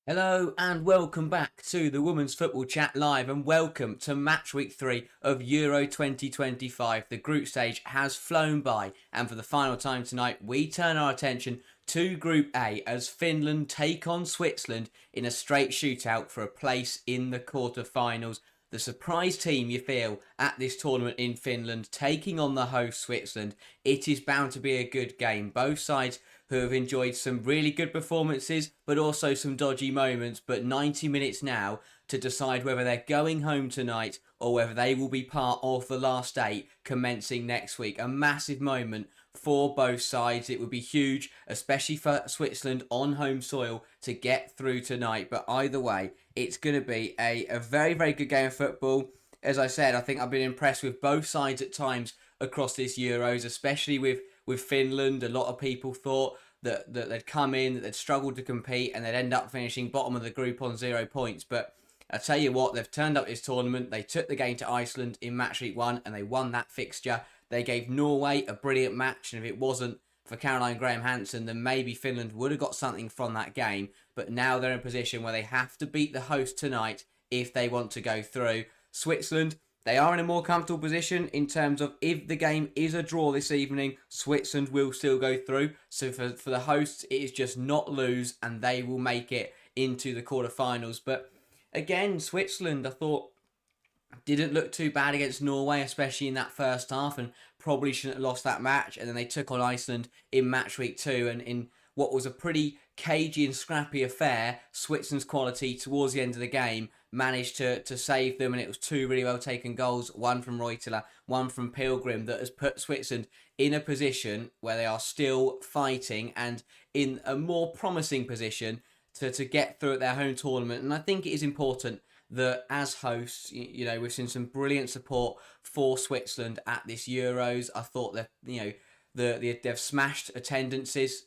Hello and welcome back to the Women's Football Chat Live, and welcome to match week 3 of Euro 2025. The group stage has flown by, and for the final time tonight we turn our attention to Group A as Finland take on Switzerland in a straight shootout for a place in the quarter-finals. The surprise team you feel at this tournament in Finland taking on the host Switzerland. It is bound to be a good game. Both sides who have enjoyed some really good performances, but also some dodgy moments. But 90 minutes now to decide whether they're going home tonight or whether they will be part of the last eight commencing next week. A massive moment for both sides. It would be huge, especially for Switzerland on home soil, to get through tonight. But either way, it's going to be a very, very good game of football. As I said, I think I've been impressed with both sides at times across this Euros, especially with Finland. A lot of people thought that they'd come in, that they'd struggle to compete, and they'd end up finishing bottom of the group on 0 points. But I tell you what, they've turned up this tournament. They took the game to Iceland in match week 1, and they won that fixture. They gave Norway a brilliant match, and if it wasn't for Caroline Graham-Hansen, then maybe Finland would have got something from that game. But now they're in a position where they have to beat the host tonight if they want to go through. Switzerland, they are in a more comfortable position in terms of if the game is a draw this evening, Switzerland will still go through. So for the hosts, it is just not lose, and they will make it into the quarterfinals. But again, Switzerland, I thought, didn't look too bad against Norway, especially in that first half, and probably shouldn't have lost that match. And then they took on Iceland in match week 2, and in what was a pretty cagey and scrappy affair, Switzerland's quality towards the end of the game managed to save them, and it was two really well taken goals, one from Reutela, one from Pilgrim, that has put Switzerland in a position where they are still fighting and in a more promising position to get through at their home tournament. And I think it is important that as hosts, we've seen some brilliant support for Switzerland at this Euros. I thought that, they've smashed attendances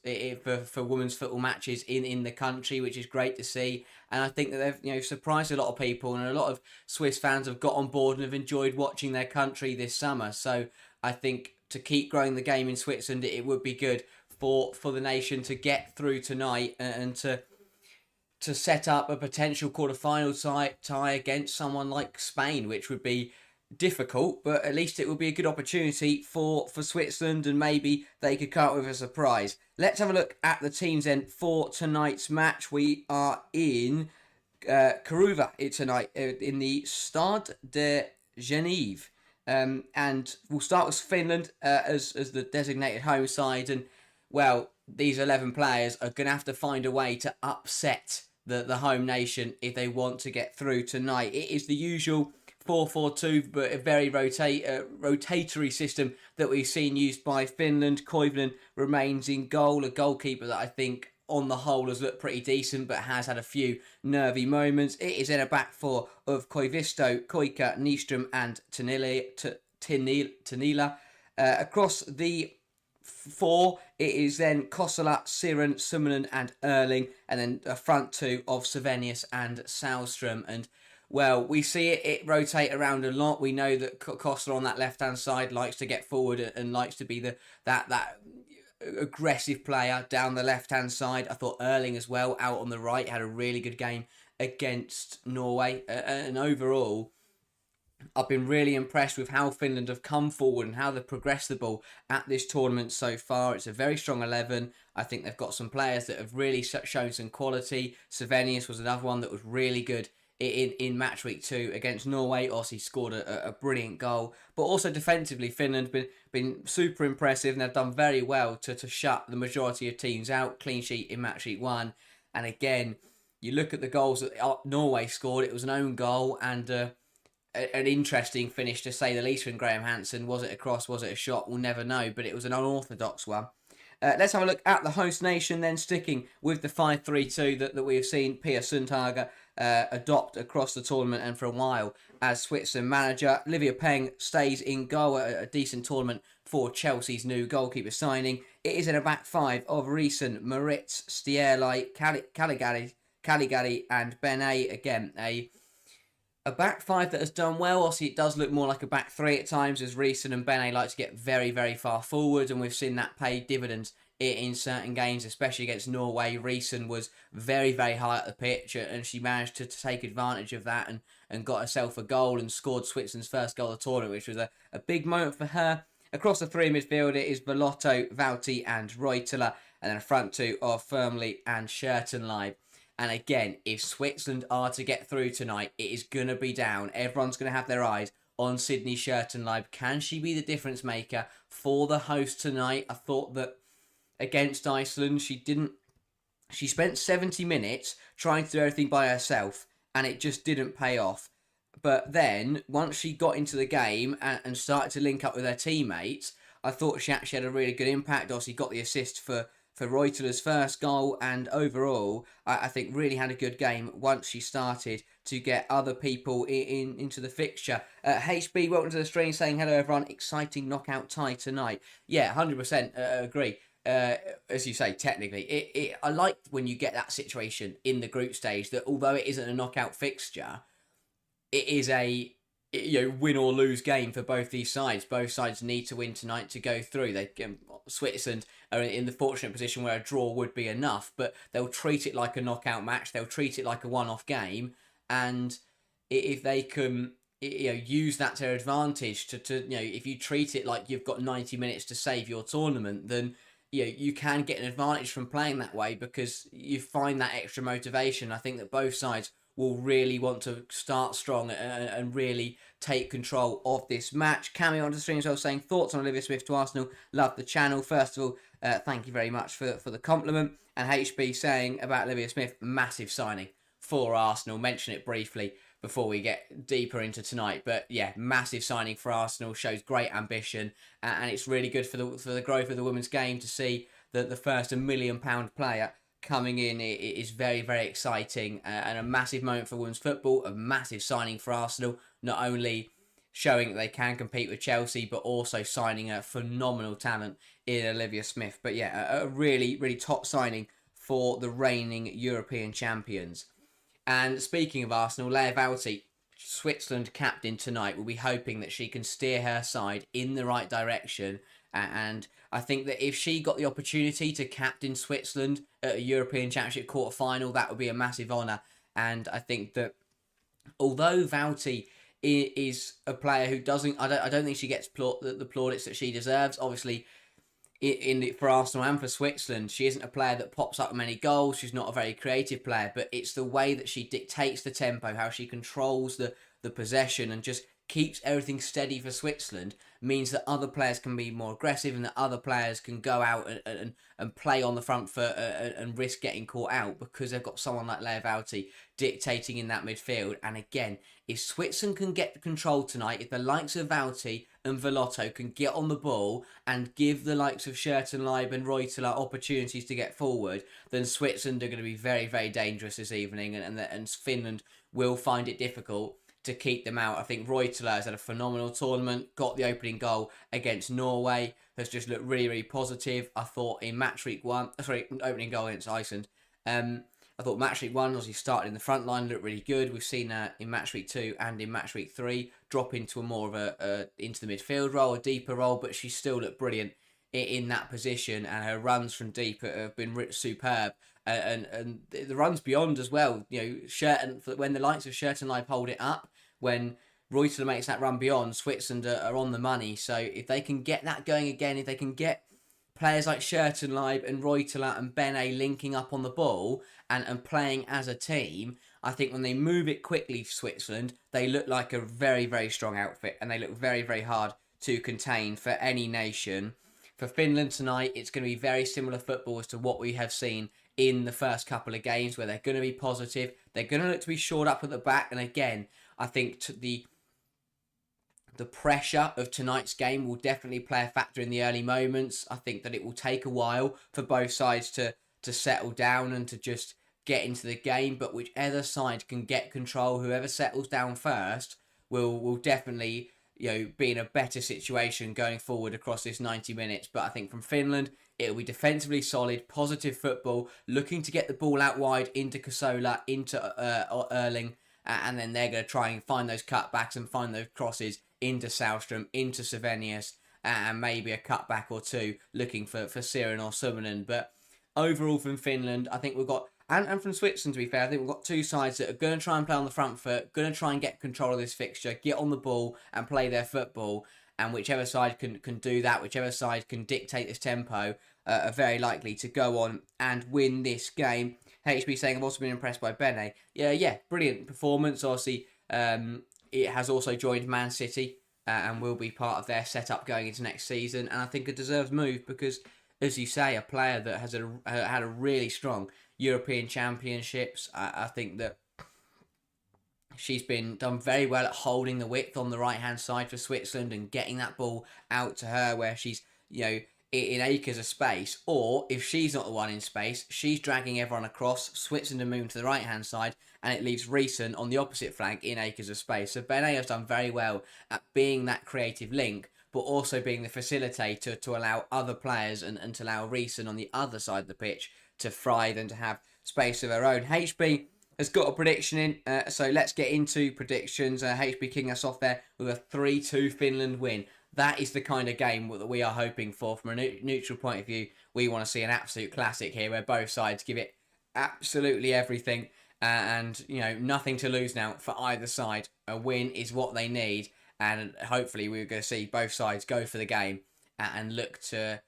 for women's football matches in the country, which is great to see. And I think that they've surprised a lot of people, and a lot of Swiss fans have got on board and have enjoyed watching their country this summer. So I think to keep growing the game in Switzerland, it would be good for the nation to get through tonight and to set up a potential quarter-final tie against someone like Spain, which would be difficult, but at least it would be a good opportunity for Switzerland, and maybe they could come up with a surprise. Let's have a look at the teams then for tonight's match. We are in Karuva tonight in the Stade de Genève, and we'll start with Finland as the designated home side. And well, these 11 players are going to have to find a way to upset the home nation if they want to get through tonight. It is the usual 4-4-2, but a very rotatory system that we've seen used by Finland. Koivunen remains in goal, a goalkeeper that I think on the whole has looked pretty decent, but has had a few nervy moments. It is in a back four of Koivisto, Koika, Nyström and Tanila. Across the 4, it is then Kossala, Siren, Summanen and Erling, and then a front 2 of Savenius and Salstrom. And well, we see it rotate around a lot. We know that Kossala on that left-hand side likes to get forward and likes to be that aggressive player down the left-hand side. I thought Erling as well, out on the right, had a really good game against Norway. And overall, I've been really impressed with how Finland have come forward and how they've progressed the ball at this tournament so far. It's a very strong 11. I think they've got some players that have really shown some quality. Savenius was another one that was really good in match week 2 against Norway. Also, he scored a brilliant goal. But also defensively, Finland been super impressive, and they've done very well to shut the majority of teams out. Clean sheet in match week 1. And again, you look at the goals that Norway scored. It was an own goal and an interesting finish, to say the least, from Graham-Hansen. Was it a cross? Was it a shot? We'll never know, but it was an unorthodox one. Let's have a look at the host nation then, sticking with the 5-3-2 that we have seen Pia Sundhage adopt across the tournament and for a while as Switzerland manager. Livia Peng stays in goal, a decent tournament for Chelsea's new goalkeeper signing. It is in a back 5 of Riesen, Moritz, Stierlai, Caligari and Benet. Again, a back 5 that has done well. Obviously, it does look more like a back 3 at times, as Riesen and Benet like to get very, very far forward, and we've seen that pay dividends in certain games, especially against Norway. Riesen was very, very high at the pitch, and she managed to take advantage of that and got herself a goal and scored Switzerland's first goal of the tournament, which was a big moment for her. Across the three in midfield, it is Vellotto, Vauti and Reuteler, and then a front two of Firmly and Schertenleib. And again, if Switzerland are to get through tonight, it is going to be down. Everyone's going to have their eyes on Sydney Schertenleib. Can she be the difference maker for the host tonight? I thought that against Iceland, she spent 70 minutes trying to do everything by herself, and it just didn't pay off. But then, once she got into the game and started to link up with her teammates, I thought she actually had a really good impact. Obviously, got the assist for Reuteler's first goal, and overall, I think really had a good game once she started to get other people into the fixture. HB, welcome to the stream, saying hello everyone, exciting knockout tie tonight. Yeah, 100% agree. As you say, technically, I like when you get that situation in the group stage, that although it isn't a knockout fixture, it is a win or lose game for both these sides. Both sides need to win tonight to go through. Switzerland are in the fortunate position where a draw would be enough, but they'll treat it like a knockout match. They'll treat it like a one-off game, and if they can use that to their advantage to if you treat it like you've got 90 minutes to save your tournament, then you can get an advantage from playing that way, because you find that extra motivation. I think that both sides will really want to start strong and really take control of this match. Cammy on the stream as well, saying thoughts on Olivia Smith to Arsenal. Love the channel. First of all, thank you very much for the compliment. And HB saying about Olivia Smith, massive signing for Arsenal. Mention it briefly before we get deeper into tonight. But yeah, massive signing for Arsenal. Shows great ambition, and it's really good for the growth of the women's game to see that the first £1 million player coming in. It is very, very exciting, and a massive moment for women's football, a massive signing for Arsenal, not only showing that they can compete with Chelsea, but also signing a phenomenal talent in Olivia Smith. But yeah, a really, really top signing for the reigning European champions. And speaking of Arsenal, Leah Vauti, Switzerland captain tonight, will be hoping that she can steer her side in the right direction. And I think that if she got the opportunity to captain Switzerland at a European Championship quarter-final, that would be a massive honour. And I think that although Vauti is a player who doesn't... I don't think she gets the plaudits that she deserves. Obviously, for Arsenal and for Switzerland, she isn't a player that pops up many goals. She's not a very creative player, but it's the way that she dictates the tempo, how she controls the possession and just keeps everything steady for Switzerland, means that other players can be more aggressive and that other players can go out and play on the front foot and risk getting caught out, because they've got someone like Leah Vauti dictating in that midfield. And again, if Switzerland can get control tonight, if the likes of Vauti and Vellotto can get on the ball and give the likes of Schertenleib and Reuteler opportunities to get forward, then Switzerland are going to be very, very dangerous this evening, and Finland will find it difficult to keep them out. I think Reuteler has had a phenomenal tournament, got the opening goal against Norway, has just looked really, really positive. I thought in opening goal against Iceland. I thought Matchweek 1, obviously started in the front line, looked really good. We've seen her in Matchweek 2 and in Matchweek 3 drop into a more of into the midfield role, a deeper role, but she still looked brilliant in that position, and her runs from deep have been superb. And the runs beyond as well. When the likes of Schertenleib hold it up, when Reuteler makes that run beyond, Switzerland are on the money. So if they can get that going again, if they can get players like Schertenleib and Reuteler and Bene linking up on the ball and playing as a team, I think when they move it quickly for Switzerland, they look like a very, very strong outfit, and they look very, very hard to contain for any nation. For Finland tonight, it's going to be very similar football as to what we have seen in the first couple of games, where they're going to be positive. They're going to look to be shored up at the back. And again, I think the pressure of tonight's game will definitely play a factor in the early moments. I think that it will take a while for both sides to settle down and to just get into the game. But whichever side can get control, whoever settles down first, will definitely be in a better situation going forward across this 90 minutes. But I think from Finland, it'll be defensively solid, positive football, looking to get the ball out wide into Kosola, into Erling, and then they're going to try and find those cutbacks and find those crosses into Sahlström, into Savenius, and maybe a cutback or two looking for Siren or Summonen. But overall from Finland, I think we've got, and from Switzerland to be fair, I think we've got two sides that are going to try and play on the front foot, going to try and get control of this fixture, get on the ball and play their football. And whichever side can do that, whichever side can dictate this tempo, are very likely to go on and win this game. HB saying, I've also been impressed by Bene. Yeah, brilliant performance. Obviously, it has also joined Man City and will be part of their setup going into next season. And I think a deserved move because, as you say, a player that has had a really strong European Championships. I think that she's been done very well at holding the width on the right-hand side for Switzerland and getting that ball out to her where she's, in acres of space. Or if she's not the one in space, she's dragging everyone across. Switzerland are moving to the right-hand side and it leaves Riesen on the opposite flank in acres of space. So Bene has done very well at being that creative link, but also being the facilitator to allow other players and to allow Riesen on the other side of the pitch to thrive and to have space of her own. HB has got a prediction in, so let's get into predictions. HB kicking us off there with a 3-2 Finland win. That is the kind of game that we are hoping for from a neutral point of view. We want to see an absolute classic here where both sides give it absolutely everything and, nothing to lose now for either side. A win is what they need and hopefully we're going to see both sides go for the game and look to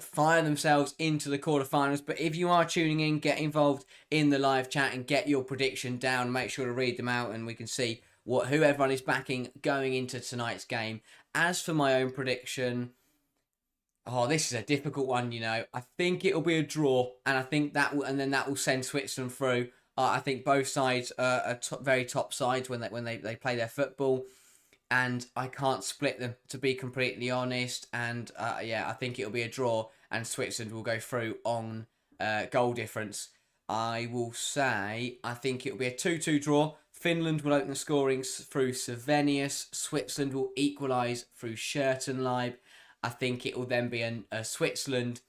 fire themselves into the quarterfinals. But if you are tuning in, get involved in the live chat and get your prediction down. Make sure to read them out and we can see who everyone is backing going into tonight's game. As for my own prediction, this is a difficult one. I think it'll be a draw, and I think that will send Switzerland through. I think both sides are very top sides when they play their football. And I can't split them, to be completely honest. And I think it'll be a draw and Switzerland will go through on goal difference. I will say I think it'll be a 2-2 draw. Finland will open the scoring through Savenius. Switzerland will equalise through Schertenleib. I think it will then be a Switzerland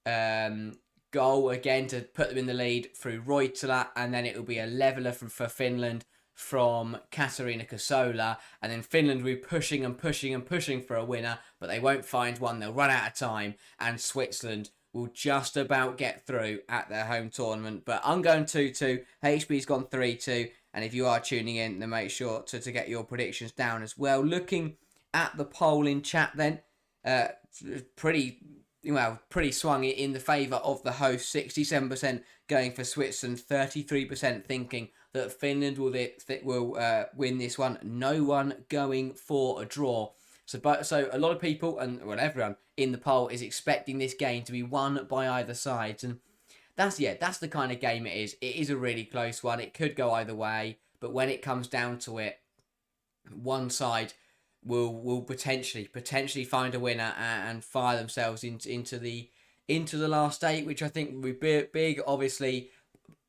goal again to put them in the lead through Reutela. And then it will be a leveller for Finland from Katarina Kasola, and then Finland will be pushing and pushing and pushing for a winner, but they won't find one. They'll run out of time, and Switzerland will just about get through at their home tournament. But I'm going 2-2. HB's gone 3-2, and if you are tuning in, then make sure to get your predictions down as well. Looking at the poll in chat, then pretty swung in the favour of the host. 67% going for Switzerland, 33% thinking that Finland will win this one. No one going for a draw. So a lot of people and everyone in the poll is expecting this game to be won by either side, and that's the kind of game it is. It is a really close one. It could go either way, but when it comes down to it, one side will potentially find a winner and fire themselves into the last eight, which I think will be big. Obviously,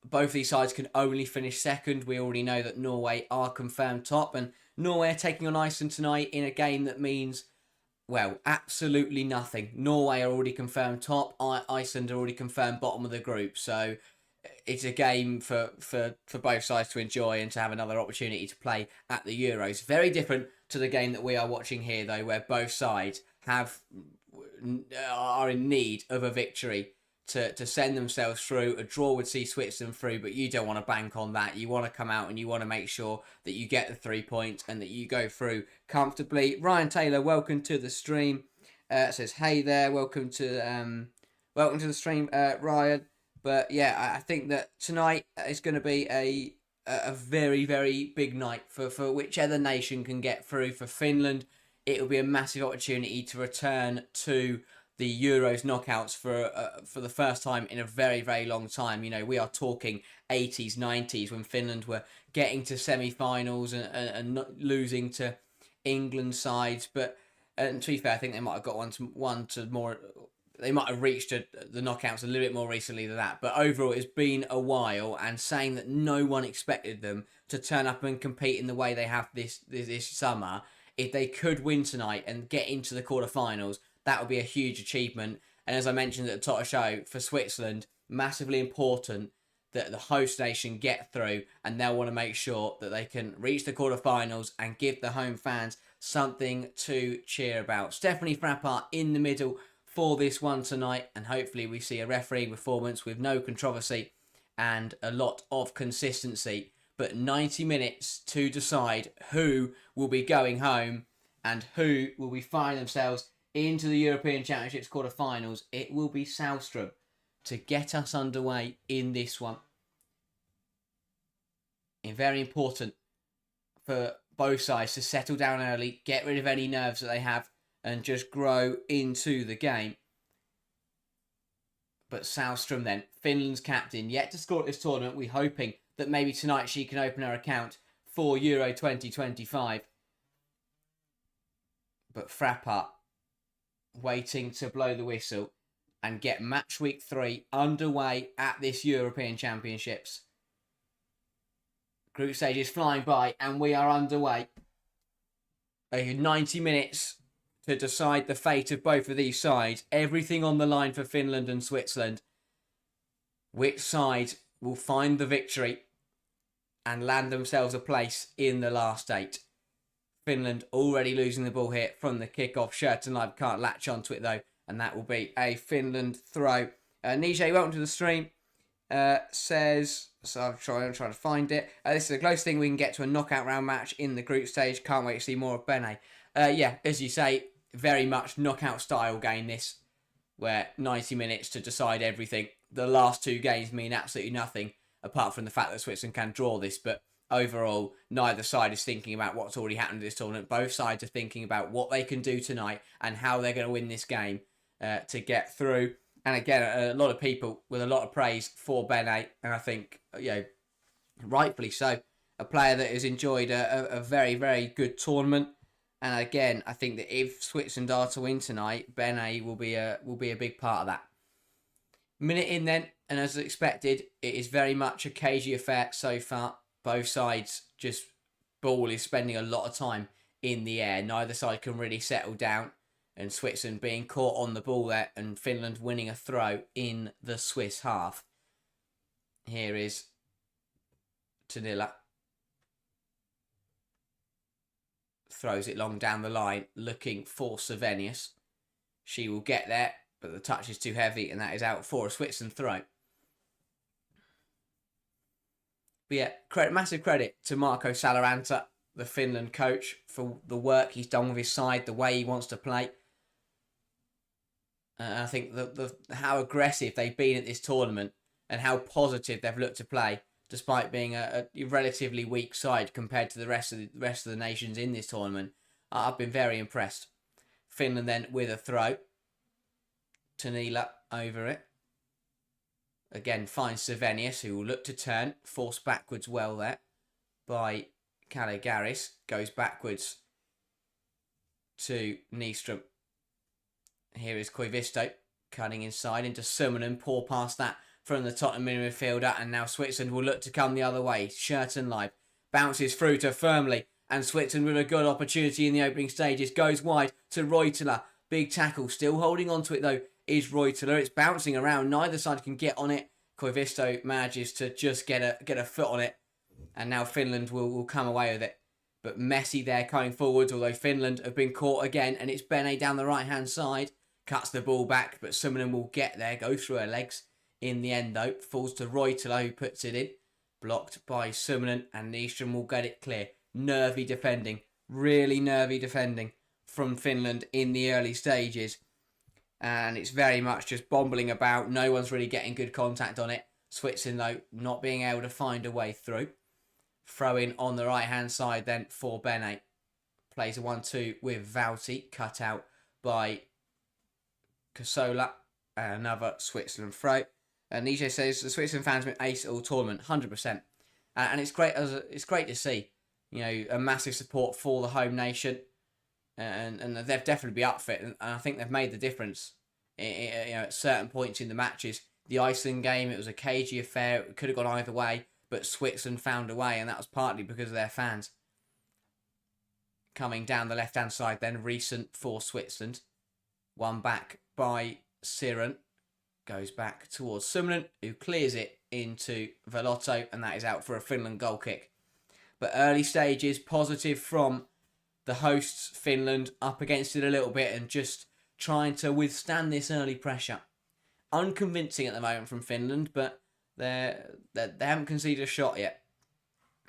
both these sides can only finish second. We already know that Norway are confirmed top, and Norway are taking on Iceland tonight in a game that means, well, absolutely nothing. Norway are already confirmed top. Iceland are already confirmed bottom of the group. So it's a game for both sides to enjoy and to have another opportunity to play at the Euros. Very different to the game that we are watching here, though, where both sides are in need of a victory to send themselves through. A draw would see Switzerland through, but you don't want to bank on that. You want to come out and you want to make sure that you get the 3 points and that you go through comfortably. Ryan Taylor, welcome to the stream. Says, hey there, welcome to the stream, Ryan. But yeah, I think that tonight is going to be a very, very big night for whichever nation can get through. For Finland, it will be a massive opportunity to return to the Euros knockouts for the first time in a very, very long time. We are talking 80s, 90s when Finland were getting to semi-finals and not losing to England sides. But and to be fair, I think they might have got one to more. They might have reached the knockouts a little bit more recently than that. But overall, it's been a while, and saying that no one expected them to turn up and compete in the way they have this summer, if they could win tonight and get into the quarterfinals, that would be a huge achievement. And as I mentioned at the top of the show, for Switzerland, massively important that the host nation get through, and they'll want to make sure that they can reach the quarterfinals and give the home fans something to cheer about. Stephanie Frappart in the middle for this one tonight, and hopefully we see a refereeing performance with no controversy and a lot of consistency. But 90 minutes to decide who will be going home and who will be finding themselves into the European Championships quarterfinals. It will be Sahlström to get us underway in this one. It's very important for both sides to settle down early, get rid of any nerves that they have, and just grow into the game. But Sahlström then, Finland's captain, yet to score at this tournament. We're hoping that maybe tonight she can open her account for Euro 2025. But Frappart waiting to blow the whistle and get match week 3 underway at this European Championships. Group stage is flying by and we are underway. 90 minutes to decide the fate of both of these sides. Everything on the line for Finland and Switzerland. Which side will find the victory and land themselves a place in the last 8? Finland already losing the ball here from the kickoff. Shirt and Live can't latch onto it though, and that will be a Finland throw. Nije, welcome to the stream. Says, so I'm trying to find it. This is the closest thing we can get to a knockout round match in the group stage. Can't wait to see more of Bene. Yeah, as you say, very much knockout style game this, where 90 minutes to decide everything. The last 2 games mean absolutely nothing, apart from the fact that Switzerland can draw this, but overall, neither side is thinking about what's already happened in this tournament. Both sides are thinking about what they can do tonight and how they're going to win this game to get through. And again, a lot of people with a lot of praise for Bene, and I think, rightfully so. A player that has enjoyed a very, very good tournament. And again, I think that if Switzerland are to win tonight, Bene will be a big part of that. Minute in then, and as expected, it is very much a cagey affair so far. Both sides just ball is spending a lot of time in the air. Neither side can really settle down. And Switzerland being caught on the ball there, and Finland winning a throw in the Swiss half. Here is Tanilla. Throws it long down the line, looking for Savenius. She will get there, but the touch is too heavy, and that is out for a Switzerland throw. But yeah, massive credit to Marco Salaranta, the Finland coach, for the work he's done with his side, the way he wants to play. I think how aggressive they've been at this tournament and how positive they've looked to play, despite being a relatively weak side compared to the rest of the nations in this tournament. I've been very impressed. Finland then with a throw. Tanilla over it. Again, finds Savenius, who will look to turn. Forced backwards well there by Kalegaris. Goes backwards to Nyström. Here is Koivisto cutting inside into Summonen. Poor past that from the Tottenham midfielder. And now Switzerland will look to come the other way. Shirt and Live bounces through to Firmly. And Switzerland with a good opportunity in the opening stages. Goes wide to Reuteler. Big tackle. Still holding on to it though is Reuteler. It's bouncing around. Neither side can get on it. Koivisto manages to just get a foot on it. And now Finland will come away with it. But Messi there coming forwards, although Finland have been caught again. And it's Bene down the right-hand side. Cuts the ball back, but Summonen will get there. Go through her legs in the end, though. Falls to Reuteler, who puts it in. Blocked by Summonen, and Nyström will get it clear. Nervy defending. Really nervy defending from Finland in the early stages. And it's very much just bombling about. No one's really getting good contact on it. Switzerland, though, not being able to find a way through. Throw in on the right-hand side then for Bene. Plays a 1-2 with Vauti. Cut out by Kasola. Another Switzerland throw. Nije says the Switzerland fans have been ace all tournament, 100%. And it's great to see, a massive support for the home nation. And they've definitely be up for it. And I think they've made the difference at certain points in the matches. The Iceland game, it was a cagey affair. It could have gone either way. But Switzerland found a way, and that was partly because of their fans. Coming down the left-hand side then, recent for Switzerland. One back by Siren. Goes back towards Summonen, who clears it into Velotto, and that is out for a Finland goal kick. But early stages, positive from the hosts, Finland, up against it a little bit and just trying to withstand this early pressure. Unconvincing at the moment from Finland, but they haven't conceded a shot yet,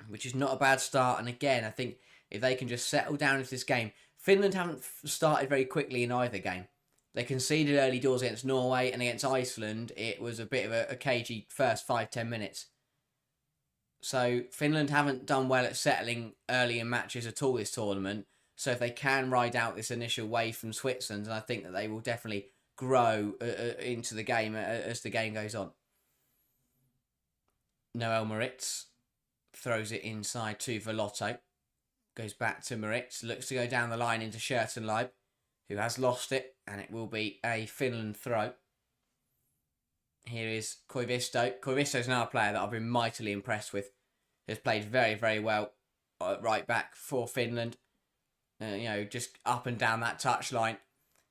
which is not a bad start. And again, I think if they can just settle down into this game, Finland haven't started very quickly in either game. They conceded early doors against Norway, and against Iceland, it was a bit of a cagey first 5-10 minutes. So Finland haven't done well at settling early in matches at all this tournament. So if they can ride out this initial wave from Switzerland, and I think that they will definitely grow into the game as the game goes on. Noel Moritz throws it inside to Velotto. Goes back to Moritz. Looks to go down the line into Schertenleib, who has lost it, and it will be a Finland throw. Here is Koivisto. Koivisto's another player that I've been mightily impressed with. Has played very, very well right back for Finland. Just up and down that touchline.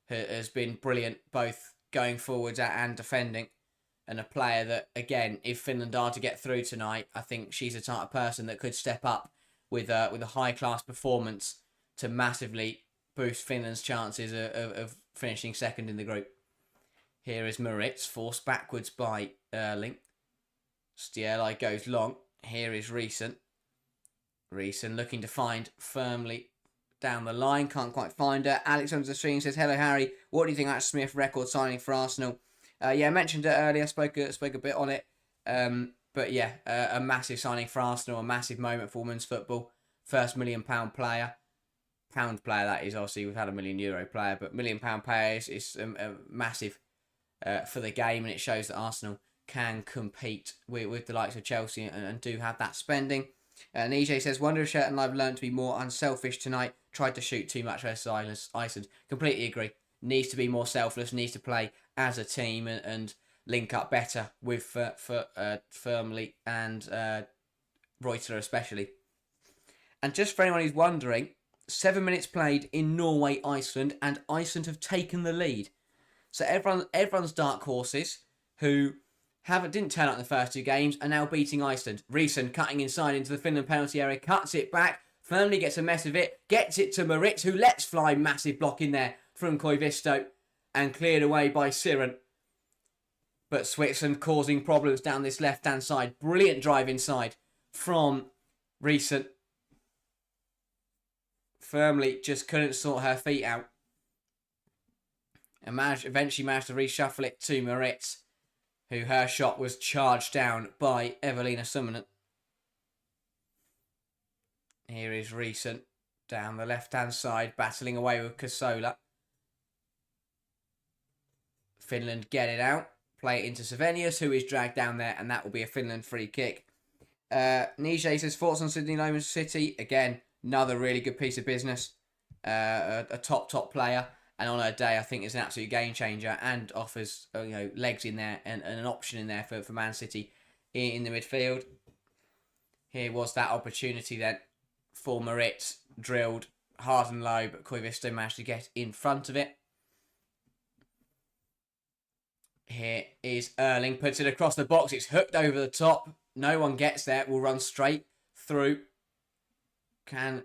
Has been brilliant, both going forwards and defending. And a player that, again, if Finland are to get through tonight, I think she's the type of person that could step up with a high-class performance to massively boost Finland's chances of finishing second in the group. Here is Moritz, forced backwards by Erling. Stielai goes long. Here is Riesen. Riesen looking to find firmly down the line. Can't quite find her. Alex on the stream says, "Hello, Harry. What do you think about Smith record signing for Arsenal?" I mentioned it earlier. Spoke a bit on it. But yeah, a massive signing for Arsenal. A massive moment for women's football. First £1 million player. Pound player, that is. Obviously, we've had a €1 million player. But £1 million player is massive for the game. And it shows that Arsenal can compete with the likes of Chelsea and do have that spending. And EJ says, "Wonder if Schertenleib learned to be more unselfish tonight. Tried to shoot too much versus Iceland." Completely agree. Needs to be more selfless. Needs to play as a team and link up better with Firmly and Reuter especially. And just for anyone who's wondering, 7 minutes played in Norway, Iceland, and Iceland have taken the lead. So everyone's dark horses who didn't turn up in the first two games are now beating Iceland. Riesen cutting inside into the Finland penalty area, cuts it back, firmly gets a mess of it, gets it to Moritz, who lets fly massive block in there from Koivisto, and cleared away by Siren. But Switzerland causing problems down this left-hand side. Brilliant drive inside from Riesen. Firmly just couldn't sort her feet out. And eventually managed to reshuffle it to Moritz, who her shot was charged down by Evelina Summanen. Here is Riesen down the left-hand side, battling away with Kasola. Finland get it out, play it into Savenius, who is dragged down there, and that will be a Finland free kick. Nije says, "Thoughts on Sydney Lomans City?" Again, another really good piece of business. A top player. And on her day, I think is an absolute game changer and offers legs in there and an option in there for Man City in the midfield. Here was that opportunity then for Moritz, drilled hard and low, but Koivisto managed to get in front of it. Here is Erling, puts it across the box. It's hooked over the top. No one gets there. Will run straight through. Can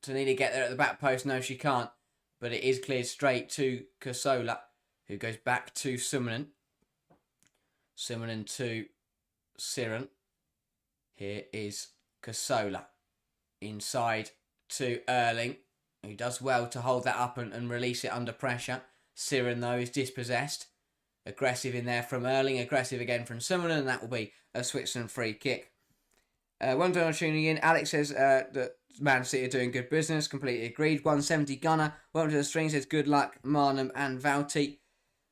Tanita get there at the back post? No, she can't. But it is cleared straight to Kasola, who goes back to Summanen. Summanen to Siren. Here is Kasola. Inside to Erling, who does well to hold that up and release it under pressure. Siren, though, is dispossessed. Aggressive in there from Erling, aggressive again from Summanen, and that will be a Switzerland free kick. One donor tuning in. Alex says that Man City are doing good business. Completely agreed. 170 Gunner. Welcome to the stream. Says good luck, Marnham and Vouty.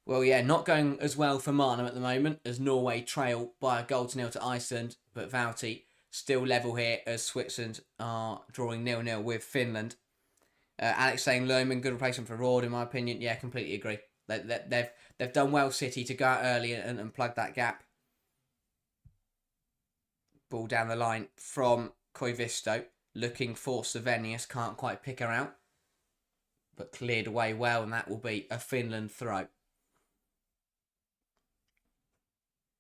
Well, yeah, not going as well for Marnham at the moment as Norway trail by a 0-0 to Iceland. But Vouty still level here as Switzerland are drawing 0-0 with Finland. Alex saying Lohman, good replacement for Rord in my opinion. Yeah, completely agree. They've done well, City, to go out early and plug that gap. Ball down the line from Koivisto. Looking for Savenius. Can't quite pick her out. But cleared away well. And that will be a Finland throw.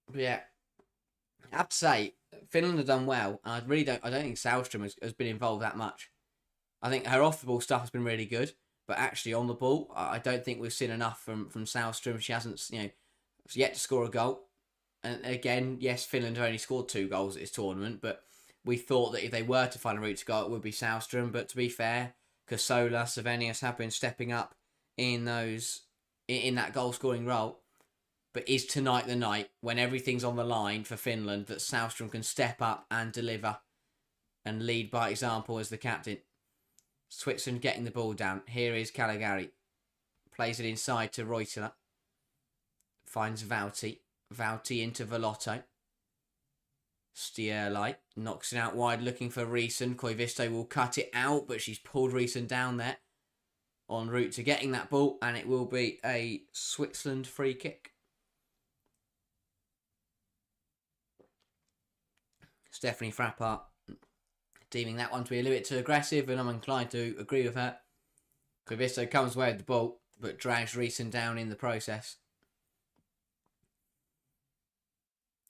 But yeah. I have to say, Finland have done well. And I don't think Salstrom has been involved that much. I think her off the ball stuff has been really good, but actually on the ball, I don't think we've seen enough from Sandström. She hasn't, yet to score a goal. And again, yes, Finland have only scored 2 goals at this tournament, but we thought that if they were to find a route to goal, it would be Sandström. But to be fair, Kasola, Savenius have been stepping up in that goal scoring role. But is tonight the night when everything's on the line for Finland that Sandström can step up and deliver and lead by example as the captain? Switzerland getting the ball down. Here is Caligari. Plays it inside to Reutela. Finds Vauti. Vauti into Velotto. Stierlite knocks it out wide looking for Riesen. Koivisto will cut it out, but she's pulled Riesen down there. En route to getting that ball, and it will be a Switzerland free kick. Stephanie Frappart deeming that one to be a little bit too aggressive, and I'm inclined to agree with her. Koivisto comes away with the ball, but drags Riesen down in the process.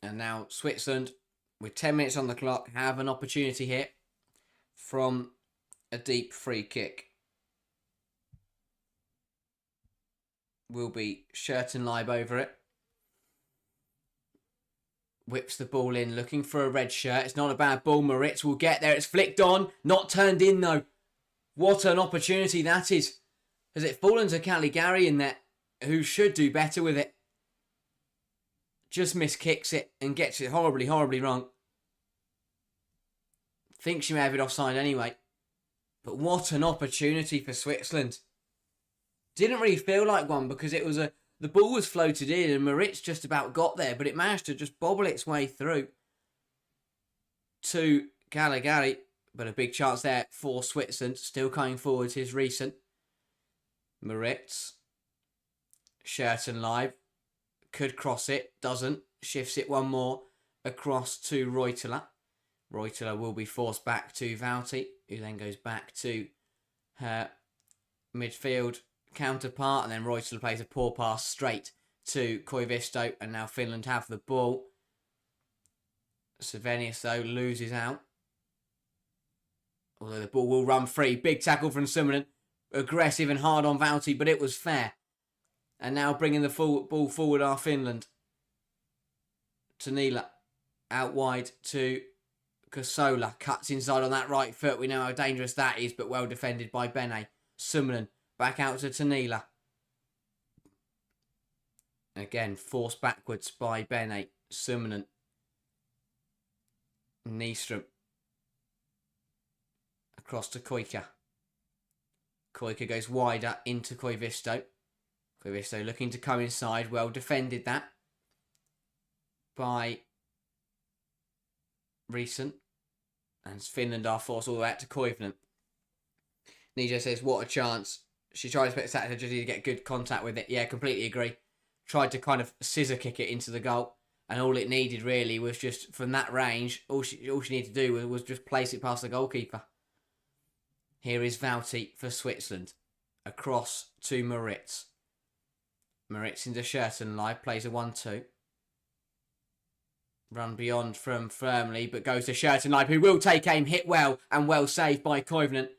And now Switzerland, with 10 minutes on the clock, have an opportunity here from a deep free kick. Will be Schertenleib over it. Whips the ball in, looking for a red shirt. It's not a bad ball. Moritz will get there. It's flicked on. Not turned in, though. What an opportunity that is. Has it fallen to Caligari in there, who should do better with it? Just miskicks it and gets it horribly, horribly wrong. Thinks she may have it offside anyway. But what an opportunity for Switzerland. Didn't really feel like one because it was the ball was floated in and Moritz just about got there, but it managed to just bobble its way through to Caligari. But a big chance there for Switzerland. Still coming forward is Riesen. Moritz. Schertenleib. Could cross it. Doesn't. Shifts it one more across to Reutela. Reutela will be forced back to Vauti, who then goes back to her midfield counterpart, and then Reutela plays a poor pass straight to Koivisto, and now Finland have the ball. Savenius, though, loses out. Although the ball will run free. Big tackle from Summanen. Aggressive and hard on Vauti, but it was fair. And now bringing the ball forward are Finland. Tanila out wide to Kasola. Cuts inside on that right foot. We know how dangerous that is, but well defended by Bene. Summanen back out to Tanila. Again, forced backwards by Bene. Summanen. Nyström. Across to Koika. Koika goes wider into Koivisto. Koivisto looking to come inside. Well defended that by Riesen. And Finland are forced all the way out to Koivunen. Nijo says, what a chance. She tried to put it just to get good contact with it. Yeah, completely agree. Tried to kind of scissor kick it into the goal. And all it needed really was just from that range, all she needed to do was just place it past the goalkeeper. Here is Vauti for Switzerland. Across to Moritz. Moritz into Schertenleib, plays a 1-2. Run beyond from firmly, but goes to Schertenleib, who will take aim, hit well, and well saved by Koivunen.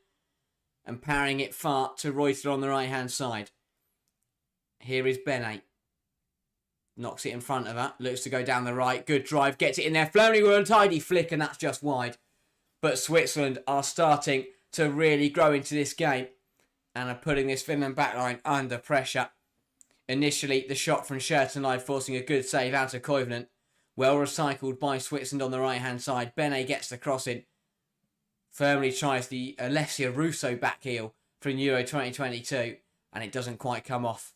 And parrying it far to Reutler on the right-hand side. Here is Bene. Knocks it in front of her, looks to go down the right, good drive, gets it in there, firmly with a tidy flick, and that's just wide. But Switzerland are starting to really grow into this game and are putting this Finland backline under pressure. Initially, the shot from Schertenleib forcing a good save out of Koivunen. Well recycled by Switzerland on the right-hand side. Bene gets the cross in. Firmly tries the Alessia Russo back heel from Euro 2022. And it doesn't quite come off.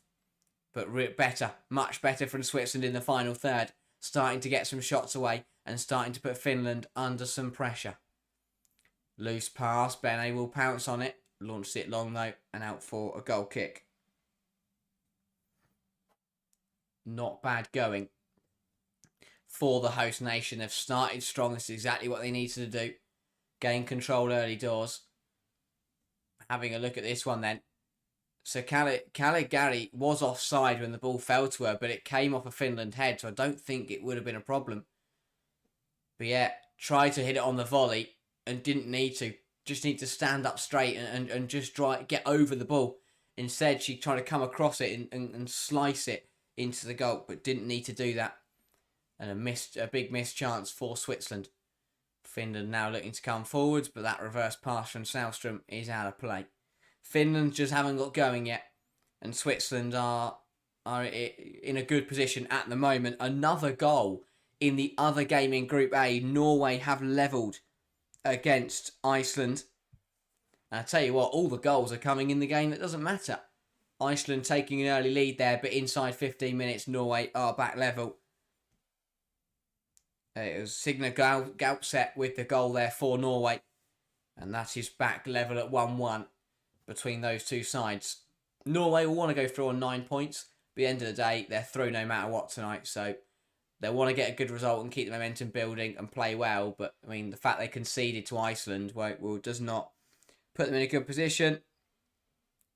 But better, much better from Switzerland in the final third. Starting to get some shots away and starting to put Finland under some pressure. Loose pass. Bene will pounce on it. Launches it long though and out for a goal kick. Not bad going for the host nation. They've started strong. This is exactly what they needed to do. Gain control early doors. Having a look at this one then. So Caligari was offside when the ball fell to her, but it came off a Finland head, so I don't think it would have been a problem. But yeah, tried to hit it on the volley and didn't need to. just need to stand up straight and just get over the ball. Instead, she tried to come across it and slice it into the goal, but didn't need to do that. And a big missed chance for Switzerland. Finland now looking to come forwards, but that reverse pass from Sahlström is out of play. Finland just haven't got going yet, and Switzerland are in a good position at the moment. Another goal in the other game in Group A. Norway have levelled against Iceland. And I tell you what, all the goals are coming in the game that doesn't matter. Iceland taking an early lead there, but inside 15 minutes, Norway are back level. It was Signe Gaupset with the goal there for Norway. And that is back level at 1-1 between those two sides. Norway will want to go through on 9 points. But at the end of the day, they're through no matter what tonight. So they want to get a good result and keep the momentum building and play well. But, I mean, the fact they conceded to Iceland does not put them in a good position.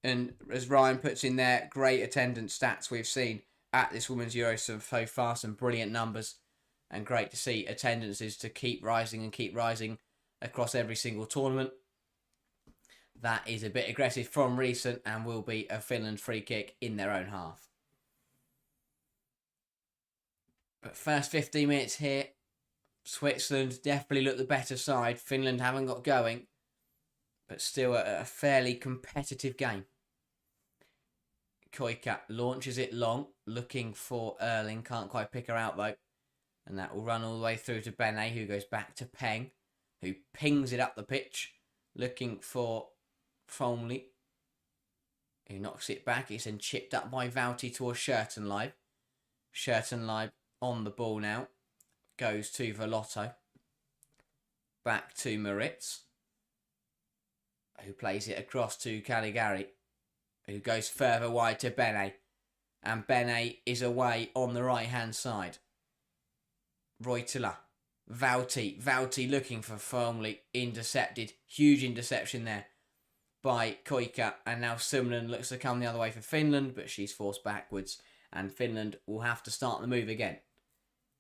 And as Ryan puts in there, great attendance stats we've seen at this Women's Euro so far. Some brilliant numbers. And great to see attendances to keep rising across every single tournament. That is a bit aggressive from recent and will be a Finland free kick in their own half. But first 15 minutes here, Switzerland definitely look the better side. Finland haven't got going, but still a fairly competitive game. Koika launches it long, looking for Erling. Can't quite pick her out though. And that will run all the way through to Bene, who goes back to Peng, who pings it up the pitch, looking for Folmley, who knocks it back. It's then chipped up by Vauti towards Schertenleib. Schertenleib on the ball now. Goes to Velotto. Back to Moritz, who plays it across to Caligari, who goes further wide to Bene. And Bene is away on the right-hand side. Reutila, Vauti looking for Folmley, intercepted. Huge interception there by Koika. And now Sumlin looks to come the other way for Finland, but she's forced backwards. And Finland will have to start the move again.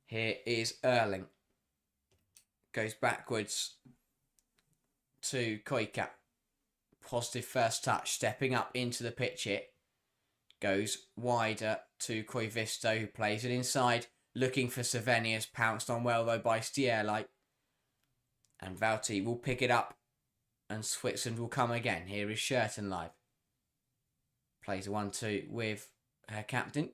Here is Erling. Goes backwards to Koika. Positive first touch, stepping up into the pitch here. Goes wider to Koivisto, who plays it inside. Looking for Savenius, pounced on well though by Stierlite. And Vauti will pick it up. And Switzerland will come again. Here is Schertenleib. Plays a 1-2 with her captain.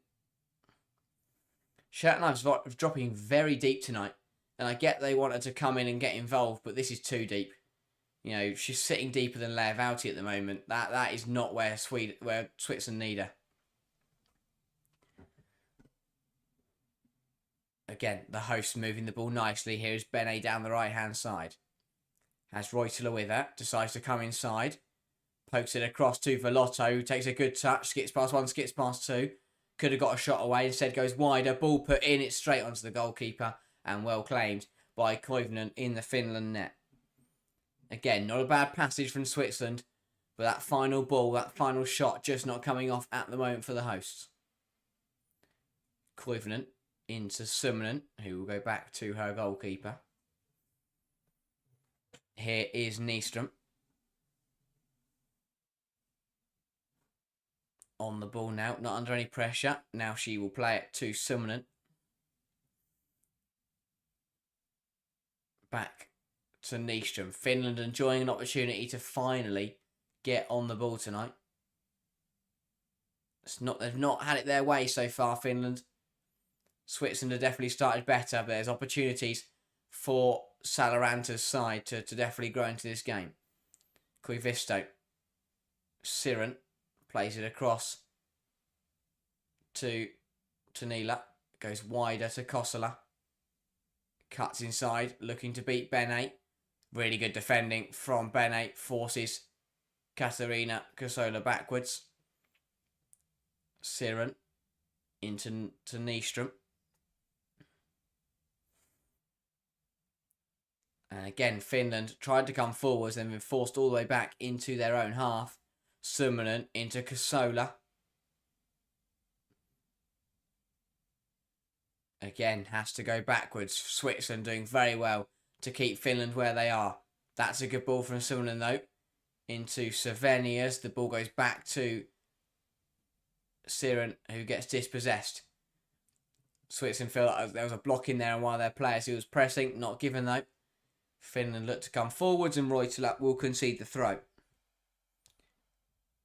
Schertenleib's dropping very deep tonight. And I get they wanted to come in and get involved, but this is too deep. You know, she's sitting deeper than Lea Vauti at the moment. That is not where Switzerland need her. Again, the host moving the ball nicely. Here is Bene down the right-hand side. Has Reutler with her. Decides to come inside. Pokes it across to Velotto, who takes a good touch. Skips past one, skips past two. Could have got a shot away. Instead goes wider. Ball put in. It's straight onto the goalkeeper. And well claimed by Koivunen in the Finland net. Again, not a bad passage from Switzerland. But that final ball, that final shot, just not coming off at the moment for the hosts. Koivunen into Suminen, who will go back to her goalkeeper. Here is Nyström. On the ball now, not under any pressure. Now she will play it to Suminen. Back to Nyström. Finland enjoying an opportunity to finally get on the ball tonight. They've not had it their way so far, Finland. Switzerland have definitely started better, but there's opportunities for Salaranta's side to definitely grow into this game. Koivisto. Siren plays it across to Nila. Goes wider to Kossela. Cuts inside, looking to beat Bene. Really good defending from Bene. Forces Katarina Kosola backwards. Siren into Nyström. And again, Finland tried to come forwards, then been forced all the way back into their own half. Suminen into Kosola. Again, has to go backwards. Switzerland doing very well to keep Finland where they are. That's a good ball from Switzerland though. Into Savenius. The ball goes back to Siren, who gets dispossessed. Switzerland feel like there was a block in there on one of their players who was pressing. Not given though. Finland look to come forwards and Reutela will concede the throw.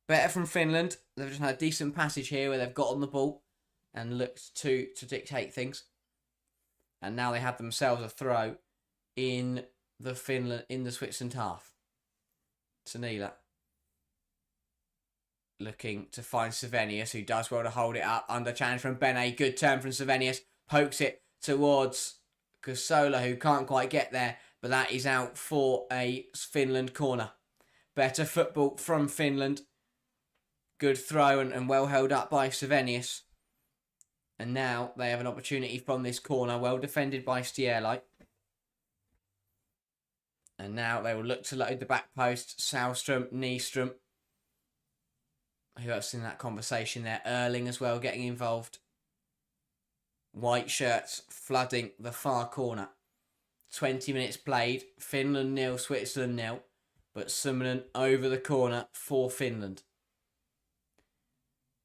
Better from Finland. They've just had a decent passage here where they've got on the ball and looked to dictate things. And now they have themselves a throw in the Switzerland half. Tanila looking to find Savenius, who does well to hold it up. Under challenge from Bene. Good turn from Savenius. Pokes it towards Kosola, who can't quite get there. But that is out for a Finland corner. Better football from Finland. Good throw and well held up by Savenius. And now they have an opportunity from this corner. Well defended by Stierlite. And now they will look to load the back post. Sahlström, Nyström. Who else in that conversation there? Erling as well getting involved. White shirts flooding the far corner. 20 minutes played. Finland 0, Switzerland 0. But Summanen over the corner for Finland.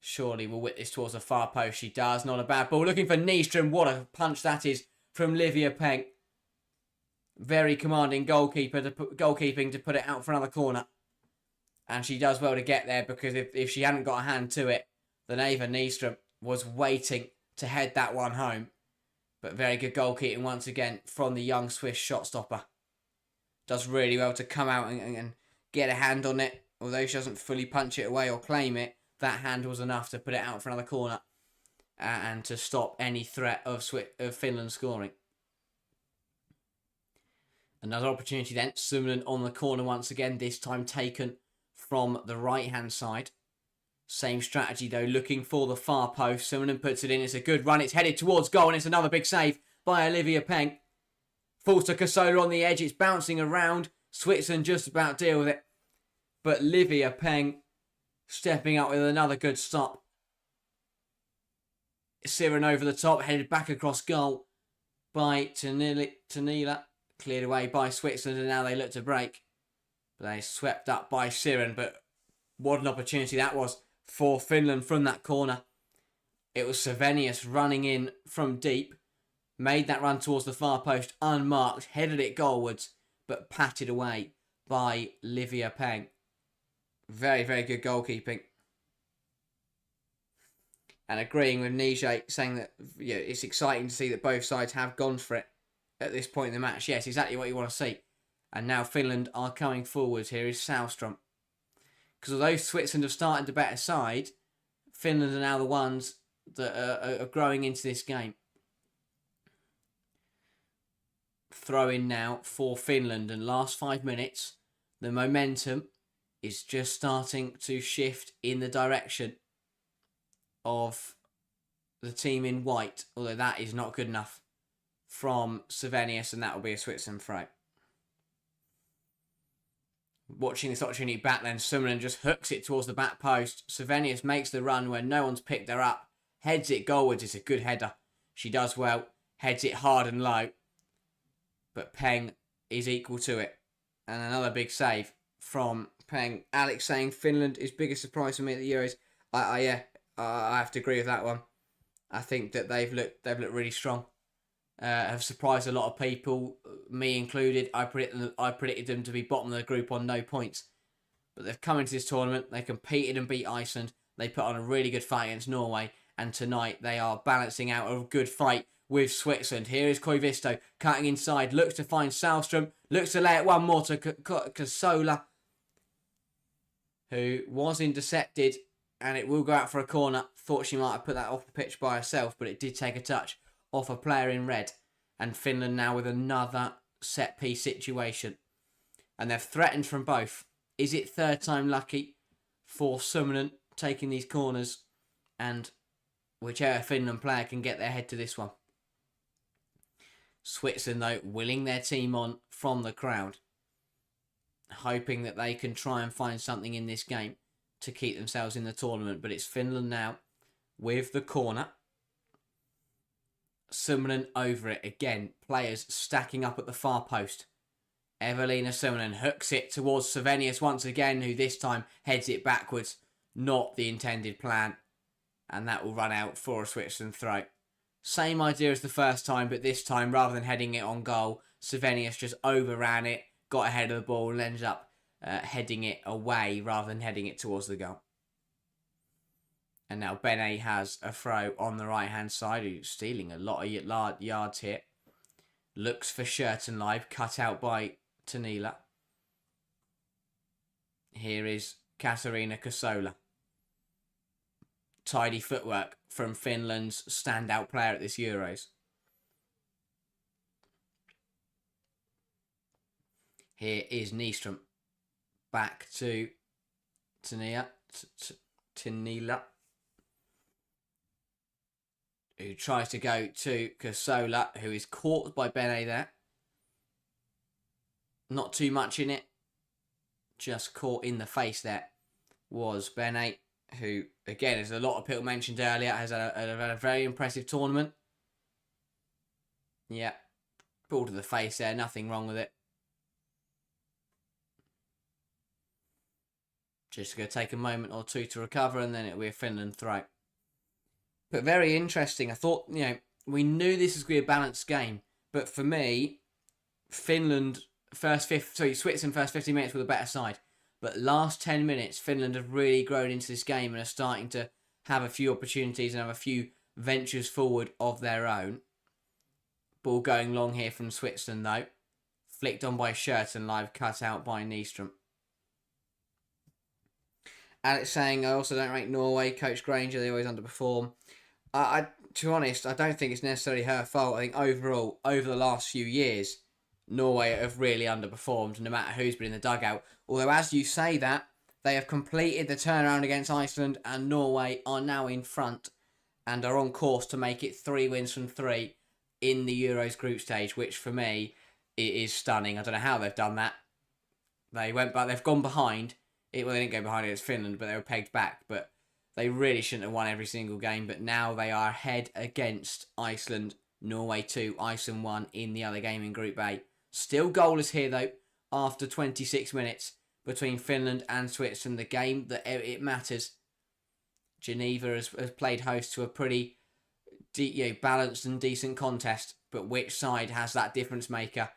Surely will whip this towards the far post. She does. Not a bad ball. Looking for Nyström. What a punch that is from Livia Peng. Very commanding goalkeeping to put it out for another corner. And she does well to get there because if she hadn't got a hand to it, then Eva Nyström was waiting to head that one home. But very good goalkeeping once again from the young Swiss shot stopper. Does really well to come out and get a hand on it. Although she doesn't fully punch it away or claim it, that hand was enough to put it out for another corner. And to stop any threat of Finland scoring. Another opportunity then. Summanen on the corner once again. This time taken from the right-hand side. Same strategy though, looking for the far post. Summanen puts it in. It's a good run. It's headed towards goal and it's another big save by Olivia Peng. Falls to Kosola on the edge. It's bouncing around. Switzerland just about deal with it. But Livia Peng stepping up with another good stop. Siren over the top, headed back across goal by Tanila. Cleared away by Switzerland and now they look to break. But they swept up by Siren. But what an opportunity that was for Finland from that corner. It was Savenius running in from deep. Made that run towards the far post unmarked. Headed it goalwards. But patted away by Livia Peng. Very, very good goalkeeping. And agreeing with Nije, saying that it's exciting to see that both sides have gone for it at this point in the match. Yes, exactly what you want to see. And now Finland are coming forwards. Here is Sahlström. Because although Switzerland have started the better side, Finland are now the ones that are growing into this game. Throw in now for Finland. And last 5 minutes, the momentum is just starting to shift in the direction of the team in white. Although that is not good enough from Savenius, and that will be a Switzerland throw. Watching this opportunity back then, Summanen just hooks it towards the back post. Savenius makes the run where no one's picked her up. Heads it goalwards. It's a good header. She does well. Heads it hard and low. But Peng is equal to it. And another big save from Peng. Alex saying Finland is biggest surprise for me at the Euros. I have to agree with that one. I think that they've looked really strong. Have surprised a lot of people, me included. I predicted them to be bottom of the group on no points. But they've come into this tournament, they competed and beat Iceland, they put on a really good fight against Norway, and tonight they are balancing out a good fight with Switzerland. Here is Koivisto, cutting inside, looks to find Sahlström, looks to lay it one more to Kosola, who was intercepted, and it will go out for a corner. Thought she might have put that off the pitch by herself, but it did take a touch off a player in red. And Finland now with another set-piece situation. And they've threatened from both. Is it third time lucky for Summanen taking these corners? And whichever Finland player can get their head to this one. Switzerland, though, willing their team on from the crowd. Hoping that they can try and find something in this game to keep themselves in the tournament. But it's Finland now with the corner. Summanen over it again. Players stacking up at the far post. Evelina Simonen hooks it towards Slovenius once again, who this time heads it backwards. Not the intended plan. And that will run out for a Switzerland throw. Same idea as the first time, but this time, rather than heading it on goal, Slovenius just overran it, got ahead of the ball, and ended up heading it away rather than heading it towards the goal. And now Bene has a throw on the right-hand side, who's stealing a lot of yards here. Looks for Schertenleib, cut out by Tanila. Here is Katarina Kosola. Tidy footwork from Finland's standout player at this Euros. Here is Nyström. Back to Tanila, who tries to go to Kosola, who is caught by Bene there. Not too much in it. Just caught in the face there was Bene, who, again, as a lot of people mentioned earlier, has had a very impressive tournament. Yeah. Ball to the face there. Nothing wrong with it. Just going to take a moment or two to recover, and then it'll be a Finland throw. But very interesting. I thought, we knew this was going to be a balanced game. But for me, Switzerland first 50 minutes were the better side. But last 10 minutes, Finland have really grown into this game and are starting to have a few opportunities and have a few ventures forward of their own. Ball going long here from Switzerland, though. Flicked on by Schertenleib, cut out by Nyström. Alex saying, I also don't rate Norway. Coach Granger, they always underperform. To be honest, I don't think it's necessarily her fault. I think overall, over the last few years, Norway have really underperformed, no matter who's been in the dugout. Although, as you say that, they have completed the turnaround against Iceland, and Norway are now in front and are on course to make it 3 wins from 3 in the Euros group stage, which for me is stunning. I don't know how they've done that. They've gone behind. They didn't go behind against Finland, but they were pegged back. But they really shouldn't have won every single game. But now they are ahead against Iceland. Norway 2, Iceland 1 in the other game in Group A. Still goalless here, though, after 26 minutes between Finland and Switzerland. The game that it matters. Geneva has played host to a pretty balanced and decent contest. But which side has that difference maker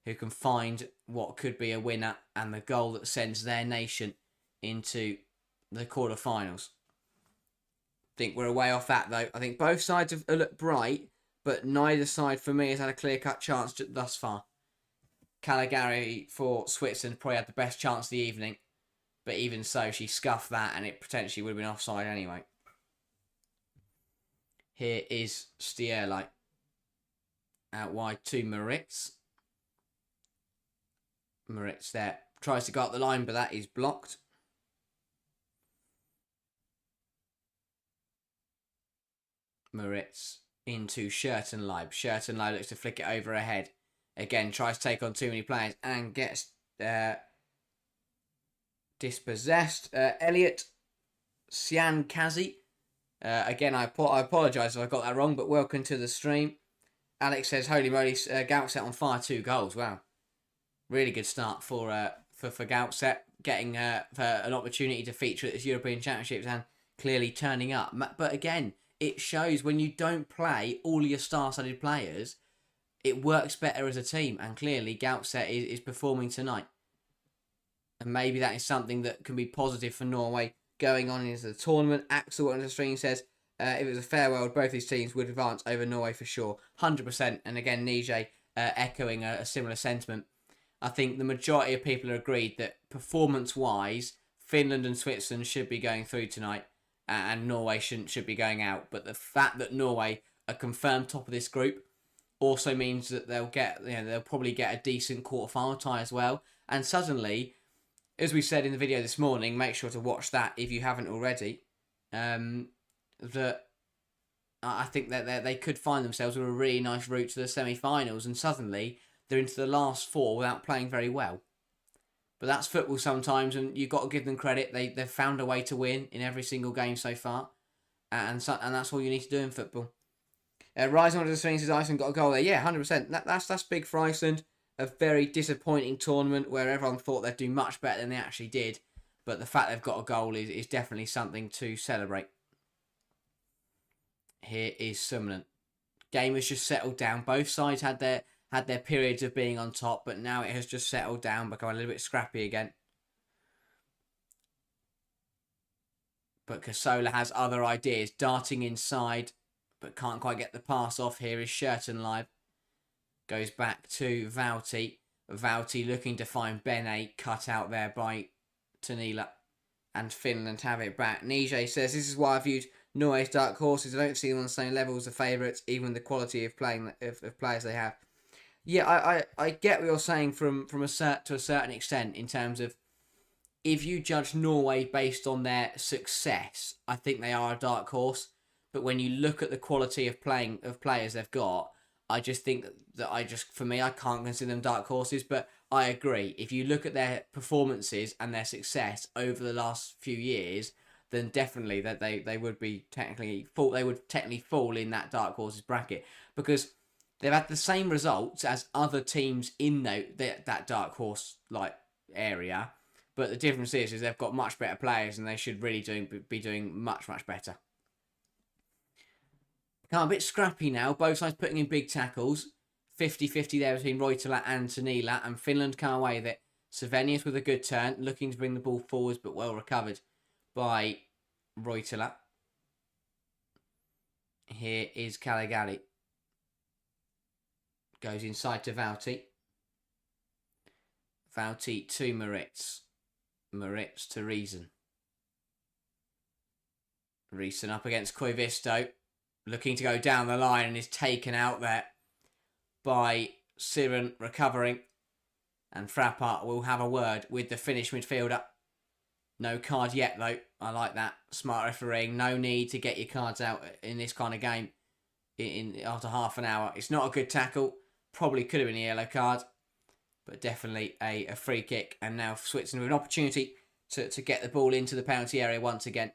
who can find what could be a winner and the goal that sends their nation into the quarterfinals? I think we're way off that, though. I think both sides have looked bright, but neither side for me has had a clear-cut chance thus far. Caligari for Switzerland probably had the best chance of the evening, but even so, she scuffed that and it potentially would have been offside anyway. Here is Stierlai out wide to Moritz. Moritz there tries to go up the line, but that is blocked. Moritz into Schertenleib. Schertenleib looks to flick it over her head. Again, tries to take on too many players and gets dispossessed. Elliot Siankazi. Again, I apologise if I got that wrong, but welcome to the stream. Alex says, holy moly, Gautset on fire, 2 goals. Wow. Really good start for Gautset, getting an opportunity to feature at this European Championships and clearly turning up. But again, it shows when you don't play all your star-studded players, it works better as a team. And clearly, Gautset is performing tonight. And maybe that is something that can be positive for Norway going on into the tournament. Axel on the stream says, if it was a fair world, both these teams would advance over Norway for sure. 100%. And again, Nije echoing a similar sentiment. I think the majority of people are agreed that performance-wise, Finland and Switzerland should be going through tonight and Norway should be going out. But the fact that Norway are confirmed top of this group also means that they'll probably get a decent quarterfinal tie as well. And suddenly, as we said in the video this morning, make sure to watch that if you haven't already, that I think that they could find themselves with a really nice route to the semi-finals, and suddenly they're into the last 4 without playing very well. But that's football sometimes, and you've got to give them credit. They've found a way to win in every single game so far, and that's all you need to do in football. Rise on to the screen says Iceland got a goal there. Yeah, 100%. That's big for Iceland. a very disappointing tournament where everyone thought they'd do much better than they actually did. But the fact they've got a goal is definitely something to celebrate. Here is Switzerland. Game has just settled down. Both sides had their periods of being on top, but now it has just settled down, become a little bit scrappy again. But Kasola has other ideas, darting inside, but can't quite get the pass off. Here is Schertenleib. Goes back to Vauti. Vauti looking to find Bene, cut out there by Tanila. And Finland have it back. Nije says, this is why I've viewed Norway's dark horses. I don't see them on the same level as the favourites, even the quality of playing of players they have. Yeah, I get what you're saying to a certain extent in terms of if you judge Norway based on their success, I think they are a dark horse. But when you look at the quality of players they've got, I just think for me, I can't consider them dark horses. But I agree. If you look at their performances and their success over the last few years, then definitely that they would be technically fall in that dark horses bracket, because they've had the same results as other teams in that dark horse like area. But the difference is they've got much better players and they should really be doing much, much better. Become a bit scrappy now. Both sides putting in big tackles. 50-50 there between Reutela and Tanila. And Finland come away with it. Savenius with a good turn. Looking to bring the ball forwards, but well recovered by Reutela. Here is Caligari. Goes inside to Vauti. Vauti to Moritz. Moritz to Riesen. Riesen up against Koivisto. Looking to go down the line and is taken out there by Siren, recovering. And Frappart will have a word with the Finnish midfielder. No card yet though. I like that. Smart refereeing. No need to get your cards out in this kind of game after half an hour. It's not a good tackle. Probably could have been a yellow card. But definitely a free kick. And now Switzerland with an opportunity to get the ball into the penalty area once again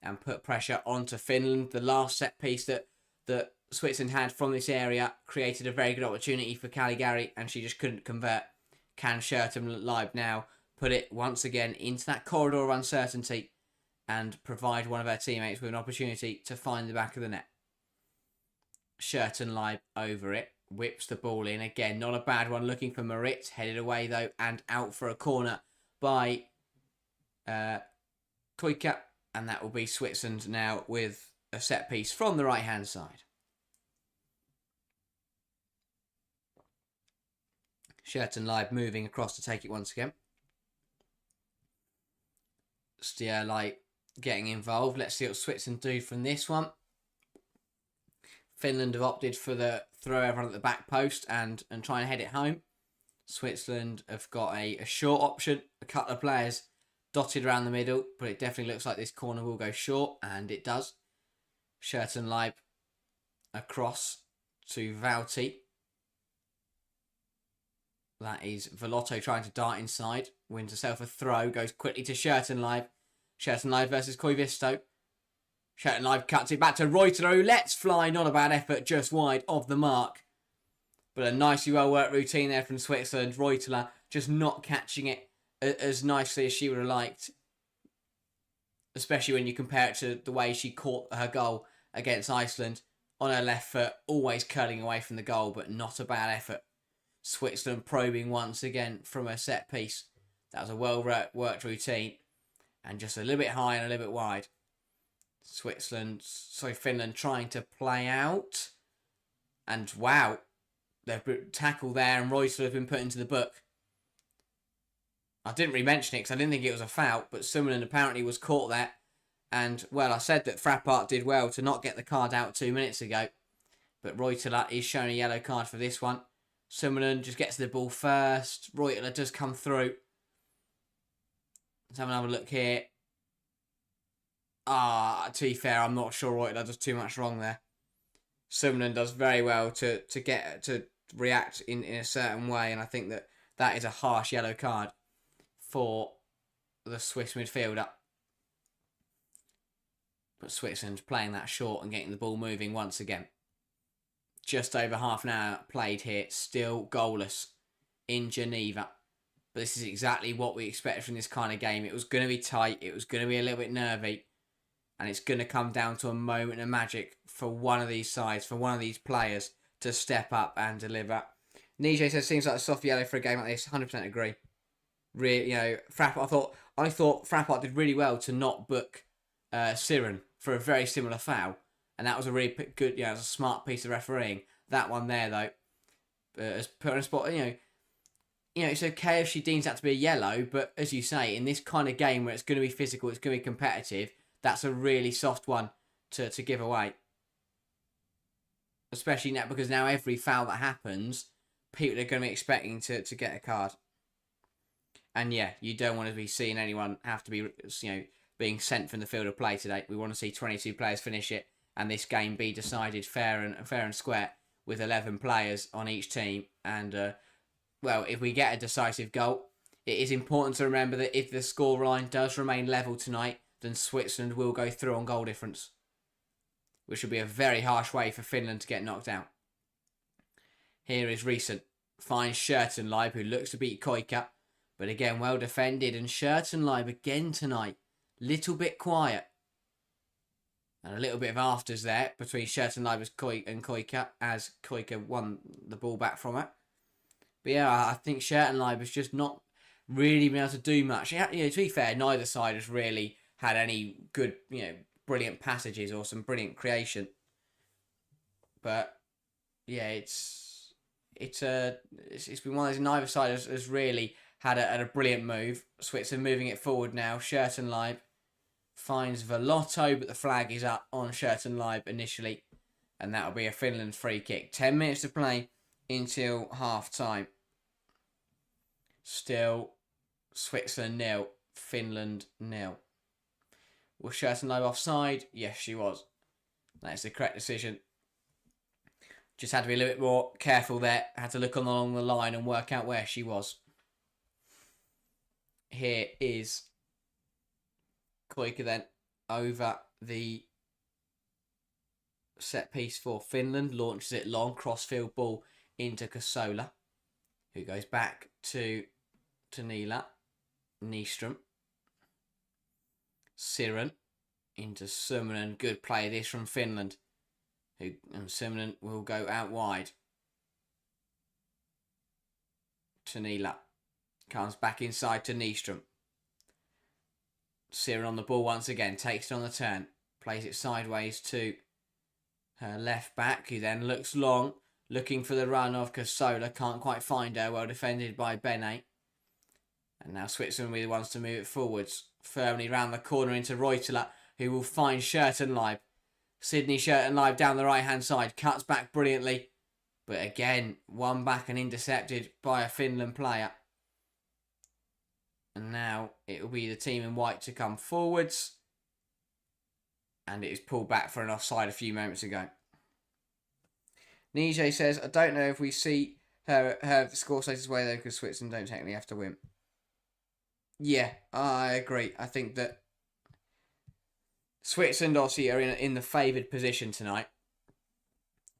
and put pressure onto Finland. The last set piece that Switzerland had from this area created a very good opportunity for Caligari, and she just couldn't convert. Can Schertenleib now put it once again into that corridor of uncertainty and provide one of her teammates with an opportunity to find the back of the net? Schertenleib over it. Whips the ball in. Again, not a bad one. Looking for Moritz. Headed away, though, and out for a corner by Koika. And that will be Switzerland now with a set piece from the right-hand side. Schertenleib moving across to take it once again. Stierleit getting involved. Let's see what Switzerland do from this one. Finland have opted for the throw everyone at the back post and try and head it home. Switzerland have got a short option. A couple of players dotted around the middle, but it definitely looks like this corner will go short, and it does. Schertenleib across to Vauti. That is Velotto trying to dart inside. Wins herself a throw, goes quickly to Schertenleib. Schertenleib versus Koivisto. Schertenleib cuts it back to Reutler, who lets fly. Not a bad effort, just wide of the mark. But a nicely well-worked routine there from Switzerland. Reutler just not catching it as nicely as she would have liked. Especially when you compare it to the way she caught her goal against Iceland. On her left foot, always curling away from the goal, but not a bad effort. Switzerland probing once again from a set piece. That was a well-worked routine. And just a little bit high and a little bit wide. Finland trying to play out. And wow, they've tackled there and Reutler has been put into the book. I didn't really mention it because I didn't think it was a foul, but Summerlin apparently was caught there. And, well, I said that Frappart did well to not get the card out 2 minutes ago. But Reutler is shown a yellow card for this one. Summerlin just gets the ball first. Reutler does come through. Let's have another look here. To be fair, I'm not sure Reutler does too much wrong there. Summerlin does very well to react in a certain way, and I think that is a harsh yellow card for the Swiss midfielder. But Switzerland's playing that short and getting the ball moving once again. Just over half an hour played here, still goalless in Geneva. But this is exactly what we expected from this kind of game. It was going to be tight. It was going to be a little bit nervy. And it's going to come down to a moment of magic for one of these sides, for one of these players to step up and deliver. Nije says, seems like a soft yellow for a game like this. 100% agree. Really, Frappart, I thought Frappart did really well to not book Siren for a very similar foul. And that was a really good, it was a smart piece of refereeing. That one there, though, has put on a spot, it's okay if she deems that to be a yellow, but as you say, in this kind of game where it's going to be physical, it's going to be competitive, that's a really soft one to give away. Especially now, because now every foul that happens, people are going to be expecting to get a card. And yeah, you don't want to be seeing anyone have to be, being sent from the field of play today. We want to see 22 players finish it, and this game be decided fair and square with 11 players on each team. And if we get a decisive goal, it is important to remember that if the scoreline does remain level tonight, then Switzerland will go through on goal difference, which would be a very harsh way for Finland to get knocked out. Here is Recent. Finds Schertenleib, who looks to beat Koika, but again, well defended. And Schertenleib again tonight, little bit quiet. And a little bit of afters there between Schertenleib and Koika, as Koika won the ball back from it. But yeah, I think Schertenleib has just not really been able to do much. To be fair, neither side has really had any good, brilliant passages or some brilliant creation. But yeah, it's been one of those. Neither side has really had a brilliant move. Switzerland moving it forward now. Schertenleib finds Velotto, but the flag is up on Schertenleib initially, and that'll be a Finland free kick. 10 minutes to play until half time. Still Switzerland 0, Finland 0. Was Schertenleib offside? Yes, she was. That's the correct decision. Just had to be a little bit more careful there. Had to look along the line and work out where she was. Here is Koika then over the set piece for Finland. Launches it long, crossfield ball into Kasola, who goes back to Niila. Nyström. Siren into Summanen. Good play this from Finland. And Summanen will go out wide. To Niila. Comes back inside to Nyström. Siren on the ball once again. Takes it on the turn. Plays it sideways to her left back, who then looks long. Looking for the run of Kasola. Can't quite find her. Well defended by Bene. And now Switzerland will be the ones to move it forwards. Firmly round the corner into Reutela, who will find Schertenleib. Sydney Schertenleib down the right-hand side. Cuts back brilliantly. But again, won back and intercepted by a Finland player. And now it will be the team in white to come forwards. And it is pulled back for an offside a few moments ago. Nije says, I don't know if we see her score status way though, because Switzerland don't technically have to win. Yeah, I agree. I think that Switzerland obviously are in the favoured position tonight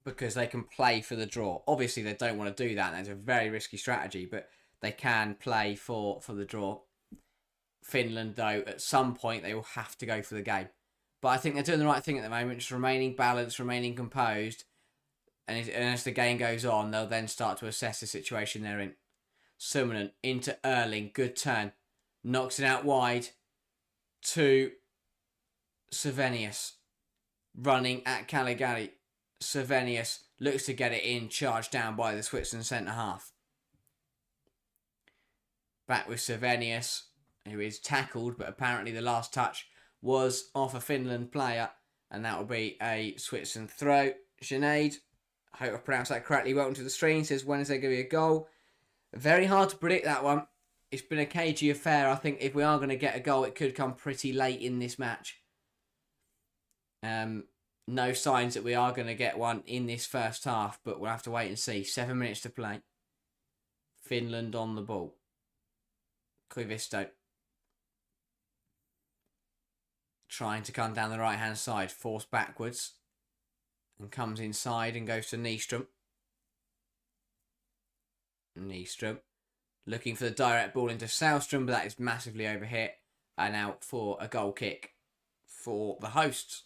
because they can play for the draw. Obviously, they don't want to do that. That's a very risky strategy, but they can play for the draw. Finland, though, at some point, they will have to go for the game. But I think they're doing the right thing at the moment, just remaining balanced, remaining composed. And as the game goes on, they'll then start to assess the situation they're in. Summanen into Erling. Good turn. Knocks it out wide to Savenius. Running at Caligari. Savenius looks to get it in. Charged down by the Switzerland centre-half. Back with Savenius, who is tackled, but apparently the last touch was off a Finland player. And that will be a Switzerland throw. Sinead, I hope I pronounced that correctly. Welcome to the stream. Says, when is there going to be a goal? Very hard to predict that one. It's been a cagey affair. I think if we are going to get a goal, it could come pretty late in this match. No signs that we are going to get one in this first half, but we'll have to wait and see. 7 minutes to play. Finland on the ball. Koivisto. Trying to come down the right-hand side. Forced backwards. And comes inside and goes to Nyström. Nyström Looking for the direct ball into Sälström, but that is massively overhit. And out for a goal kick for the hosts.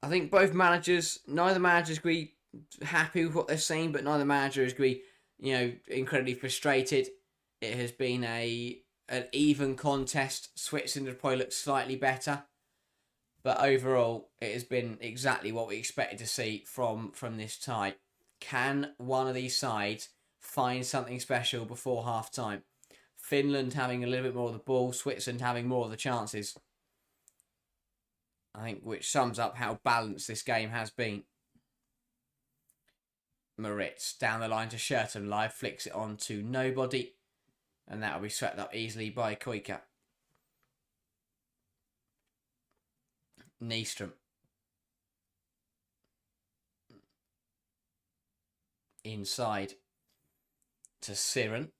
I think both managers, neither manager's going to be happy with what they're seeing, but neither manager is going to be, incredibly frustrated. It has been an even contest. Switzerland have probably looked slightly better. But overall, it has been exactly what we expected to see from this tie. Can one of these sides find something special before half-time? Finland having a little bit more of the ball, Switzerland having more of the chances. I think which sums up how balanced this game has been. Moritz down the line to Scherten. Live flicks it on to nobody. And that will be swept up easily by Koika. Nyström. Inside to Siren.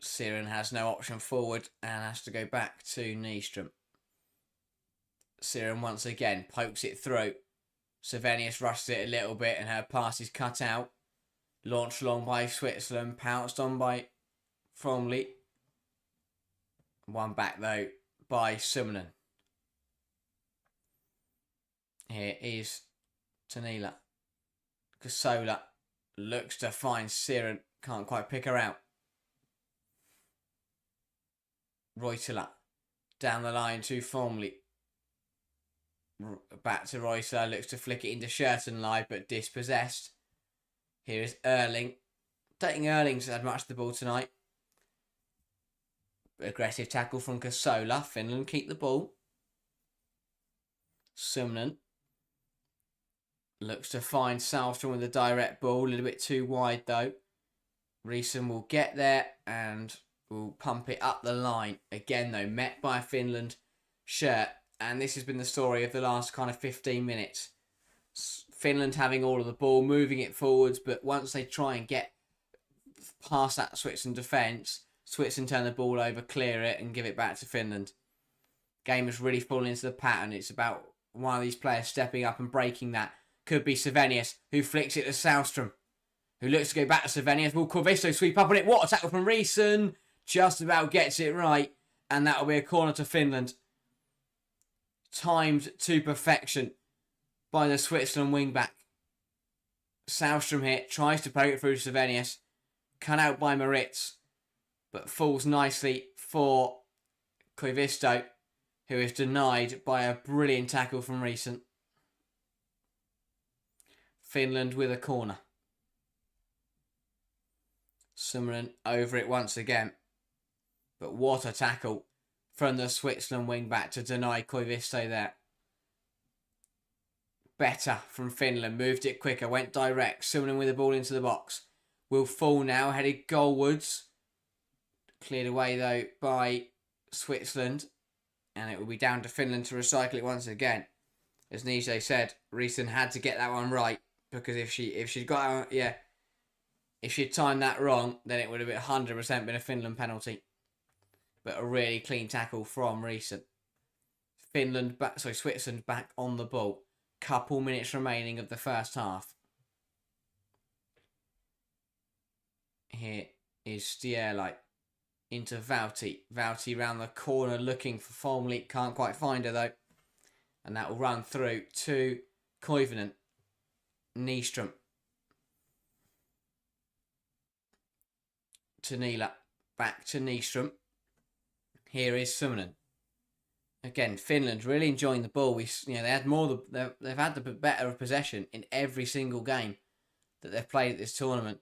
Siren has no option forward and has to go back to Nyström. Siren once again pokes it through. Sylvanius rushes it a little bit and her pass is cut out. Launched along by Switzerland. Pounced on by Fromley. One back though by Summanen. Here is Tanila. Kasola looks to find Siren. Can't quite pick her out. Reutela down the line to Formley. Back to Reutela. Looks to flick it into Scherten live, but dispossessed. Here is Erling. Don't think Erling's had much of the ball tonight. Aggressive tackle from Kasola. Finland keep the ball. Sumnen looks to find Sälström with a direct ball. A little bit too wide though. Reesen will get there and will pump it up the line. Again though, met by a Finland shirt. And this has been the story of the last kind of 15 minutes. Finland having all of the ball, moving it forwards. But once they try and get past that Switzerland defence, Switzerland turn the ball over, clear it and give it back to Finland. Game has really fallen into the pattern. It's about one of these players stepping up and breaking that. Could be Sylvanius, who flicks it to Sälström, who looks to go back to Sylvanius. Will Corvisto sweep up on it? What a tackle from Reesen. Just about gets it right. And that will be a corner to Finland. Timed to perfection by the Switzerland wingback. Sälström here tries to poke it through to Sylvanius. Cut out by Moritz. But falls nicely for Koivisto, who is denied by a brilliant tackle from Reesen. Finland with a corner. Summanen over it once again. But what a tackle from the Switzerland wing-back to deny Koivisto there. Better from Finland. Moved it quicker. Went direct. Summanen with the ball into the box. Will fall now. Headed goalwards. Cleared away though by Switzerland. And it will be down to Finland to recycle it once again. As Nije said, Reesen had to get that one right. Because if she'd got if she'd timed that wrong, then it would have been 100% been a Finland penalty. But a really clean tackle from Reesen. Switzerland back on the ball. Couple minutes remaining of the first half. Here is Stierlite into Vauti. Vauti round the corner looking for Formley. Can't quite find her though. And that will run through to Koivunen. Nyström. To Niila. Back to Nyström. Here is Summanen. Again, Finland really enjoying the ball. They had they've had the better of possession in every single game that they've played at this tournament.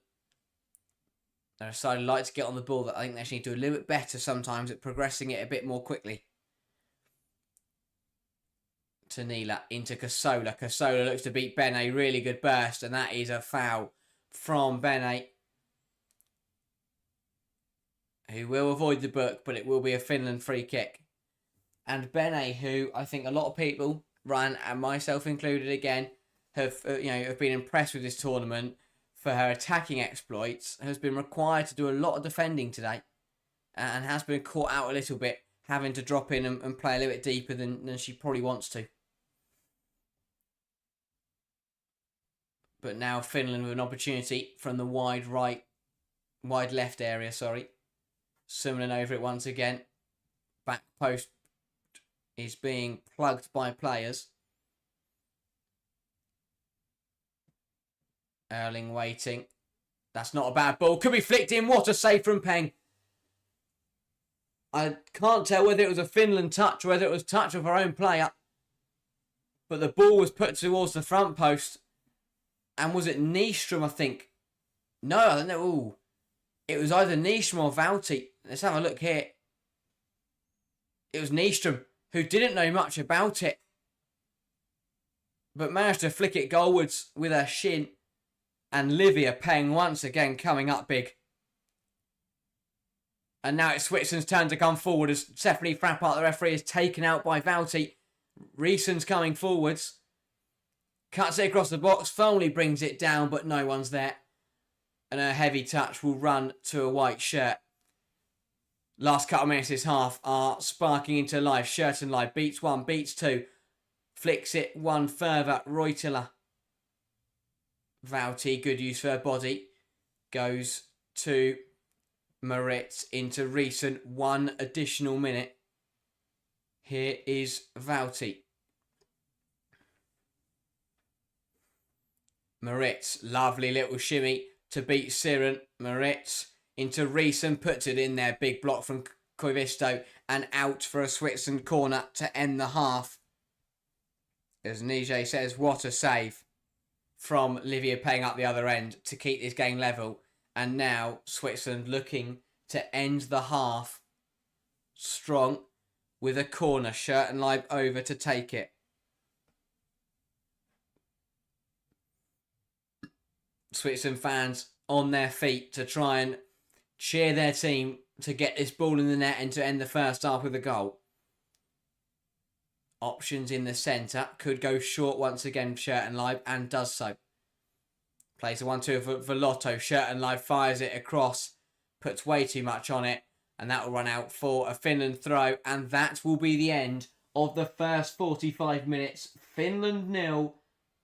They're a side who like to get on the ball. That I think they actually need to do a little bit better sometimes at progressing it a bit more quickly. To Niila, into Kasola. Kasola looks to beat Bene. Really good burst, and that is a foul from Bene, who will avoid the book, but it will be a Finland free kick. And Bene, who I think a lot of people, Ryan and myself included again, have been impressed with this tournament for her attacking exploits, has been required to do a lot of defending today, and has been caught out a little bit, having to drop in and play a little bit deeper than she probably wants to. But now Finland with an opportunity from the wide right Wide left area, sorry. Summoning over it once again. Back post is being plugged by players. Erling waiting. That's not a bad ball. Could be flicked in. What a save from Peng. I can't tell whether it was a Finland touch or whether it was touch of our own player. But the ball was put towards the front post. And was it Nystrom, I think? No, I don't know. Ooh. It was either Nystrom or Vouty. Let's have a look here. It was Nystrom, who didn't know much about it, but managed to flick it goalwards with her shin. And Livia Peng once again coming up big. And now it's Switzerland's turn to come forward as Stephanie Frappart, the referee, is taken out by Vouty. Reeson's coming forwards. Cuts it across the box. Foley brings it down, but no one's there. And a heavy touch will run to a white shirt. Last couple of minutes this half are sparking into life. Shirt and live. Beats one, beats two. Flicks it one further. Reutela. Vouty, good use for her body. Goes to Moritz into Reeson. 1 additional minute. Here is Vouty. Moritz, lovely little shimmy to beat Siren. Moritz into Reeson, puts it in there. Big block from Koivisto and out for a Switzerland corner to end the half. As Nije says, what a save from Livia Peng up the other end to keep this game level. And now Switzerland looking to end the half strong with a corner. Shirt and live over to take it. Switzerland fans on their feet to try and cheer their team to get this ball in the net and to end the first half with a goal. Options in the centre. Could go short once again, Shirt and live, and does so. Plays a 1-2 for Velotto. Shirt and live fires it across. Puts way too much on it. And that will run out for a Finland throw. And that will be the end of the first 45 minutes. Finland 0,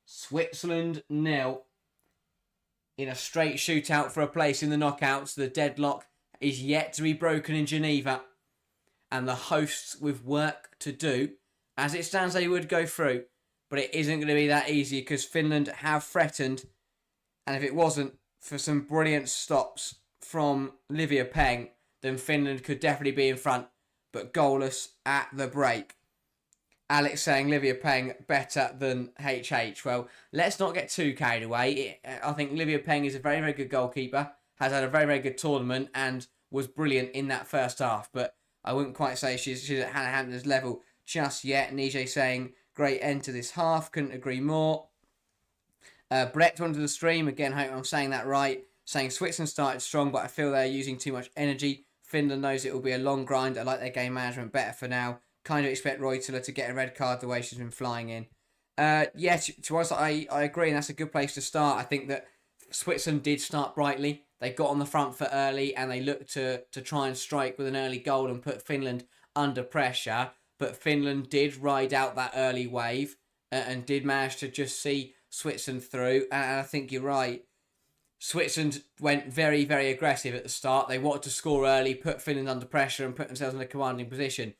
Switzerland 0. In a straight shootout for a place in the knockouts. The deadlock is yet to be broken in Geneva. And the hosts with work to do. As it stands, they would go through. But it isn't going to be that easy because Finland have threatened. And if it wasn't for some brilliant stops from Livia Peng, then Finland could definitely be in front. But goalless at the break. Alex saying Livia Peng better than HH. Well, let's not get too carried away. I think Livia Peng is a very, very good goalkeeper. Has had a very, very good tournament and was brilliant in that first half. But I wouldn't quite say she's at Hannah Hampton's level just yet. Nije saying great end to this half. Couldn't agree more. Brett onto the stream. Again, hope I'm saying that right. Saying Switzerland started strong, but I feel they're using too much energy. Finland knows it will be a long grind. I like their game management better for now. Kind of expect Reutela to get a red card the way she's been flying in. Yes, to us, I agree, and that's a good place to start. I think that Switzerland did start brightly. They got on the front foot early, and they looked to try and strike with an early goal and put Finland under pressure. But Finland did ride out that early wave and did manage to just see Switzerland through. And I think you're right. Switzerland went very, very aggressive at the start. They wanted to score early, put Finland under pressure and put themselves in a commanding position.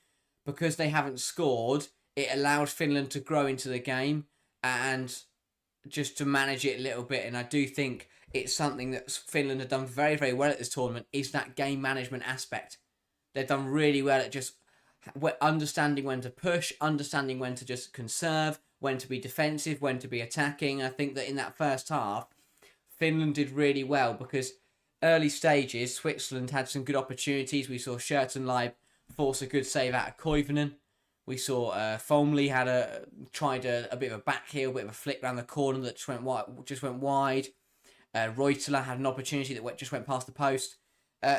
Because they haven't scored, it allowed Finland to grow into the game and just to manage it a little bit. And I do think it's something that Finland have done very, very well at this tournament is that game management aspect. They've done really well at just understanding when to push, understanding when to just conserve, when to be defensive, when to be attacking. I think that in that first half, Finland did really well because early stages, Switzerland had some good opportunities. We saw Schertenleib force a good save out of Koivunen. We saw Folmley had tried a bit of a back heel, a bit of a flick around the corner that just went wide. Reutela had an opportunity that just went past the post.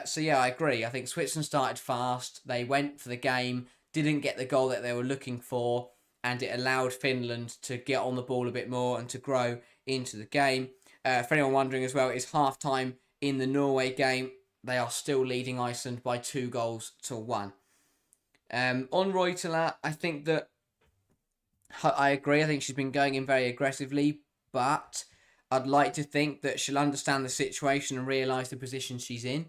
So yeah, I agree. I think Switzerland started fast. They went for the game, didn't get the goal that they were looking for, and it allowed Finland to get on the ball a bit more and to grow into the game. For anyone wondering as well, it's half-time in the Norway game. They are still leading Iceland by 2-1. On Reutela, I think that I agree. I think she's been going in very aggressively, but I'd like to think that she'll understand the situation and realise the position she's in,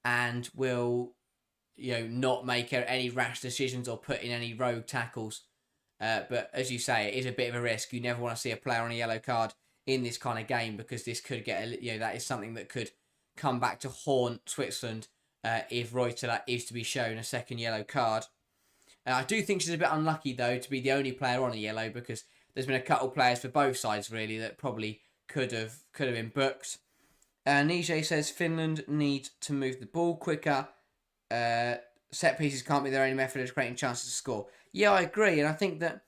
and will, not make any rash decisions or put in any rogue tackles. But as you say, it is a bit of a risk. You never want to see a player on a yellow card in this kind of game, because this could get, that is something that could come back to haunt Switzerland if Reuteler is to be shown a second yellow card. I do think she's a bit unlucky, though, to be the only player on a yellow, because there's been a couple of players for both sides, really, that probably could have been booked. Nije says Finland needs to move the ball quicker. Set pieces can't be their only method of creating chances to score. Yeah, I agree, and I think that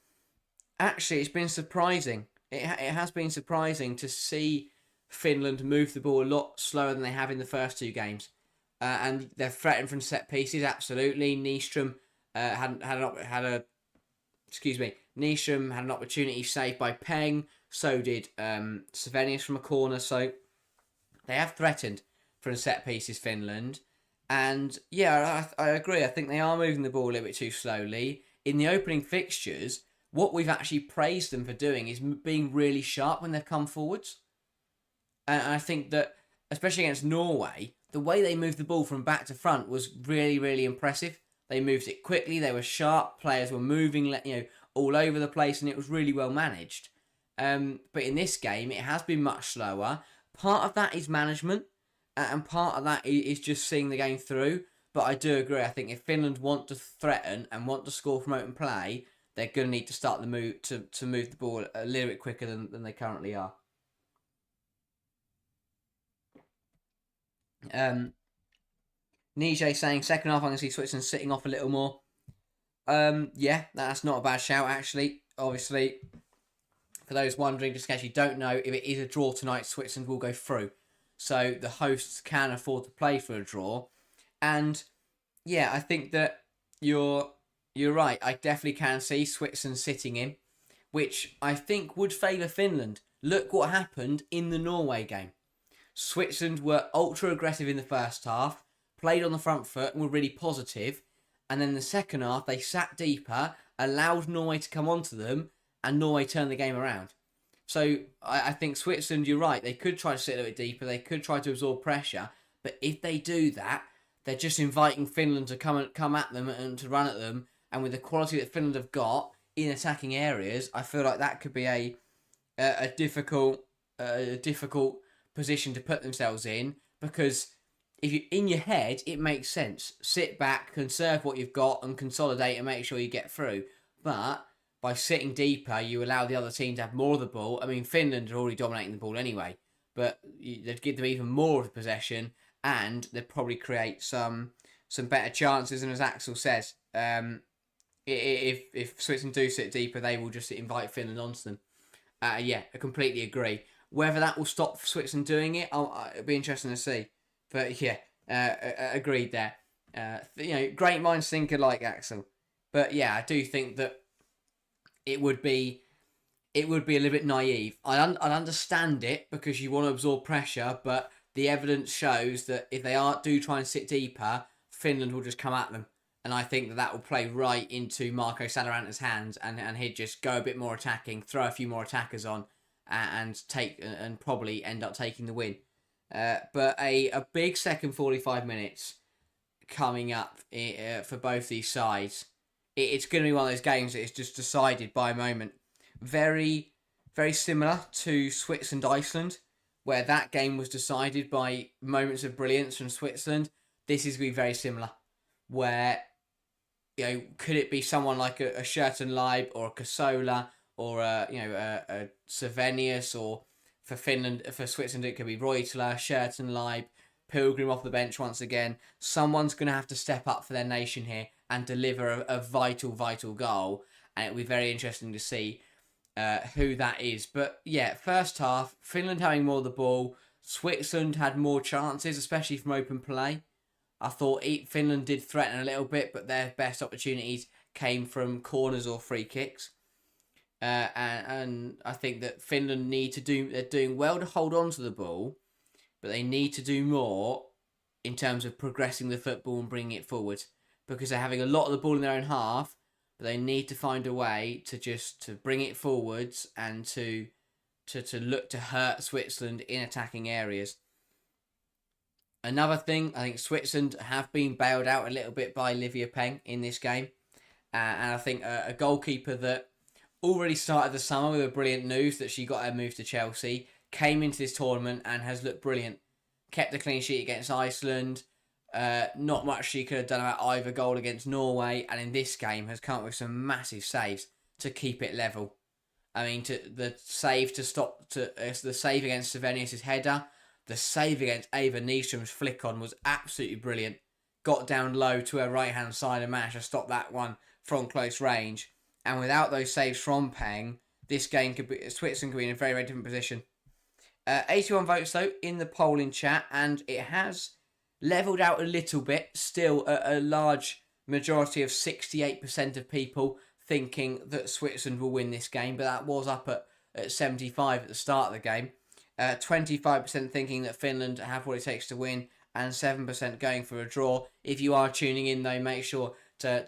actually it's been surprising. It has been surprising to see Finland move the ball a lot slower than they have in the first two games. And they're threatened from set pieces, absolutely. Nyström Nyström had an opportunity saved by Peng. So did Savenius from a corner. So they have threatened from set pieces, Finland. And yeah, I agree. I think they are moving the ball a little bit too slowly. In the opening fixtures, what we've actually praised them for doing is being really sharp when they've come forwards. And I think that, especially against Norway, the way they moved the ball from back to front was really, really impressive. They moved it quickly. They were sharp. Players were moving, all over the place, and it was really well managed. But in this game, it has been much slower. Part of that is management, and part of that is just seeing the game through. But I do agree. I think if Finland want to threaten and want to score from open play, they're going to need to start the move to move the ball a little bit quicker than they currently are. Nije saying second half, I'm going to see Switzerland sitting off a little more. Yeah, that's not a bad shout, actually. Obviously, for those wondering, just in case you don't know, if it is a draw tonight, Switzerland will go through. So the hosts can afford to play for a draw. And yeah, I think that you're right. I definitely can see Switzerland sitting in, which I think would favour Finland. Look what happened in the Norway game. Switzerland were ultra aggressive in the first half, played on the front foot and were really positive. And then the second half, they sat deeper, allowed Norway to come onto them, and Norway turned the game around. So I think Switzerland, you're right, they could try to sit a little bit deeper, they could try to absorb pressure, but if they do that, they're just inviting Finland to come at them and to run at them. And with the quality that Finland have got in attacking areas, I feel like that could be a difficult position to put themselves in, because if you in your head, it makes sense. Sit back, conserve what you've got, and consolidate and make sure you get through. But by sitting deeper, you allow the other team to have more of the ball. I mean, Finland are already dominating the ball anyway, but they'd give them even more of the possession, and they'd probably create some better chances. And as Axel says, if Switzerland do sit deeper, they will just invite Finland onto them. Yeah, I completely agree. Whether that will stop Switzerland doing it, it'll be interesting to see. But yeah, agreed there. Great minds think alike, Axel. But yeah, I do think that it would be a little bit naive. I'd understand it because you want to absorb pressure, but the evidence shows that if they do try and sit deeper, Finland will just come at them. And I think that will play right into Marco Salaranta's hands, and he'd just go a bit more attacking, throw a few more attackers on, and probably end up taking the win. But a big second 45 minutes coming up for both these sides. It's going to be one of those games that is just decided by a moment. Very, very similar to Switzerland-Iceland, where that game was decided by moments of brilliance from Switzerland. This is going to be very similar, where could it be someone like a Schertenleib or a Kasola or a Savenius, or for Switzerland it could be Reuteler, Schertenleib, Pilgrim off the bench once again. Someone's going to have to step up for their nation here and deliver a vital goal, and it'll be very interesting to see who that is. But yeah, first half, Finland having more of the ball. Switzerland had more chances, especially from open play. I thought Finland did threaten a little bit, but their best opportunities came from corners or free kicks. And I think that Finland they're doing well to hold on to the ball, but they need to do more in terms of progressing the football and bringing it forward, because they're having a lot of the ball in their own half, but they need to find a way to bring it forwards and to to look to hurt Switzerland in attacking areas. Another thing, I think Switzerland have been bailed out a little bit by Livia Peng in this game. And I think a goalkeeper that already started the summer with a brilliant news that she got her move to Chelsea, came into this tournament and has looked brilliant. Kept a clean sheet against Iceland. Not much she could have done about either goal against Norway. And in this game has come up with some massive saves to keep it level. I mean, the save against Savenius' header, the save against Ava Nystrom's flick on was absolutely brilliant. Got down low to her right hand side and managed to stop that one from close range. And without those saves from Peng, this game Switzerland could be in a very, very different position. 81 votes though in the polling chat, and it has levelled out a little bit. Still a large majority of 68% of people thinking that Switzerland will win this game, but that was up at 75 at the start of the game. 25% thinking that Finland have what it takes to win, and 7% going for a draw. If you are tuning in though, make sure to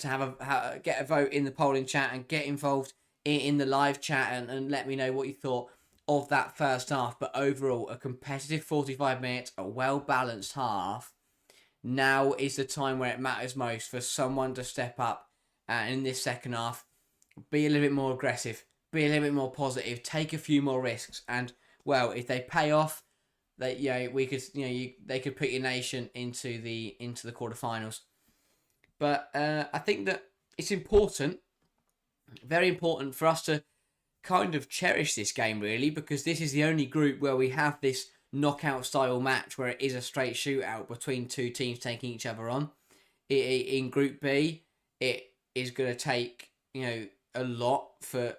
get a vote in the polling chat and get involved in the live chat and let me know what you thought of that first half. But overall, a competitive 45 minutes, a well-balanced half. Now is the time where it matters most for someone to step up in this second half, be a little bit more aggressive, be a little bit more positive, take a few more risks, and well, if they pay off, they they could put your nation into the quarterfinals. But I think that it's important, very important for us to kind of cherish this game really, because this is the only group where we have this knockout style match where it is a straight shootout between two teams taking each other on. In Group B, it is going to take a lot for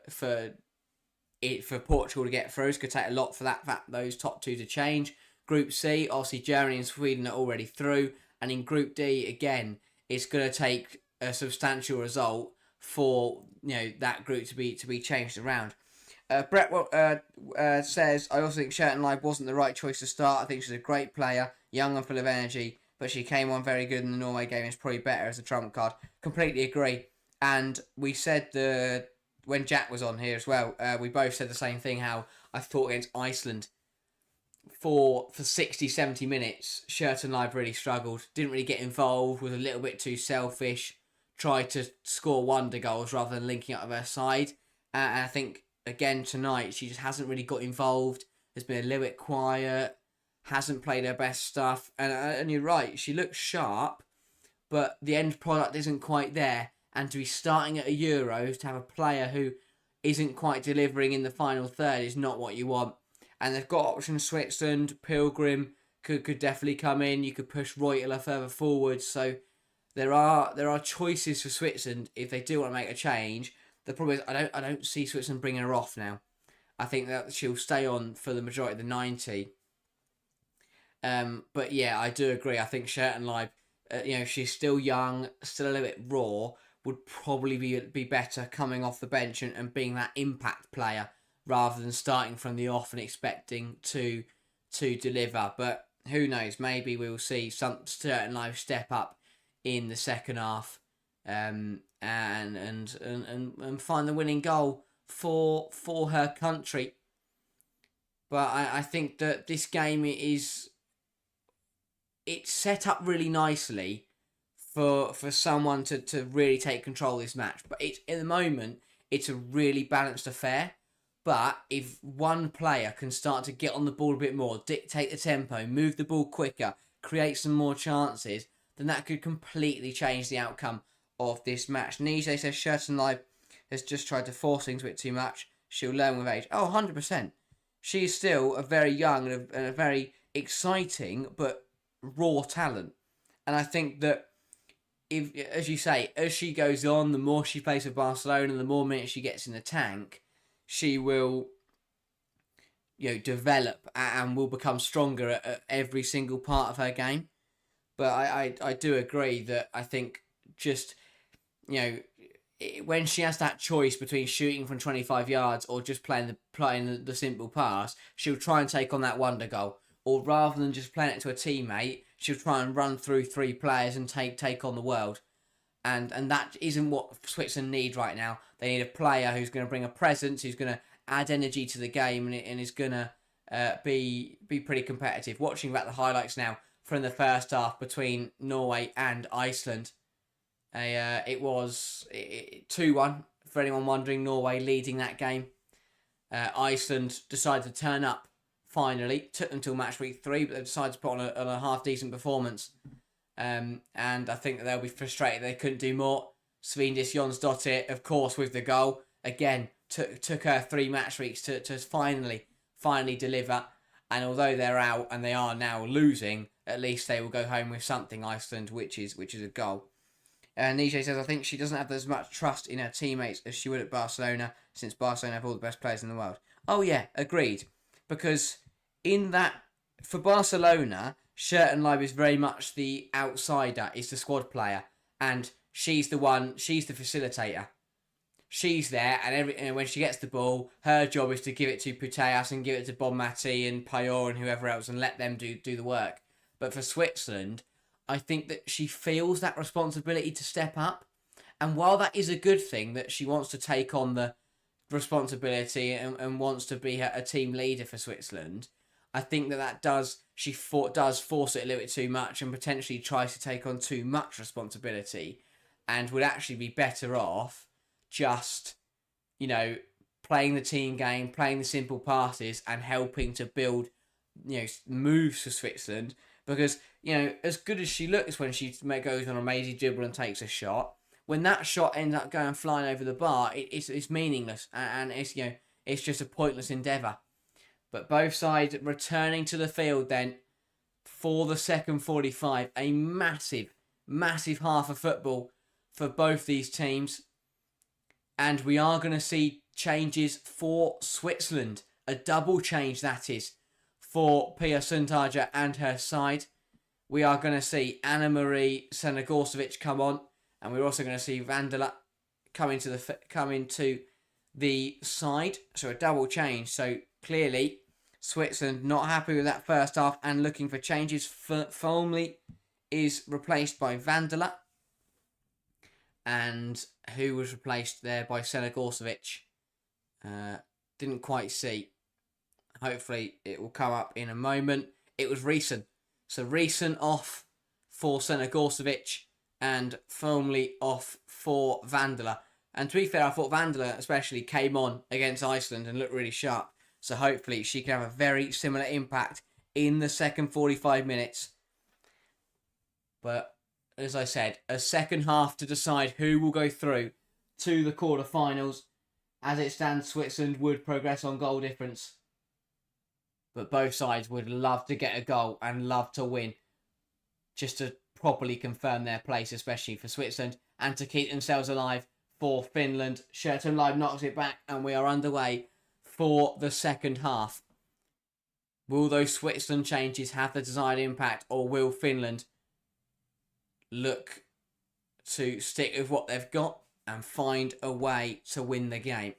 Portugal to get through. It's going to take a lot for those top two to change. Group C, obviously Germany and Sweden are already through, and in Group D again, it's going to take a substantial result for that group to be changed around. Brett says, I also think Schertenleib wasn't the right choice to start. I think she's a great player, young and full of energy, but she came on very good in the Norway game. It's probably better as a trump card. Completely agree. And we said when Jack was on here as well, we both said the same thing, how I thought against Iceland for 60, 70 minutes, Schertenleib really struggled. Didn't really get involved, was a little bit too selfish, tried to score wonder goals rather than linking up with her side. And I think, again, tonight, she just hasn't really got involved, has been a little bit quiet, hasn't played her best stuff. And you're right, she looks sharp, but the end product isn't quite there. And to be starting at a Euros, to have a player who isn't quite delivering in the final third is not what you want. And they've got options, Switzerland, Pilgrim could definitely come in. You could push Reuteler further forward. So there are choices for Switzerland if they do want to make a change. The problem is I don't see Switzerland bringing her off now. I think that she'll stay on for the majority of the 90. But yeah, I do agree. I think Schertenleib, she's still young, still a little bit raw, would probably be better coming off the bench and being that impact player rather than starting from the off and expecting to deliver. But who knows? Maybe we'll see some Schertenleib step up in the second half and find the winning goal for her country. But I think that this game it's set up really nicely for someone to really take control of this match. But at the moment, it's a really balanced affair. But if one player can start to get on the ball a bit more, dictate the tempo, move the ball quicker, create some more chances, then that could completely change the outcome of this match. Nije says Schertenleib has just tried to force things a bit too much. She'll learn with age. Oh, 100%. She's still a very young and a very exciting but raw talent. And I think that, if, as you say, as she goes on, the more she plays for Barcelona, the more minutes she gets in the tank, she will develop and will become stronger at every single part of her game. But I do agree that I think just, when she has that choice between shooting from 25 yards or just playing the simple pass, she'll try and take on that wonder goal. Or rather than just playing it to a teammate, she'll try and run through three players and take on the world. And that isn't what Switzerland need right now. They need a player who's going to bring a presence, who's going to add energy to the game, and is gonna be pretty competitive. Watching back the highlights now from the first half between Norway and Iceland, it was 2-1 for anyone wondering. Norway leading that game. Iceland decided to turn up finally. Took them till match week 3, but they decided to put on a half decent performance. And I think that they'll be frustrated they couldn't do more. Svindis Jonsdottir, of course, with the goal. Again, took her 3 match weeks to finally deliver. And although they're out and they are now losing, at least they will go home with something, Iceland, which is a goal. Nije says, I think she doesn't have as much trust in her teammates as she would at Barcelona, since Barcelona have all the best players in the world. Oh yeah, agreed. Because for Barcelona, Schertenleib is very much the outsider, is the squad player. And she's the facilitator. She's there, and when she gets the ball, her job is to give it to Putellas and give it to Bonmati and Payot and whoever else and let them do the work. But for Switzerland, I think that she feels that responsibility to step up. And while that is a good thing, that she wants to take on the responsibility and wants to be a team leader for Switzerland, I think that does force it a little bit too much and potentially tries to take on too much responsibility, and would actually be better off just, playing the team game, playing the simple passes and helping to build, moves for Switzerland. Because, as good as she looks when she goes on a mazy dribble and takes a shot, when that shot ends up going flying over the bar, it's meaningless, and it's just a pointless endeavour. But both sides returning to the field then for the second 45, a massive, massive half of football for both these teams. And we are going to see changes for Switzerland. A double change, that is, for Pia Sundhage and her side. We are going to see Anna-Marie Senegorcevic come on. And we're also going to see Vandela come into the side. So a double change. So clearly, Switzerland not happy with that first half and looking for changes. Folmley is replaced by Vandela. And who was replaced there by Senegorcevic? Didn't quite see. Hopefully it will come up in a moment. It was Riesen. So Riesen off for Senegorcevic and Folmley off for Vandela. And to be fair, I thought Vandela especially came on against Iceland and looked really sharp. So hopefully she can have a very similar impact in the second 45 minutes. But as I said, a second half to decide who will go through to the quarterfinals. As it stands, Switzerland would progress on goal difference. But both sides would love to get a goal and love to win, just to properly confirm their place, especially for Switzerland, and to keep themselves alive for Finland. Schertenleib knocks it back, and we are underway for the second half. Will those Switzerland changes have the desired impact, or will Finland look to stick with what they've got and find a way to win the game?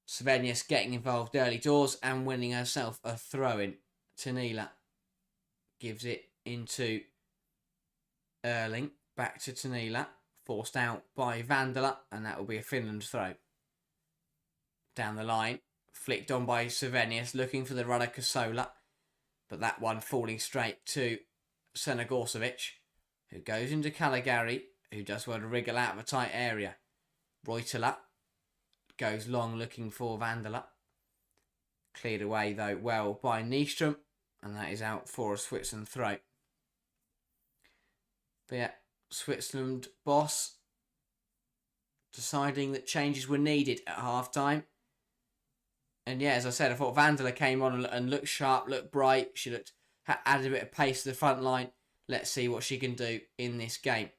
Svenius getting involved early doors and winning herself a throw-in. Tanila gives it into Erling. Back to Tanila. Forced out by Vandela, and that will be a Finland throw. Down the line. Flicked on by Svenius, looking for the runner Kasola. But that one falling straight to Senegorcevic, who goes into Caligari, who does well to wriggle out of a tight area. Reutela goes long looking for Vandela. Cleared away though well by Nystrom, and that is out for a Switzerland throw. But yeah, Switzerland boss deciding that changes were needed at half time. And yeah, as I said, I thought Vandela came on and looked sharp, looked bright. She added a bit of pace to the front line. Let's see what she can do in this game.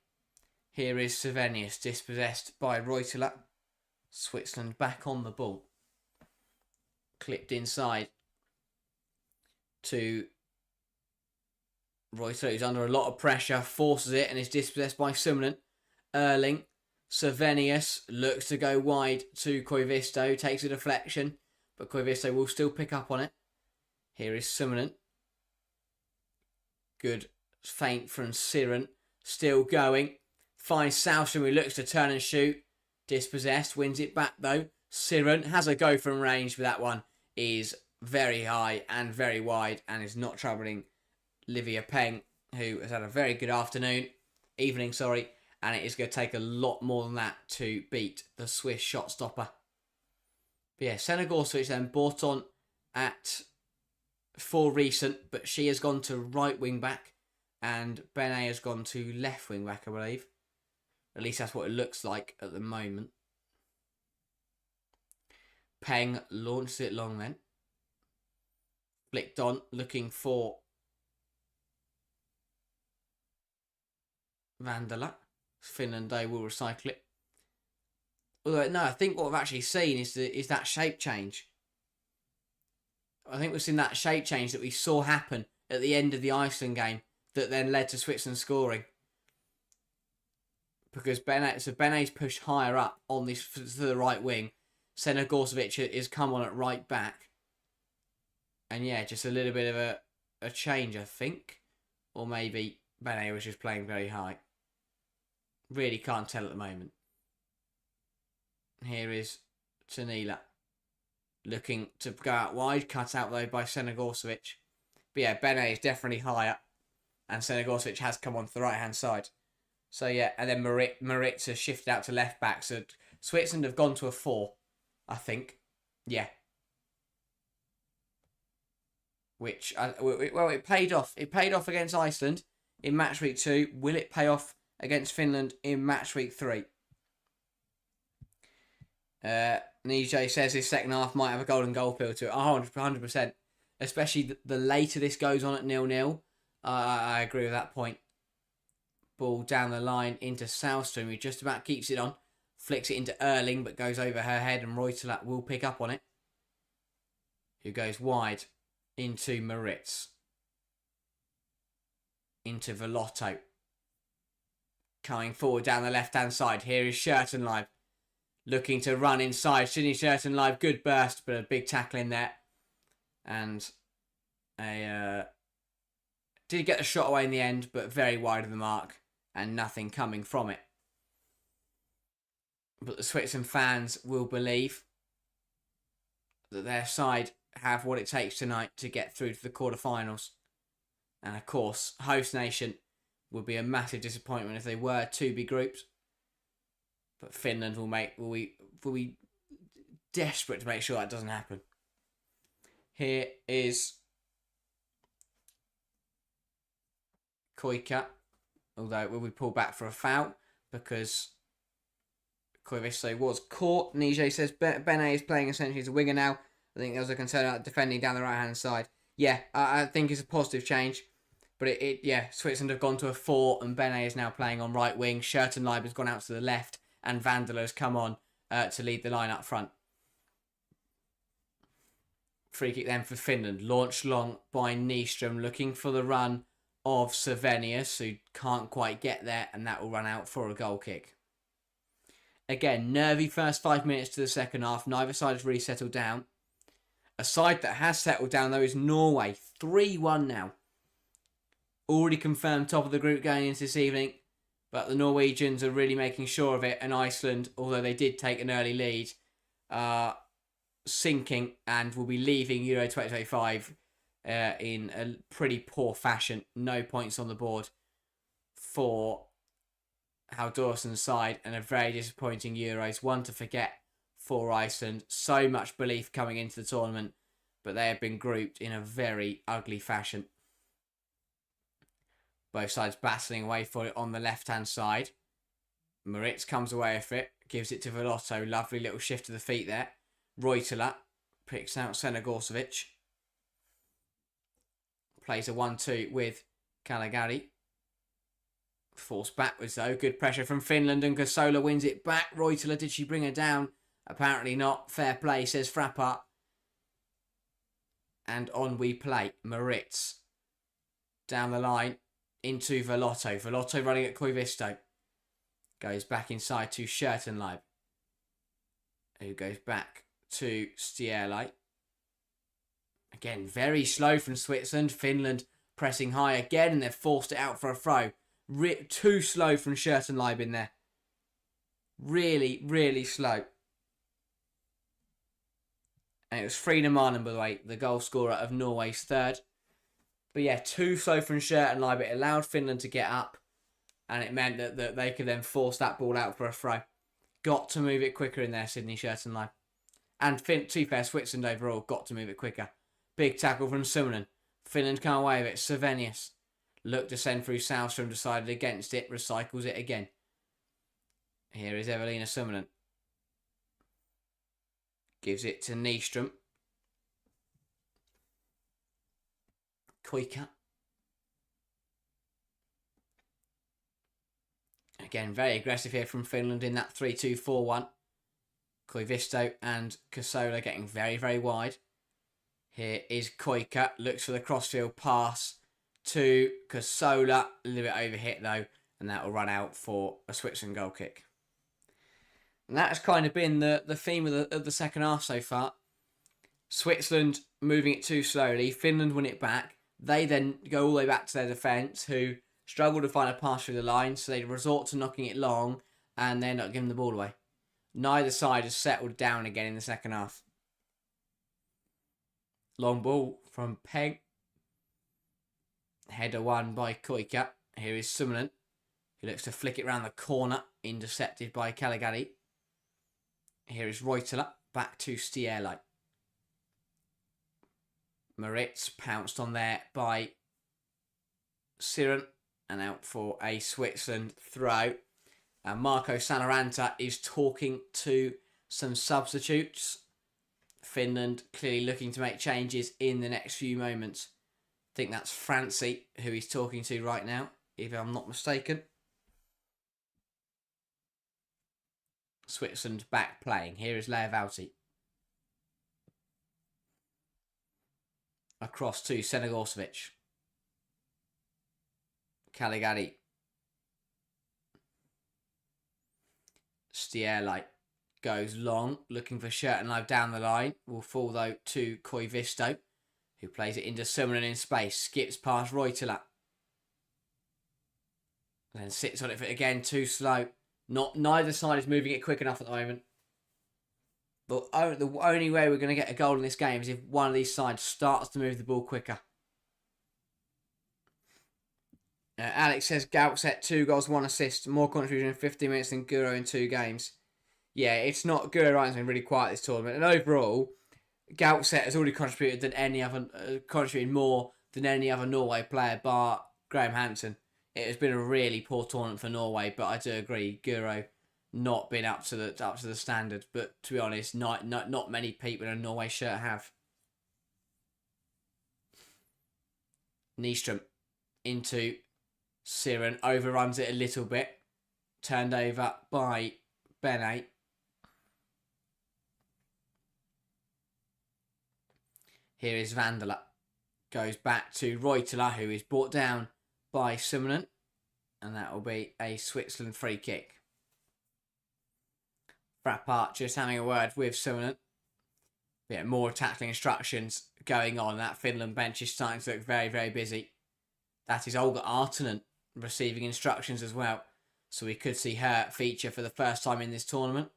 Here is Svenius, dispossessed by Reutela. Switzerland back on the ball. Clipped inside to Reutela, who's under a lot of pressure, forces it and is dispossessed by Suminen. Erling. Svenius looks to go wide to Koivisto, takes a deflection, but Koivisto will still pick up on it. Here is Suminen. Good feint from Siren. Still going. Finds Salstrom, who looks to turn and shoot. Dispossessed. Wins it back though. Siren has a go from range, but that one is very high and very wide and is not troubling Livia Peng, who has had a very good evening, and it is going to take a lot more than that to beat the Swiss shot stopper. But yeah, Senegorsuit then brought on for recent, but she has gone to right wing back, and Benet has gone to left wing back, I believe. At least that's what it looks like at the moment. Peng launches it long then. Flicked on, looking for Vandala. Finland, they will recycle it. Although, no, I think what we've actually seen is that shape change. I think we've seen that shape change that we saw happen at the end of the Iceland game that then led to Switzerland scoring. Because Benet's pushed higher up on this to the right wing. Senegorsuit is come on at right back. And yeah, just a little bit of a change, I think. Or maybe Benet was just playing very high. Really can't tell at the moment. Here is Tanila. Looking to go out wide. Cut out though by Senegorsuit. But yeah, Benet is definitely higher. And Senegorsuit has come on to the right hand side. So yeah, and then Maritz has shifted out to left back. So Switzerland have gone to a 4, I think. Yeah. Which, well, it paid off. It paid off against Iceland in match week 2. Will it pay off against Finland in match week 3? Nijay says his second half might have a golden goal feel to it. 100%. Especially the later this goes on at 0-0. I agree with that point. Ball down the line into Sahlström, who just about keeps it on. Flicks it into Erling, but goes over her head, and Reutelat will pick up on it. Who goes wide into Maritz. Into Velotto. Coming forward down the left-hand side. Here is Schertenleib. Looking to run inside. Sydney Schertenleib, good burst, but a big tackle in there. And did get the shot away in the end, but very wide of the mark. And nothing coming from it. But the Switzerland fans will believe that their side have what it takes tonight to get through to the quarterfinals. And of course, host nation would be a massive disappointment if they were to be grouped. But Finland will be desperate to make sure that doesn't happen. Here is Koika, although will we pull back for a foul because Koivisto was caught. Nijay says Benet is playing essentially as a winger now. I think there was a concern about defending down the right-hand side. Yeah, I think it's a positive change. But Switzerland have gone to a 4 and Benet is now playing on right wing. Schertenleib has gone out to the left and Vandala has come on to lead the line up front. Free kick then for Finland. Launched long by Nyström, looking for the run of Savenius, who can't quite get there, and that will run out for a goal kick. Again, nervy first 5 minutes to the second half. Neither side has really settled down. A side that has settled down, though, is Norway. 3-1 now. Already confirmed top of the group going into this evening. But the Norwegians are really making sure of it. And Iceland, although they did take an early lead, sinking and will be leaving Euro 2025 in a pretty poor fashion. No points on the board for Halldorsson's side, and a very disappointing Euros. One to forget for Iceland. So much belief coming into the tournament, but they have been grouped in a very ugly fashion. Both sides battling away for it on the left-hand side. Maritz comes away with it, gives it to Velotto. Lovely little shift to the feet there. Reutelat picks out Senegorsuit. Plays a 1-2 with Caligari. Forced backwards though. Good pressure from Finland and Kasola wins it back. Reutelat, did she bring her down? Apparently not. Fair play, says Frappart. And on we play. Maritz. Down the line into Velotto. Velotto running at Koivisto. Goes back inside to Schertenleib. Who goes back to Stierley. Again, very slow from Switzerland. Finland pressing high again, and they've forced it out for a throw. Too slow from Schertenleib in there. Really, really slow. And it was Frida Marlin, by the way, the goal scorer of Norway's third. But yeah, too slow from Schertenleib. It allowed Finland to get up. And it meant that they could then force that ball out for a throw. Got to move it quicker in there, Sydney Schertenleib. And to be fair, Switzerland overall got to move it quicker. Big tackle from Summanen. Finland can't away with it. Savenius looked to send through Sahlström, decided against it, recycles it again. Here is Evelina Summanen. Gives it to Nyström. Koika. Again, very aggressive here from Finland in that 3-2-4-1. Koivisto and Kasola getting very, very wide. Here is Koika. Looks for the crossfield pass to Kasola. A little bit overhit though. And that will run out for a Switzerland goal kick. And that has kind of been the theme of the second half so far. Switzerland moving it too slowly. Finland win it back. They then go all the way back to their defence, who struggle to find a pass through the line, so they resort to knocking it long, and they end up giving the ball away. Neither side has settled down again in the second half. Long ball from Peg. Header won by Koika. Here is Summanen, who looks to flick it round the corner, intercepted by Caligari. Here is Reutela, back to Stierleit. Moritz pounced on there by Siren and out for a Switzerland throw. And Marco Salaranta is talking to some substitutes. Finland clearly looking to make changes in the next few moments. I think that's Francie who he's talking to right now, if I'm not mistaken. Switzerland back playing. Here is Leivauti. Across to Senegorcevic. Caligari. Stierleit goes long, looking for Schertenleib down the line. Will fall though to Koivisto, who plays it into Summanen in space. Skips past Reutela. Then sits on it for it again, too slow. Neither side is moving it quick enough at the moment. But the only way we're going to get a goal in this game is if one of these sides starts to move the ball quicker. Alex says Gautset 2 goals, 1 assist. More contribution in 50 minutes than Guro in 2 games. Yeah, it's not. Guro Ryan's been really quiet this tournament. And overall, Gautset has already contributed more than any other Norway player bar Graham Hansen. It has been a really poor tournament for Norway, but I do agree, Guro not been up to the standard. But to be honest, not many people in a Norway shirt have. Nyström into Siren, overruns it a little bit. Turned over by Bene. Here is Vandala. Goes back to Reutela, who is brought down by Summanen. And that will be a Switzerland free kick. Frappart just having a word with Summanen. Yeah, more tackling instructions going on. That Finland bench is starting to look very, very busy. That is Olga Artonen receiving instructions as well. So we could see her feature for the first time in this tournament.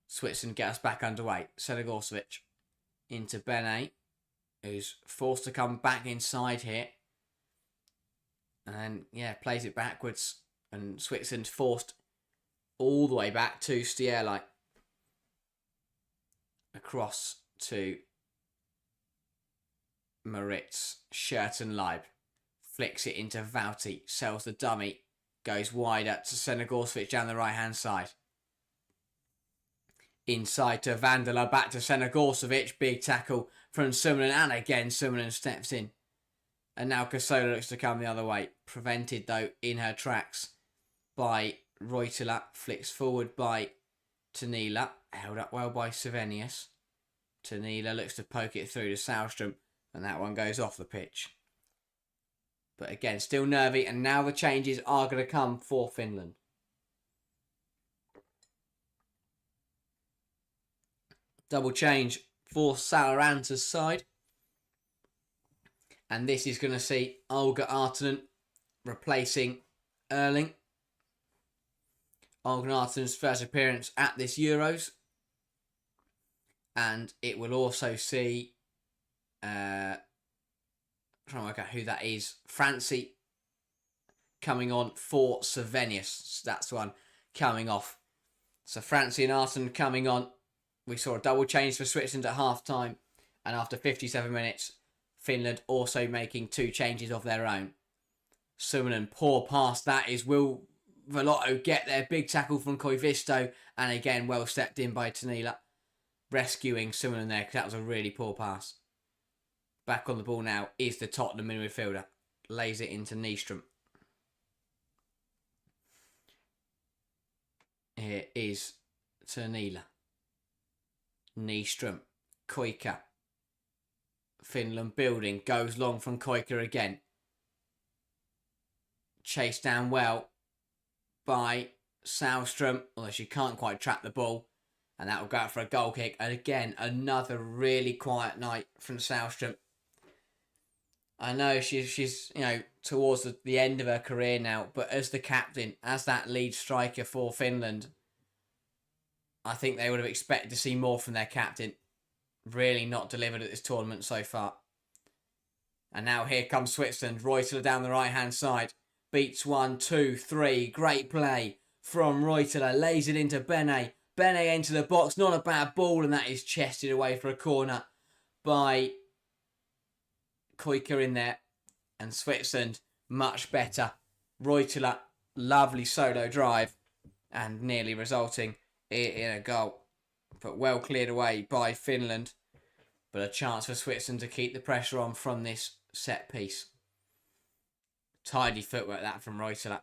Switzerland get us back underway. Senegorcevic into Bene, who's forced to come back inside here. And yeah, plays it backwards. And Switzerland forced all the way back to Stierleit. Across to Moritz. Schertenleib flicks it into Vauti. Sells the dummy. Goes wider to Senegorcevic down the right hand side. Inside to Vandala. Back to Senegorcevic. Big tackle from Summanen. And again Summanen steps in. And now Kasola looks to come the other way. Prevented though in her tracks by Reutela. Flicks forward by Tanila. Held up well by Savenius. Tanila looks to poke it through to Sahlström. And that one goes off the pitch. But again, still nervy. And now the changes are going to come for Finland. Double change for Salaranta's side. And this is going to see Olga Artonen replacing Erling. Olga Artonen's first appearance at this Euros. And it will also see, trying to work out who that is, Francie coming on for Slovenius. That's the one coming off. So Francie and Arsen coming on. We saw a double change for Switzerland at half time. And after 57 minutes, Finland also making 2 changes of their own. Suominen, poor pass. That is, will Velotto get their big tackle from Koivisto? And again, well stepped in by Tanila. Rescuing Suominen there, because that was a really poor pass. Back on the ball now is the Tottenham midfielder. Lays it into Nyström. Here is Tanila. Nyström. Koika. Finland building. Goes long from Koika again. Chased down well by Sahlström. Although she can't quite trap the ball. And that will go out for a goal kick. And again, another really quiet night from Sahlström. I know she's towards the end of her career now. But as the captain, as that lead striker for Finland, I think they would have expected to see more from their captain. Really not delivered at this tournament so far. And now here comes Switzerland. Reutler down the right-hand side. Beats 1, 2, 3. Great play from Reutler. Lays it into Bene. Bene into the box. Not a bad ball. And that is chested away for a corner by Koika in there. And Switzerland much better. Reutler, lovely solo drive. And nearly resulting in a goal. But well cleared away by Finland. But a chance for Switzerland to keep the pressure on from this set piece. Tidy footwork that from Reutler.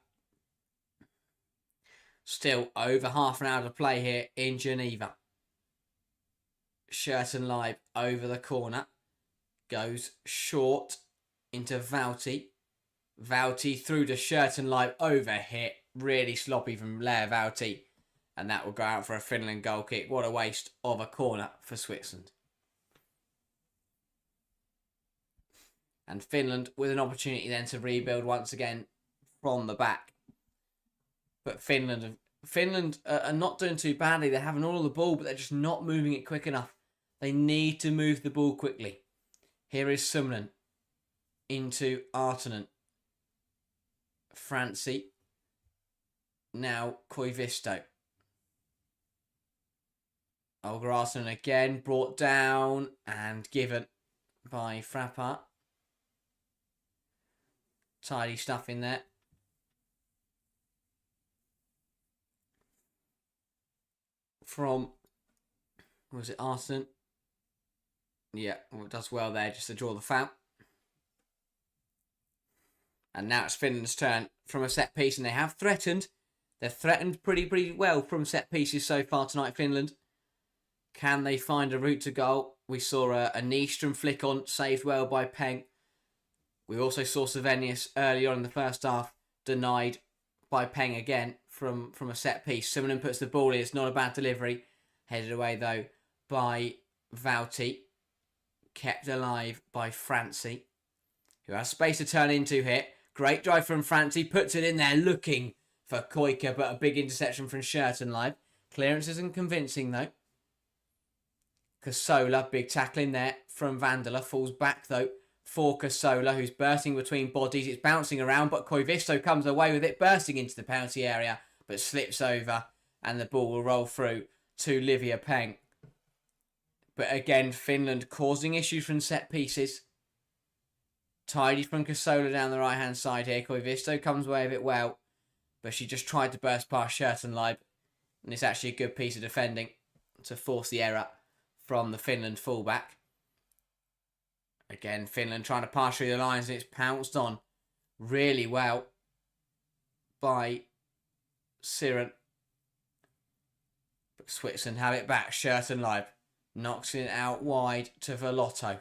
Still over half an hour to play here in Geneva. Shirton live over the corner. Goes short into Vauti. Vauti through to Shirton live over hit. Really sloppy from Lea Vauti. And that will go out for a Finland goal kick. What a waste of a corner for Switzerland. And Finland with an opportunity then to rebuild once again from the back. But Finland are not doing too badly. They're having all of the ball, but they're just not moving it quick enough. They need to move the ball quickly. Here is Suominen into Artonen. Francie. Now Koivisto. Olga Artonen again brought down and given by Frappart. Tidy stuff in there. From, was it Artonen? Yeah, well, it does well there just to draw the foul. And now it's Finland's turn from a set piece, and they have threatened. They've threatened pretty well from set pieces so far tonight, Finland. Can they find a route to goal? We saw a Nyström flick on, saved well by Peng. We also saw Slovenius early on in the first half, denied by Peng again from a set piece. Suominen puts the ball in. It's not a bad delivery. Headed away, though, by Vauti. Kept alive by Francie, who has space to turn into here. Great drive from Francie. Puts it in there, looking for Koika, but a big interception from Shirton live. Clearance isn't convincing, though. Kasola, big tackle in there from Vandala. Falls back, though, for Kasola, who's bursting between bodies. It's bouncing around, but Koivisto comes away with it, bursting into the penalty area, but slips over, and the ball will roll through to Livia Peng. But again, Finland causing issues from set pieces. Tidy from Kasola down the right-hand side here. Koivisto comes away with it well, but she just tried to burst past Shirton live, and it's actually a good piece of defending to force the error from the Finland fullback. Again, Finland trying to pass through the lines, and it's pounced on really well by Siren. But Switzerland have it back. Shirton live knocks it out wide to Velotto.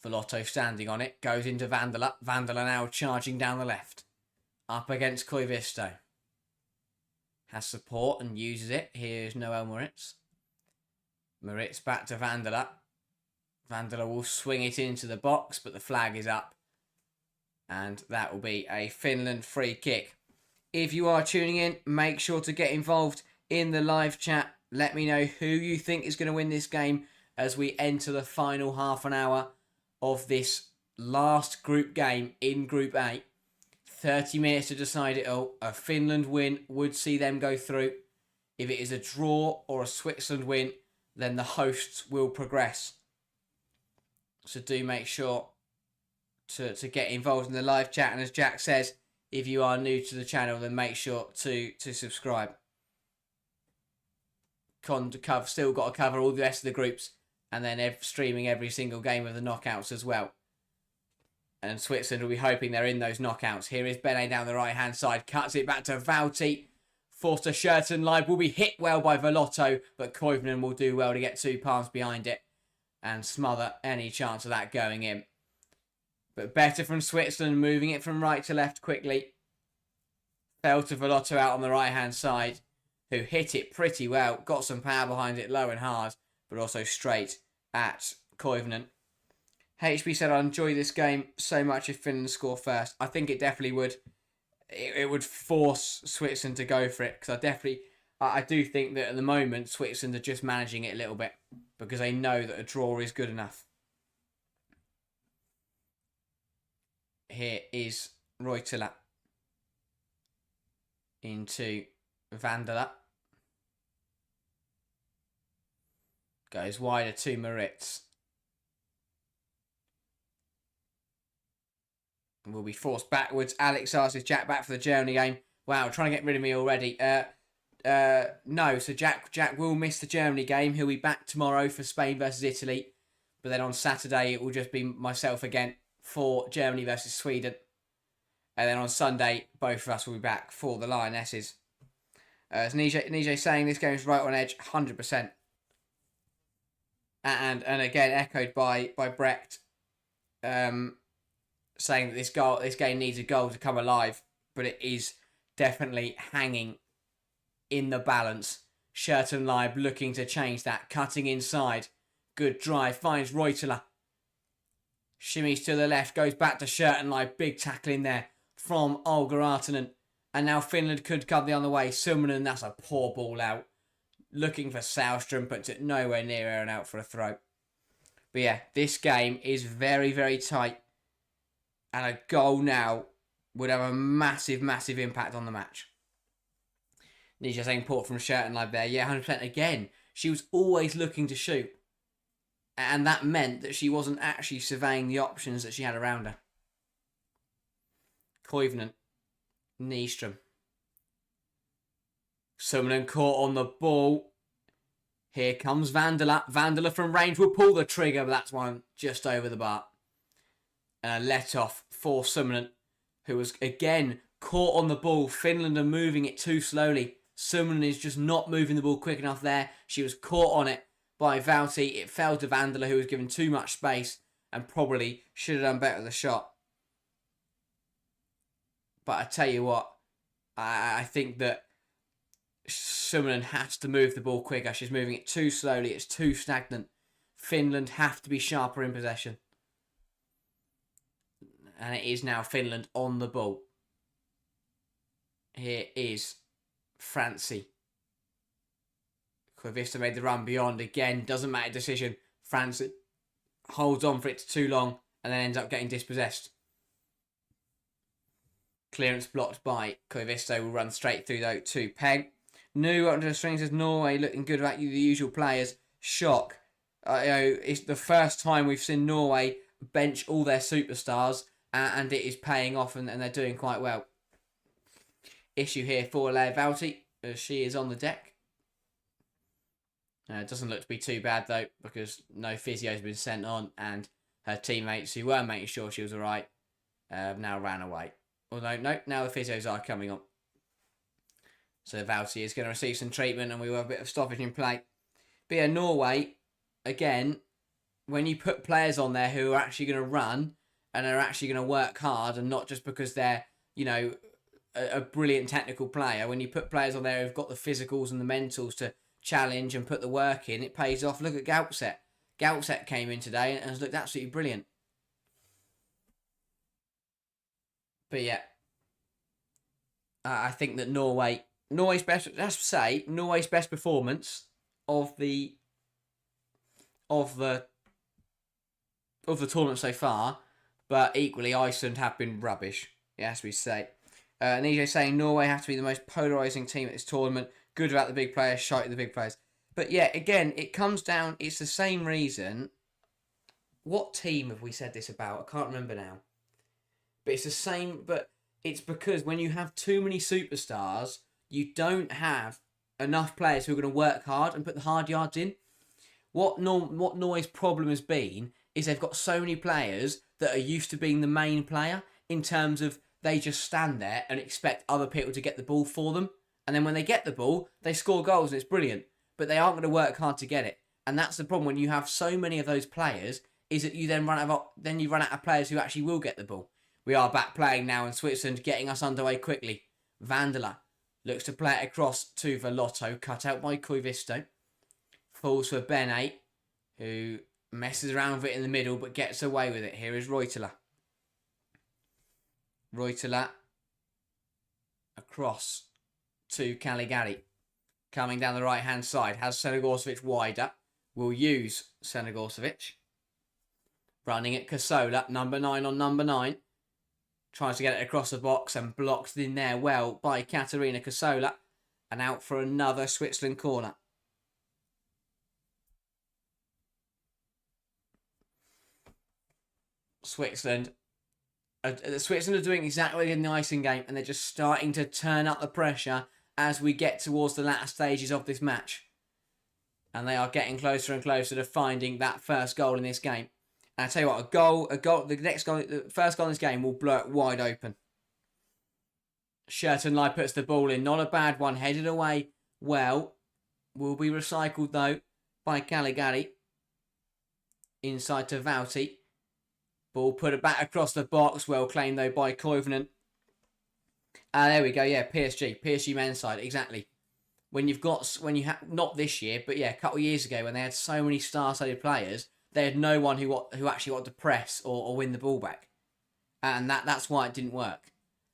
Velotto standing on it, goes into Vandala. Vandala now charging down the left. Up against Koivisto. Has support and uses it. Here's Noel Moritz. Moritz back to Vandala. Vandala will swing it into the box, but the flag is up. And that will be a Finland free kick. If you are tuning in, make sure to get involved in the live chat Let me know who you think is going to win this game as we enter the final half an hour of this last group game in Group A. 30 minutes to decide it all. A Finland win would see them go through. If it is a draw or a Switzerland win, then the hosts will progress. So do make sure to get involved in the live chat. And as Jack says, if you are new to the channel, then make sure to subscribe. Still got to cover all the rest of the groups, and then streaming every single game of the knockouts as well. And Switzerland will be hoping they're in those knockouts. Here is Bene down the right-hand side. Cuts it back to Valti. Forced to Schertenleib. Will be hit well by Velotto, but Koivunen will do well to get 2 palms behind it and smother any chance of that going in. But better from Switzerland, moving it from right to left quickly. Fell to Velotto out on the right-hand side, who hit it pretty well. Got some power behind it, low and hard, but also straight at Koivunen. HB said, I enjoy this game so much if Finland score first. I think it definitely would. It would force Switzerland to go for it, because I do think that at the moment Switzerland are just managing it a little bit because they know that a draw is good enough. Here is Reutela into Vandala. Goes wider to Moritz. Will be forced backwards. Alex asks, is Jack back for the Germany game? Wow, trying to get rid of me already. No, so Jack will miss the Germany game. He'll be back tomorrow for Spain versus Italy. But then on Saturday, it will just be myself again for Germany versus Sweden. And then on Sunday, both of us will be back for the Lionesses. As Nije saying, this game is right on edge, 100%. And again, echoed by Brecht, saying that this game needs a goal to come alive, but it is definitely hanging in the balance. Schertenleib looking to change that, cutting inside. Good drive, finds Reutela. Shimmies to the left, goes back to Schertenleib. Big tackle in there from Olga Artinen. And now Finland could come the other way. Summanen, that's a poor ball out. Looking for Sahlström, puts it nowhere near her and out for a throw. But yeah, this game is very, very tight. And a goal now would have a massive, massive impact on the match. Nisha saying port from Schertenleib there. Yeah, 100% again. She was always looking to shoot. And that meant that she wasn't actually surveying the options that she had around her. Koivunen. Nyström. Summonen caught on the ball. Here comes Vandala. Vandala from range will pull the trigger, but that's one just over the bar. And a let off for Summonen, who was again caught on the ball. Finland are moving it too slowly. Summonen is just not moving the ball quick enough there. She was caught on it by Valti. It fell to Vandala, who was given too much space and probably should have done better with the shot. But I tell you what, I think that Summonen has to move the ball quicker. She's moving it too slowly. It's too stagnant. Finland have to be sharper in possession. And it is now Finland on the ball. Here is Francie. Koivunen made the run beyond again. Doesn't matter decision. Francie holds on for it too long and then ends up getting dispossessed. Clearance blocked by Koivunen. Will run straight through though to Peg. New onto the strings as Norway looking good about the usual players. Shock. It's the first time we've seen Norway bench all their superstars. And it is paying off and they're doing quite well. Issue here for Lea Valti as she is on the deck. It doesn't look to be too bad though because no physio has been sent on and her teammates who were making sure she was alright now ran away. Although, no, now the physios are coming on. So Valti is going to receive some treatment and we will have a bit of stoppage in play. But yeah, Norway, again, when you put players on there who are actually going to run and are actually going to work hard and not just because they're, you know, a brilliant technical player. When you put players on there who've got the physicals and the mentals to challenge and put the work in, it pays off. Look at Gautset. Gautset came in today and has looked absolutely brilliant. But yeah, I think that Norway's best, let's say, Norway's best performance of the of the tournament so far, but equally Iceland have been rubbish, as we say. And EJ saying Norway have to be the most polarising team at this tournament. Good about the big players, shite at the big players. But yeah, again, it comes down, it's the same reason. What team have we said this about? I can't remember now. But it's the same, but it's because when you have too many superstars, you don't have enough players who are going to work hard and put the hard yards in. What Norway's problem has been is they've got so many players that are used to being the main player in terms of they just stand there and expect other people to get the ball for them. And then when they get the ball, they score goals and it's brilliant. But they aren't going to work hard to get it. And that's the problem when you have so many of those players, is that you then run out of players who actually will get the ball. We are back playing now in Switzerland, getting us underway quickly. Vandela looks to play it across to Velotto, cut out by Koivisto. Falls for Ben8, who messes around with it in the middle but gets away with it. Here is Reutela. Reutela across to Caligari. Coming down the right-hand side. Has Senegorcevic wider. Will use Senegorcevic. Running at Kasola. Number 9 on number 9. Tries to get it across the box and blocked in there well by Katarina Kasola. And out for another Switzerland corner. Switzerland are doing exactly what they did in the icing game, and they're just starting to turn up the pressure as we get towards the latter stages of this match. And they are getting closer and closer to finding that first goal in this game. And I tell you what, the first goal in this game will blow it wide open. Schertenlei puts the ball in, not a bad one, headed away well. Will be recycled though by Caligari. Inside to Vauti. Ball put it back across the box. Well claimed though by Koivunen. There we go. Yeah, PSG men's side. Exactly. When you have not this year, but yeah, a couple of years ago when they had so many star-studded players, they had no one who actually wanted to press or win the ball back, and that's why it didn't work.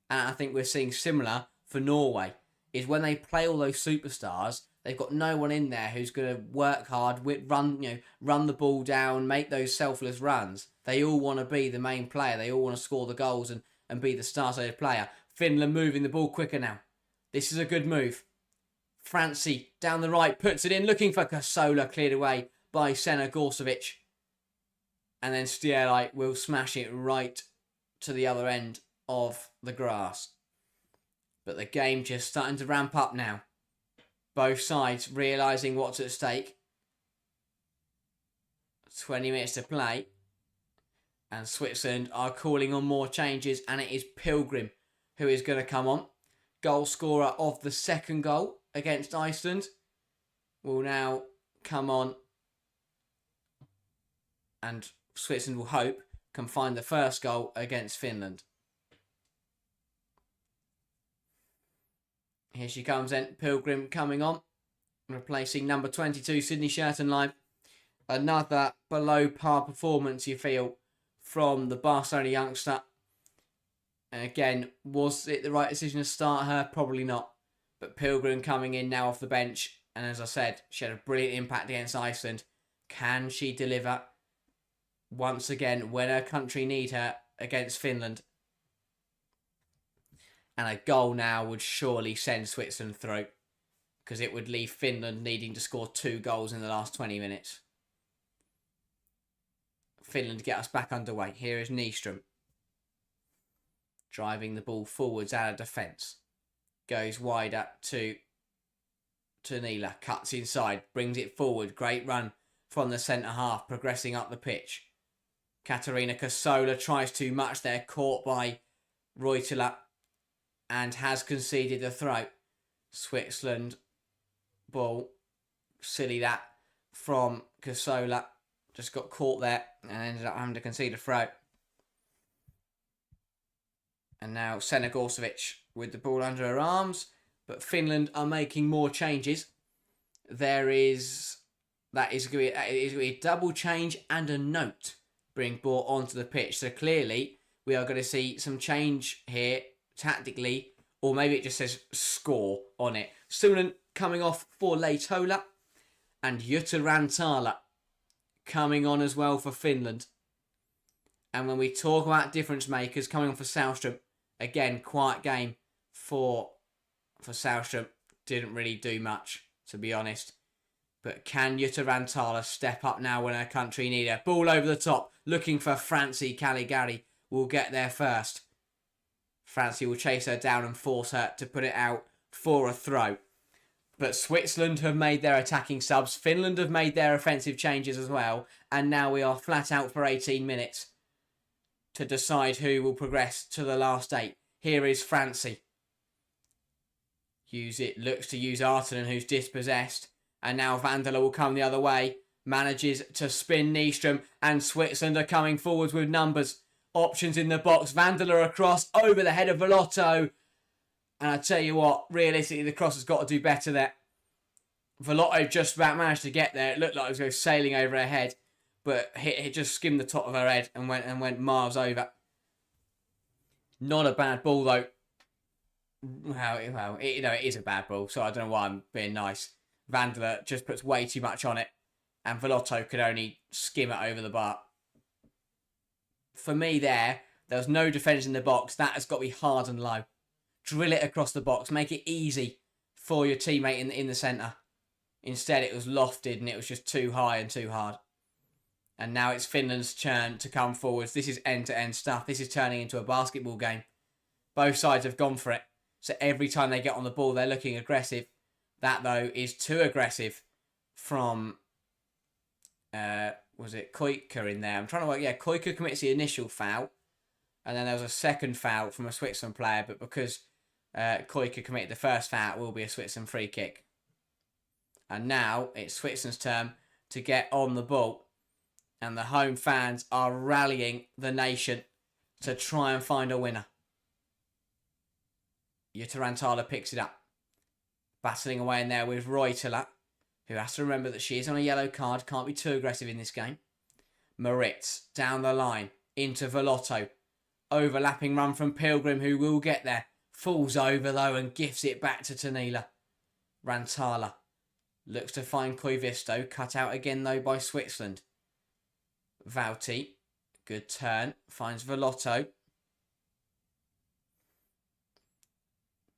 And I think we're seeing similar for Norway. Is when they play all those superstars, they've got no one in there who's going to work hard, run the ball down, make those selfless runs. They all want to be the main player. They all want to score the goals and be the star-studded player. Finland moving the ball quicker now. This is a good move. Francie down the right, puts it in, looking for Kasola, cleared away by Senegorcevic. And then Stierlite will smash it right to the other end of the grass. But the game just starting to ramp up now. Both sides realising what's at stake. 20 minutes to play. And Switzerland are calling on more changes. And it is Pilgrim who is going to come on. Goal scorer of the second goal against Iceland will now come on. And Switzerland will hope can find the first goal against Finland. Here she comes then, Pilgrim coming on, replacing number 22, Sydney Schertenlein. Another below par performance, you feel, from the Barcelona youngster. And again, was it the right decision to start her? Probably not. But Pilgrim coming in now off the bench. And as I said, she had a brilliant impact against Iceland. Can she deliver once again when her country need her against Finland? And a goal now would surely send Switzerland through, because it would leave Finland needing to score 2 goals in the last 20 minutes. Finland get us back underway. Here is Nyström. Driving the ball forwards out of defence. Goes wider to Nila. Cuts inside. Brings it forward. Great run from the centre half. Progressing up the pitch. Katarina Kasola tries too much there. Caught by Reutela. And has conceded the throw. Switzerland ball. Silly that from Kasola. Just got caught there and ended up having to concede a throw. And now Senegorcevic with the ball under her arms. But Finland are making more changes. That is going to be a double change and a note being brought onto the pitch. So clearly we are going to see some change here tactically. Or maybe it just says score on it. Sunan coming off for Leitola. And Jutta Rantala coming on as well for Finland. And when we talk about difference makers coming on for Sahlström, again, quiet game for Sahlström. Didn't really do much, to be honest. But can Jutta Rantala step up now when her country need her? Ball over the top, looking for Francie Caligari. Will get there first. Francie will chase her down and force her to put it out for a throw. But Switzerland have made their attacking subs. Finland have made their offensive changes as well. And now we are flat out for 18 minutes to decide who will progress to the last 8. Here is Francie. Looks to use Artonen, who's dispossessed. And now Vandela will come the other way. Manages to spin Nyström. And Switzerland are coming forwards with numbers. Options in the box. Vandela across over the head of Velotto. And I tell you what, realistically, the cross has got to do better there. Velotto just about managed to get there. It looked like it was going sailing over her head. But it just skimmed the top of her head and went miles over. Not a bad ball, though. It is a bad ball, so I don't know why I'm being nice. Vandela just puts way too much on it. And Velotto could only skim it over the bar. For me there was no defence in the box. That has got to be hard and low. Drill it across the box. Make it easy for your teammate in the centre. Instead, it was lofted and it was just too high and too hard. And now it's Finland's turn to come forwards. This is end-to-end stuff. This is turning into a basketball game. Both sides have gone for it. So every time they get on the ball, they're looking aggressive. That, though, is too aggressive from... was it Koika in there? I'm trying to work... Yeah, Koika commits the initial foul. And then there was a second foul from a Switzerland player. But because Koika committed the first foul, it will be a Switzerland free kick. And now it's Switzerland's turn to get on the ball. And the home fans are rallying the nation to try and find a winner. Jutta Rantala picks it up. Battling away in there with Reutela, who has to remember that she is on a yellow card. Can't be too aggressive in this game. Moritz down the line into Velotto. Overlapping run from Pilgrim, who will get there. Falls over, though, and gifts it back to Tanila. Rantala looks to find Koivisto. Cut out again, though, by Switzerland. Vauti, good turn. Finds Velotto.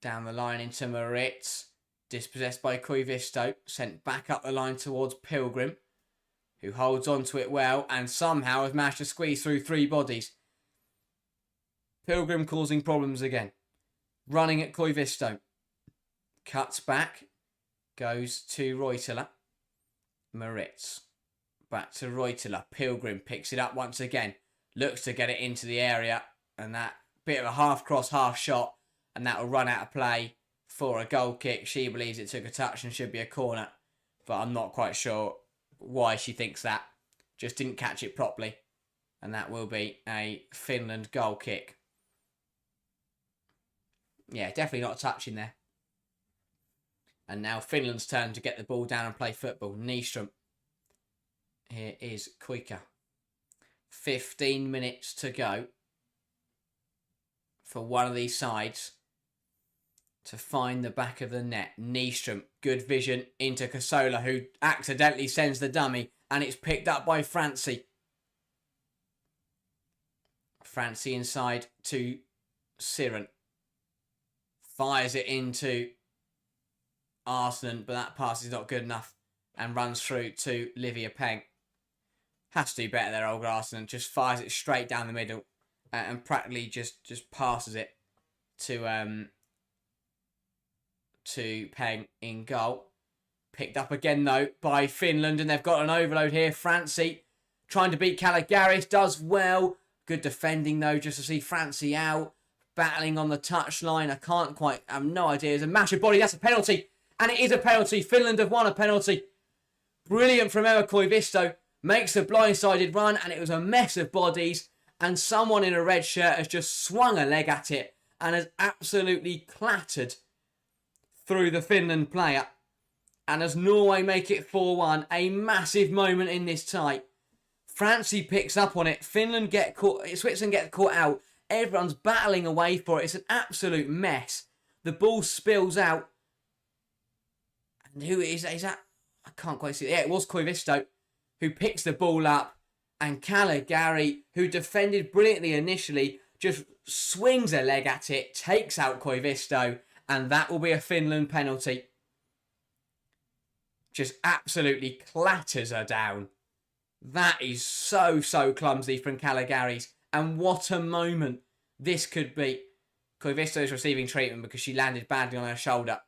Down the line into Moritz. Dispossessed by Koivisto. Sent back up the line towards Pilgrim, who holds on to it well and somehow has managed to squeeze through 3 bodies. Pilgrim causing problems again. Running at Koivisto. Cuts back. Goes to Reutela. Moritz. Back to Reutela. Pilgrim picks it up once again. Looks to get it into the area. And that bit of a half cross, half shot. And that will run out of play for a goal kick. She believes it took a touch and should be a corner. But I'm not quite sure why she thinks that. Just didn't catch it properly. And that will be a Finland goal kick. Yeah, definitely not a touch in there. And now Finland's turn to get the ball down and play football. Nyström. Here is Koika. 15 minutes to go for one of these sides to find the back of the net. Nyström, good vision into Kasola, who accidentally sends the dummy, and it's picked up by Francie. Francie inside to Siren. Fires it into Arsenal, but that pass is not good enough and runs through to Livia Peng. Has to do better there, old Arsenal. Just fires it straight down the middle and practically just passes it to Peng in goal. Picked up again, though, by Finland, and they've got an overload here. Francie trying to beat Caligaris, does well. Good defending, though, just to see Francie out. Battling on the touchline. I have no idea. It's a massive body. That's a penalty. And it is a penalty. Finland have won a penalty. Brilliant from Emma Koivisto. Makes a blindsided run, and it was a mess of bodies. And someone in a red shirt has just swung a leg at it and has absolutely clattered through the Finland player. And as Norway make it 4-1, a massive moment in this tie. Francie picks up on it. Switzerland get caught out. Everyone's battling away for it. It's an absolute mess. The ball spills out. And who is that? I can't quite see. Yeah, it was Koivisto who picks the ball up, and Caligari, who defended brilliantly initially, just swings a leg at it, takes out Koivisto, and that will be a Finland penalty. Just absolutely clatters her down. That is so clumsy from Caligari's. And what a moment this could be. Koivisto is receiving treatment because she landed badly on her shoulder.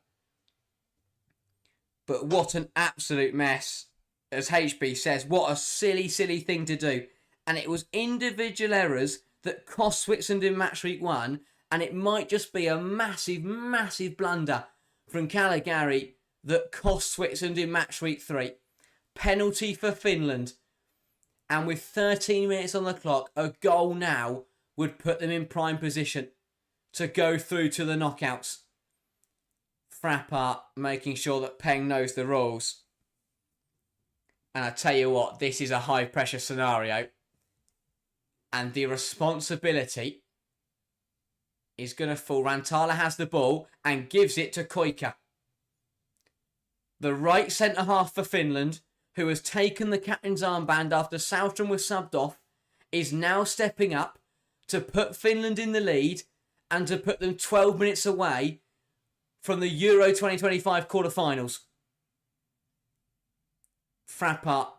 But what an absolute mess. As HB says, what a silly thing to do. And it was individual errors that cost Switzerland in match week 1. And it might just be a massive blunder from Caligari that cost Switzerland in match week 3. Penalty for Finland. And with 13 minutes on the clock, a goal now would put them in prime position to go through to the knockouts. Frappart making sure that Peng knows the rules. And I tell you what, this is a high pressure scenario. And the responsibility is going to fall. Rantala has the ball and gives it to Koika. The right centre half for Finland, who has taken the captain's armband after Sautron was subbed off, is now stepping up to put Finland in the lead and to put them 12 minutes away from the Euro 2025 quarterfinals. Frappart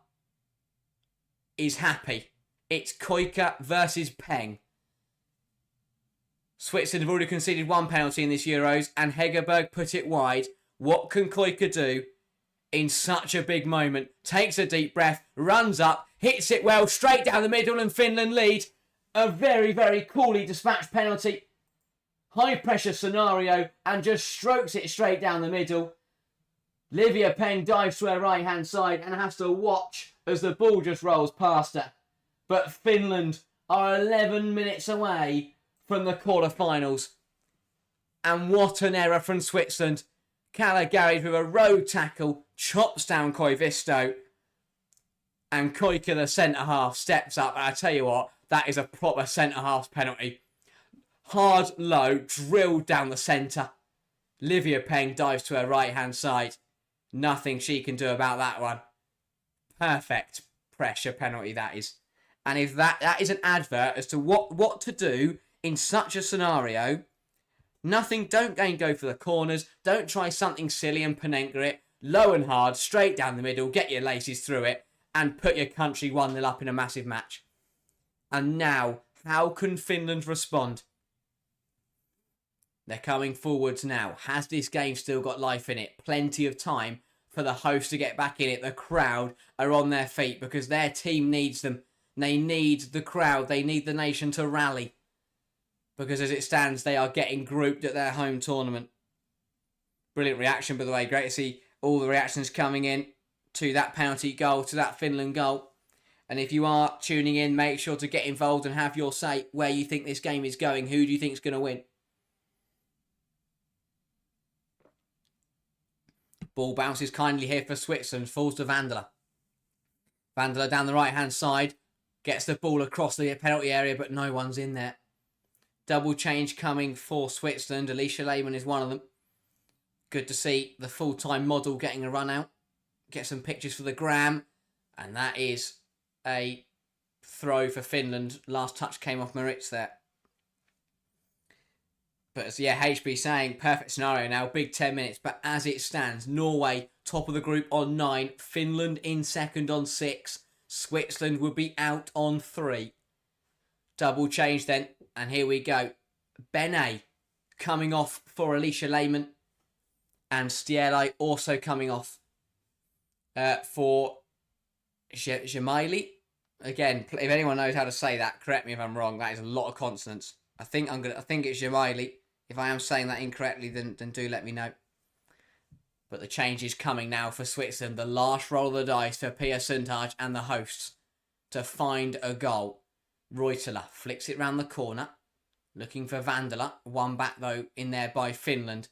is happy. It's Koika versus Peng. Switzerland have already conceded 1 penalty in this Euros, and Hegerberg put it wide. What can Koika do in such a big moment? Takes a deep breath, runs up, hits it well, straight down the middle, and Finland lead. A very coolly dispatched penalty. High pressure scenario, and just strokes it straight down the middle. Livia Peng dives to her right hand side and has to watch as the ball just rolls past her. But Finland are 11 minutes away from the quarterfinals. And what an error from Switzerland. Caligari with a road tackle chops down Koivisto. And Koika, the centre-half, steps up. And I tell you what, that is a proper centre-half penalty. Hard, low, drilled down the centre. Livia Peng dives to her right-hand side. Nothing she can do about that one. Perfect pressure penalty, that is. And if that is an advert as to what to do in such a scenario, nothing, don't go for the corners. Don't try something silly and Panenka it. Low and hard, straight down the middle, get your laces through it, and put your country 1-0 up in a massive match. And now, how can Finland respond? They're coming forwards now. Has this game still got life in it? Plenty of time for the host to get back in it. The crowd are on their feet because their team needs them. They need the crowd. They need the nation to rally. Because as it stands, they are getting grouped at their home tournament. Brilliant reaction, by the way. Great to see all the reactions coming in to that penalty goal, to that Finland goal. And if you are tuning in, make sure to get involved and have your say where you think this game is going. Who do you think is going to win? Ball bounces kindly here for Switzerland. Falls to Vandela. Vandela down the right-hand side. Gets the ball across the penalty area, but no one's in there. Double change coming for Switzerland. Alicia Lehmann is one of them. Good to see the full-time model getting a run out. Get some pictures for the gram. And that is a throw for Finland. Last touch came off Maritz there. But as HB saying, perfect scenario now, big 10 minutes. But as it stands, Norway top of the group on 9, Finland in second on 6, Switzerland would be out on 3. Double change then, and here we go. Bene coming off for Alicia Lehmann, and Stiele also coming off for Gemaili. Again, if anyone knows how to say that, correct me if I'm wrong. That is a lot of consonants. I think it's Gemaili. If I am saying that incorrectly, then do let me know. But the change is coming now for Switzerland. The last roll of the dice for Pia Sundhage and the hosts to find a goal. Reutela flicks it round the corner. Looking for Vandela. One back, though, in there by Finland.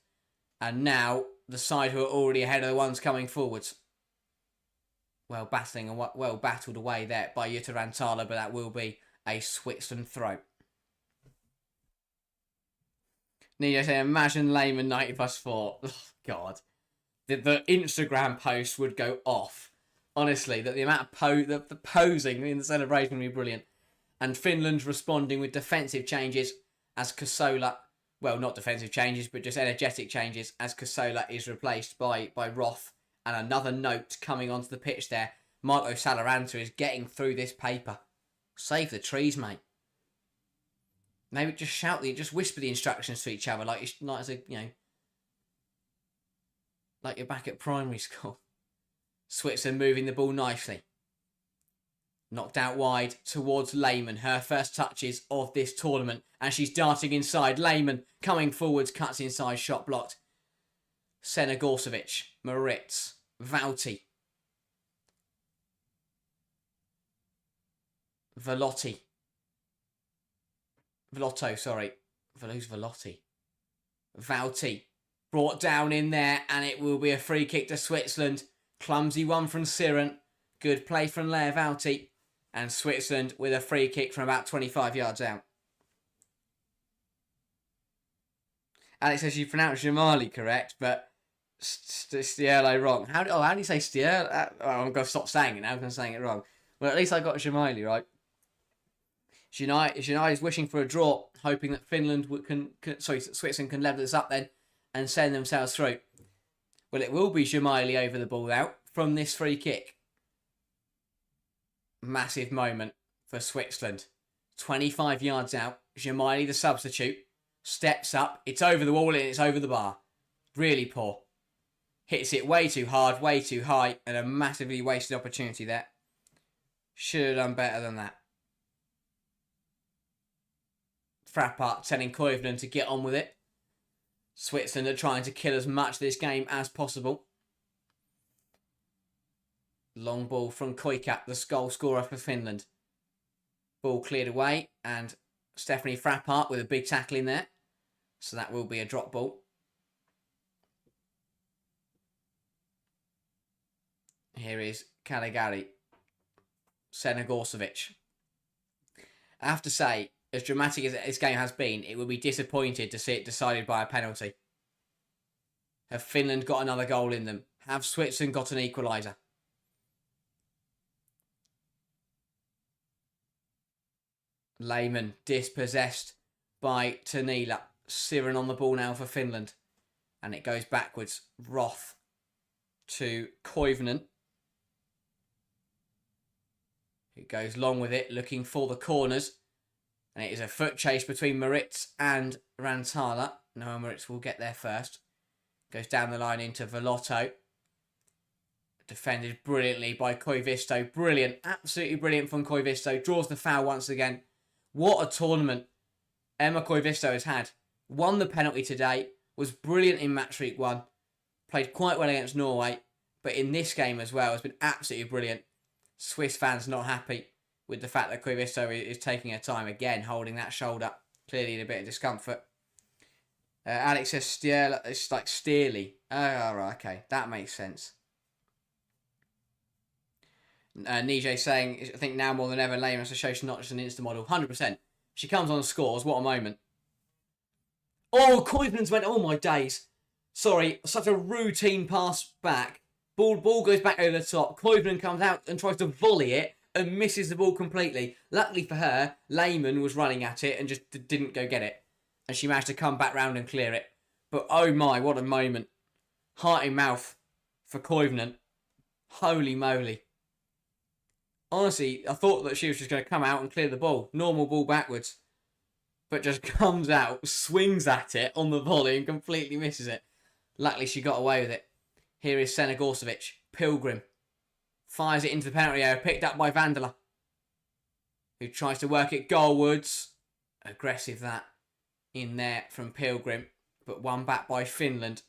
And now the side who are already ahead are the ones coming forwards. Well battling and well battled away there by Jutta Rantala, but that will be a Switzerland throw. Need to say, imagine Lehmann 90+4. Oh, God. the Instagram post would go off. Honestly, that the amount of the posing in the celebration would be brilliant. And Finland responding with defensive changes as Kosola, well, not defensive changes, but just energetic changes as Kosola is replaced by Roth. And another note coming onto the pitch there, Marco Salaranta is getting through this paper. Save the trees, mate. Maybe just just whisper the instructions to each other like as a, like you're back at primary school. Switzerland moving the ball nicely. Knocked out wide towards Lehmann. Her first touches of this tournament. And she's darting inside. Lehmann coming forwards, cuts inside, shot blocked. Senegorcevic, Moritz, Vauti. Velotto, sorry. Who's Velotti? Vauti. Brought down in there, and it will be a free kick to Switzerland. Clumsy one from Siren. Good play from Lea Vauti. And Switzerland with a free kick from about 25 yards out. Alex says you pronounced Jamali correct, but Stierlo wrong. How do you say Stierlo? I'm going to stop saying it now because I'm saying it wrong. Well, at least I got Jamali right. Shinai is wishing for a draw, hoping that Switzerland can level this up then and send themselves through. Well, it will be Jamali over the ball out from this free kick. Massive moment for Switzerland. 25 yards out. Jamali, the substitute, steps up. It's over the wall and it's over the bar. Really poor. Hits it way too hard, way too high, and a massively wasted opportunity there. Should have done better than that. Frappart telling Koivunen to get on with it. Switzerland are trying to kill as much of this game as possible. Long ball from Koikap, the goal scorer for Finland. Ball cleared away, and Stephanie Frappart with a big tackle in there. So that will be a drop ball. Here is Caligari. Senegorcevic. I have to say, as dramatic as this game has been, it would be disappointed to see it decided by a penalty. Have Finland got another goal in them? Have Switzerland got an equaliser? Lehmann dispossessed by Tanila. Siren on the ball now for Finland. And it goes backwards. Roth to Koivunen. Who goes long with it, looking for the corners. And it is a foot chase between Moritz and Rantala. Noah Moritz will get there first. Goes down the line into Velotto. Defended brilliantly by Koivisto. Brilliant. Absolutely brilliant from Koivisto. Draws the foul once again. What a tournament Emma Koivisto has had. Won the penalty today. Was brilliant in Matchweek 1. Played quite well against Norway. But in this game as well has been absolutely brilliant. Swiss fans not happy with the fact that Koivisto is taking her time again, holding that shoulder. Clearly in a bit of discomfort. Alex says Stierle. It's like Steerley. Oh, right, okay. That makes sense. Nije saying, I think now more than ever, Lehmann has to show she's not just an Insta model. 100%. She comes on and scores. What a moment. Oh, Koivunen's went, oh my days. Sorry, such a routine pass back. Ball goes back over the top. Koivunen comes out and tries to volley it and misses the ball completely. Luckily for her, Lehmann was running at it and just didn't go get it. And she managed to come back round and clear it. But oh my, what a moment. Heart in mouth for Koivunen. Holy moly. Honestly, I thought that she was just going to come out and clear the ball. Normal ball backwards. But just comes out, swings at it on the volley and completely misses it. Luckily, she got away with it. Here is Senegorcevic. Pilgrim. Fires it into the penalty area. Picked up by Vandela. Who tries to work it goalwards. Aggressive that. In there from Pilgrim. But one back by Finland.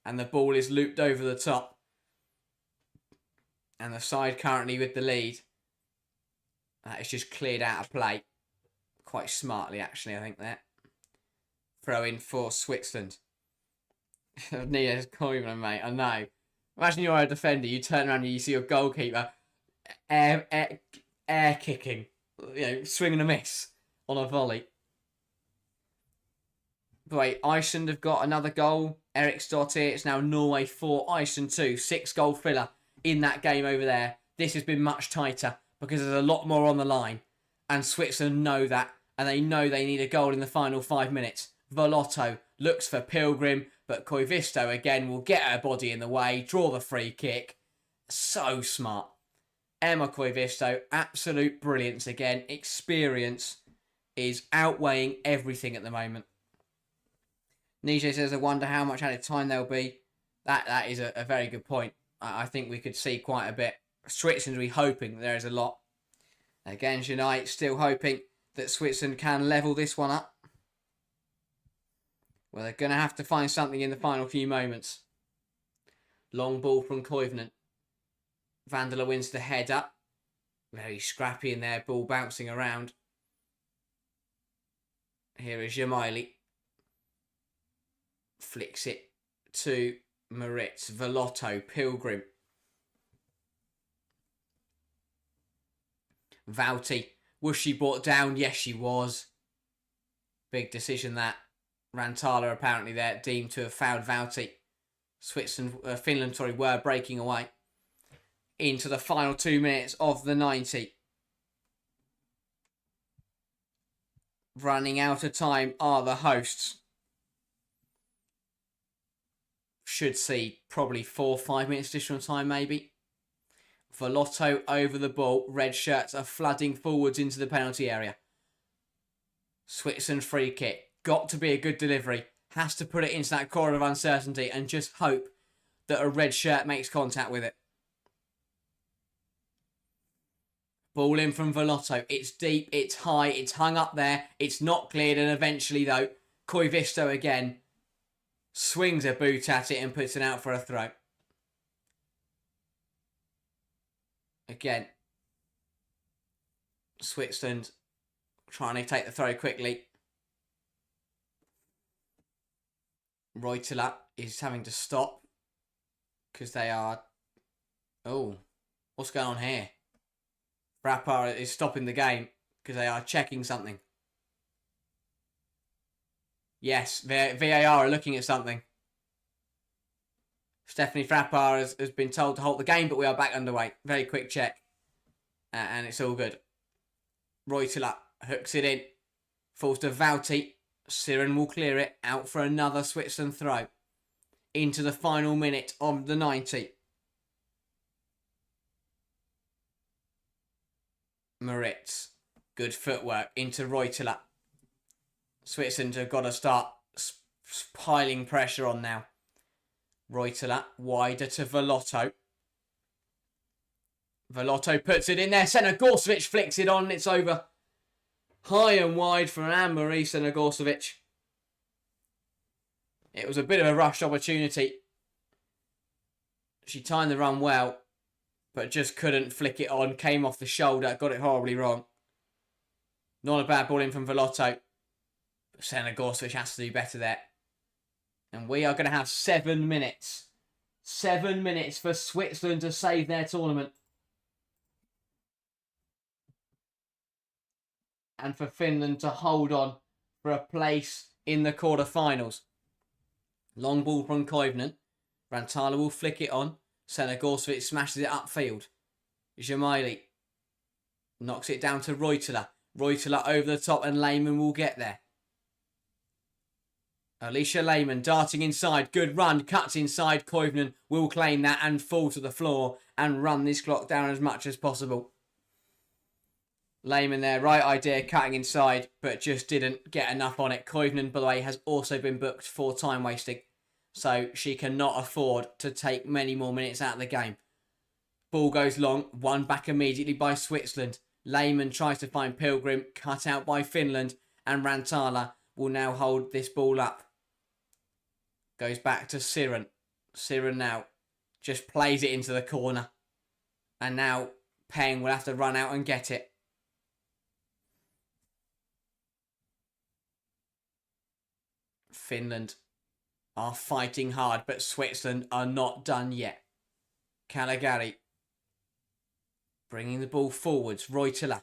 And the ball is looped over the top. And the side currently with the lead. That is just cleared out of play. Quite smartly, actually, I think that. Throw in for Switzerland. Nia's Koivunen, mate. I know. Imagine you're a defender. You turn around and you see your goalkeeper air kicking. You know, swing and a miss on a volley. But wait, Iceland have got another goal Eriksdottir. It's now Norway 4, Iceland 2. 6-goal filler in that game over there. This has been much tighter because there's a lot more on the line. And Switzerland know that. And they know they need a goal in the final 5 minutes. Velotto looks for Pilgrim. But Koivisto again will get her body in the way. Draw the free kick. So smart. Emma Koivisto. Absolute brilliance again. Experience is outweighing everything at the moment. Nije says, I wonder how much added time there'll be. That is a very good point. I think we could see quite a bit. Switzerland will be hoping there is a lot. Again, Janai still hoping that Switzerland can level this one up. Well, they're going to have to find something in the final few moments. Long ball from Koivunen. Vandela wins the head up. Very scrappy in there, ball bouncing around. Here is Jamaili. Flicks it to Moritz. Velotto. Pilgrim. Vauti. Was she brought down? Yes, she was. Big decision that. Rantala apparently there deemed to have fouled Vauti. Finland were breaking away. Into the final 2 minutes of the 90. Running out of time are the hosts. Should see probably 4 or 5 minutes additional time maybe. Velotto over the ball. Red shirts are flooding forwards into the penalty area. Switzerland free kick. Got to be a good delivery. Has to put it into that corner of uncertainty and just hope that a red shirt makes contact with it. Ball in from Velotto. It's deep, it's high, it's hung up there. It's not cleared, and eventually though, Koivisto again swings a boot at it and puts it out for a throw. Again, Switzerland trying to take the throw quickly. Reutela is having to stop because they are... Oh, what's going on here? Frappar is stopping the game because they are checking something. Yes, VAR are looking at something. Stephanie Frappar has been told to halt the game, but we are back underway. Very quick check. And it's all good. Reutela hooks it in. Falls to Vauti. Siren will clear it. Out for another Switzerland throw. Into the final minute of the 90. Moritz. Good footwork into Reutela. Switzerland have got to start piling pressure on now. Reutela wider to Velotto. Velotto puts it in there. Senegorcevic flicks it on. It's over. High and wide for Anne-Marie Senegorcevic. It was a bit of a rushed opportunity. She timed the run well, but just couldn't flick it on. Came off the shoulder. Got it horribly wrong. Not a bad ball in from Velotto. But Senegorcevic has to do better there. And we are going to have 7 minutes. 7 minutes for Switzerland to save their tournament. And for Finland to hold on for a place in the quarterfinals. Long ball from Koivunen. Rantala will flick it on. Senegorcevic smashes it upfield. Jamaili knocks it down to Reutela. Reutela over the top and Lehmann will get there. Alicia Lehmann darting inside. Good run. Cuts inside. Koivunen will claim that and fall to the floor and run this clock down as much as possible. Lehmann there. Right idea. Cutting inside. But just didn't get enough on it. Koivunen, by the way, has also been booked for time wasting. So she cannot afford to take many more minutes out of the game. Ball goes long. Won back immediately by Switzerland. Lehmann tries to find Pilgrim. Cut out by Finland. And Rantala will now hold this ball up. Goes back to Siren. Siren now just plays it into the corner. And now Peng will have to run out and get it. Finland are fighting hard, but Switzerland are not done yet. Caligari bringing the ball forwards. Reutela.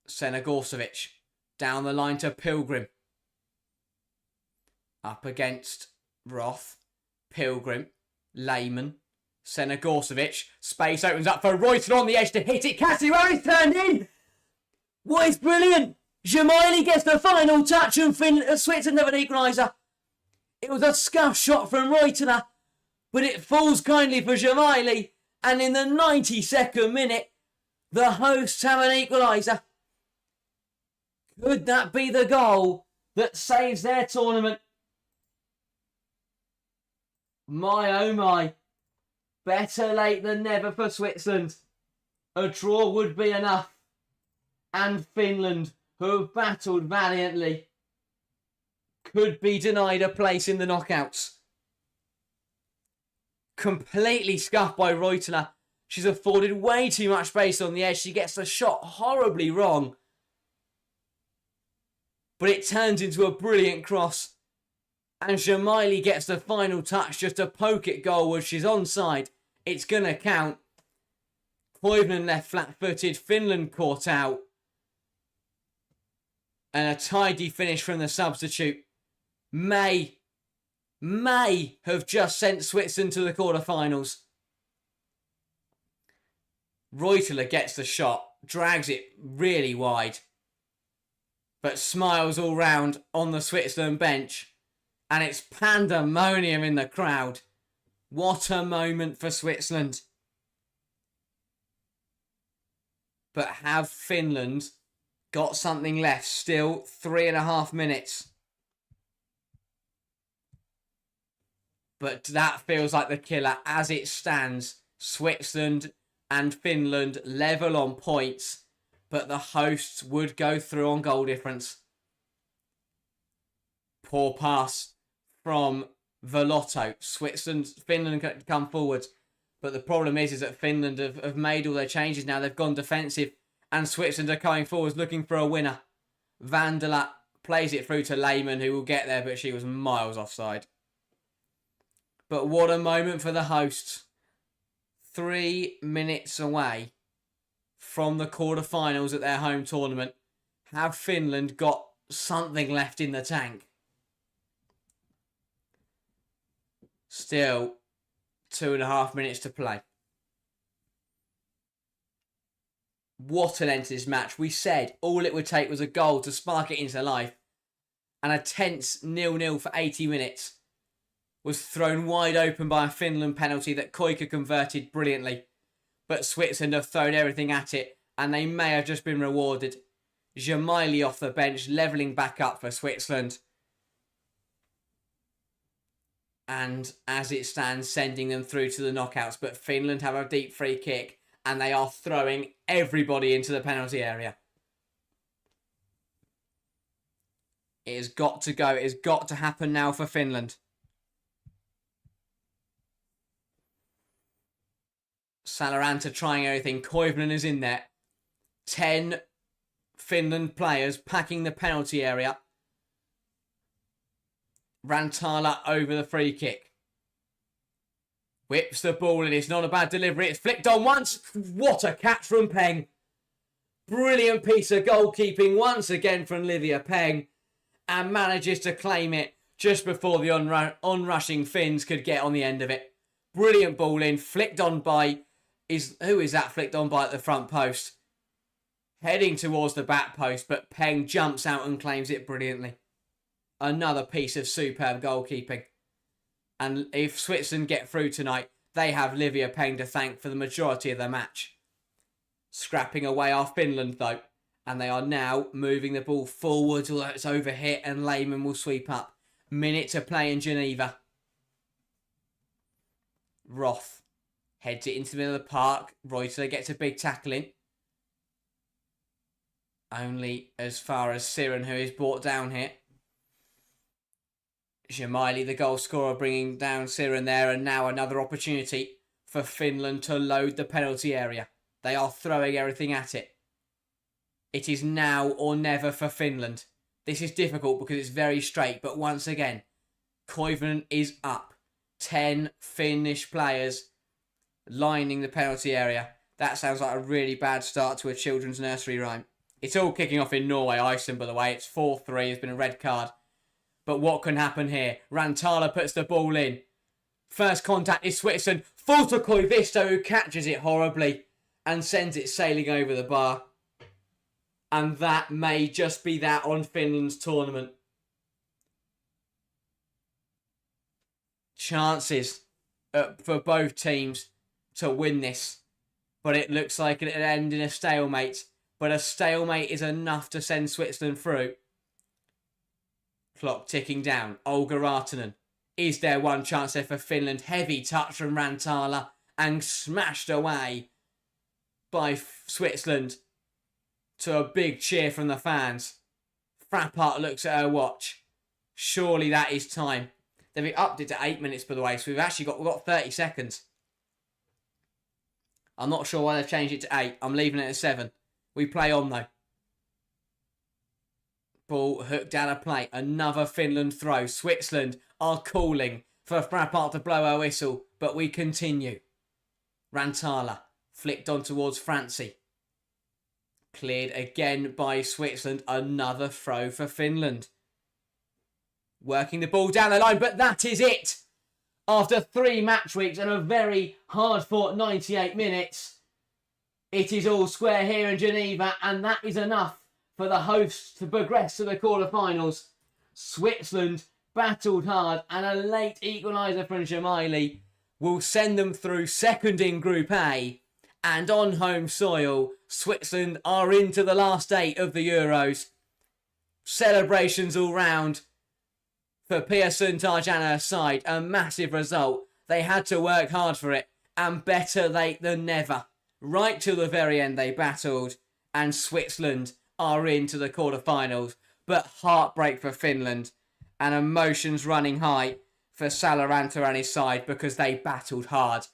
Senegorcevic down the line to Pilgrim. Up against Roth, Pilgrim, Lehmann, Senegorcevic. Space opens up for Reuter on the edge to hit it. Cassiuari's turned in. What is brilliant? Jamaili gets the final touch and Switzerland have an equaliser. It was a scuff shot from Reuter, but it falls kindly for Jamaili. And in the 92nd minute, the hosts have an equaliser. Could that be the goal that saves their tournament? My oh my. Better late than never for Switzerland. A draw would be enough. And Finland, who have battled valiantly, could be denied a place in the knockouts. Completely scuffed by Reuter. She's afforded way too much space on the edge. She gets the shot horribly wrong. But it turns into a brilliant cross. And Jamaili gets the final touch just to poke it goalwards. She's onside. It's going to count. Koivunen left flat-footed. Finland caught out. And a tidy finish from the substitute. May have just sent Switzerland to the quarterfinals. Reuter gets the shot. Drags it really wide. But smiles all round on the Switzerland bench. And it's pandemonium in the crowd. What a moment for Switzerland. But have Finland got something left? Still 3.5 minutes. But that feels like the killer. As it stands, Switzerland and Finland level on points. But the hosts would go through on goal difference. Poor pass from Velotto. Finland come forwards. But the problem is that Finland have made all their changes now. They've gone defensive. And Switzerland are coming forwards looking for a winner. Vandela plays it through to Lehmann, who will get there, but she was miles offside. But what a moment for the hosts. 3 minutes away from the quarterfinals at their home tournament. Have Finland got something left in the tank? Still 2.5 minutes to play. What an end to this match. We said all it would take was a goal to spark it into life. And a tense 0-0 for 80 minutes was thrown wide open by a Finland penalty that Koika converted brilliantly. But Switzerland have thrown everything at it, and they may have just been rewarded. Jamaili off the bench, levelling back up for Switzerland. And as it stands, sending them through to the knockouts. But Finland have a deep free kick, and they are throwing everybody into the penalty area. It has got to go. It has got to happen now for Finland. Saloranta trying everything. Koivunen is in there. 10 Finland players packing the penalty area. Rantala over the free kick. Whips the ball in. It's not a bad delivery. It's flicked on once. What a catch from Peng. Brilliant piece of goalkeeping once again from Livia Peng. And manages to claim it just before the onrushing Finns could get on the end of it. Brilliant ball in. Flicked on by... Who is that flicked on by at the front post? Heading towards the back post, but Peng jumps out and claims it brilliantly. Another piece of superb goalkeeping. And if Switzerland get through tonight, they have Livia Peng to thank for the majority of the match. Scrapping away our Finland though. And they are now moving the ball forwards, although it's overhit and Lehmann will sweep up. Minute to play in Geneva. Roth heads it into the middle of the park. Reuter gets a big tackle in. Only as far as Siren, who is brought down here. Jamaili, the goal scorer, bringing down Siren there. And now another opportunity for Finland to load the penalty area. They are throwing everything at it. It is now or never for Finland. This is difficult because it's very straight. But once again, Koivunen is up. 10 Finnish players lining the penalty area. That sounds like a really bad start to a children's nursery rhyme. It's all kicking off in Norway, Iceland, by the way. It's 4-3. There's been a red card. But what can happen here? Rantala puts the ball in. First contact is Switzerland. Full to Koivisto, who catches it horribly and sends it sailing over the bar. And that may just be that on Finland's tournament. Chances for both teams to win this. But it looks like it'll end in a stalemate. But a stalemate is enough to send Switzerland through. Clock ticking down. Olga Raatanen. Is there one chance there for Finland? Heavy touch from Rantala and smashed away by Switzerland to a big cheer from the fans. Frappart looks at her watch. Surely that is time. They've upped it to 8 minutes, by the way, so we've got 30 seconds. I'm not sure why they've changed it to 8. I'm leaving it at 7. We play on, though. Ball hooked down a plate. Another Finland throw. Switzerland are calling for Frappart to blow her whistle, but we continue. Rantala flicked on towards Francie. Cleared again by Switzerland. Another throw for Finland. Working the ball down the line, but that is it. After 3 match weeks and a very hard-fought 98 minutes, it is all square here in Geneva, and that is enough for the hosts to progress to the quarterfinals. Switzerland battled hard, and a late equaliser from Jamaili will send them through second in Group A. And on home soil, Switzerland are into the last 8 of the Euros. Celebrations all round for Pia Sundhage and her side. A massive result. They had to work hard for it, and better late than never. Right till the very end they battled, and Switzerland are into the quarterfinals. But heartbreak for Finland, and emotions running high for Saloranta and his side because they battled hard.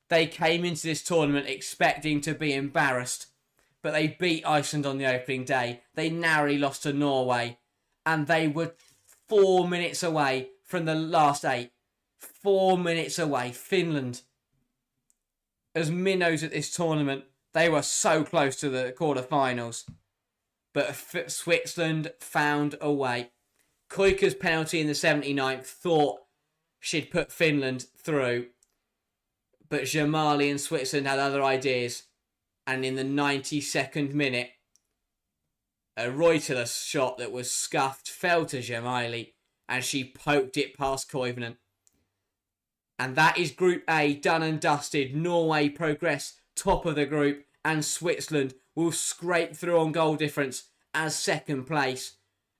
They came into this tournament expecting to be embarrassed, but they beat Iceland on the opening day. They narrowly lost to Norway, and they were 4 minutes away from the last 8. 4 minutes away. Finland, as minnows at this tournament, they were so close to the quarterfinals. But Switzerland found a way. Kuika's penalty in the 79th thought she'd put Finland through. But Jamali and Switzerland had other ideas. And in the 92nd minute, a Reuters shot that was scuffed fell to Jamali, and she poked it past Koivunen. And that is Group A done and dusted. Norway progress top of the group, and Switzerland will scrape through on goal difference as second place.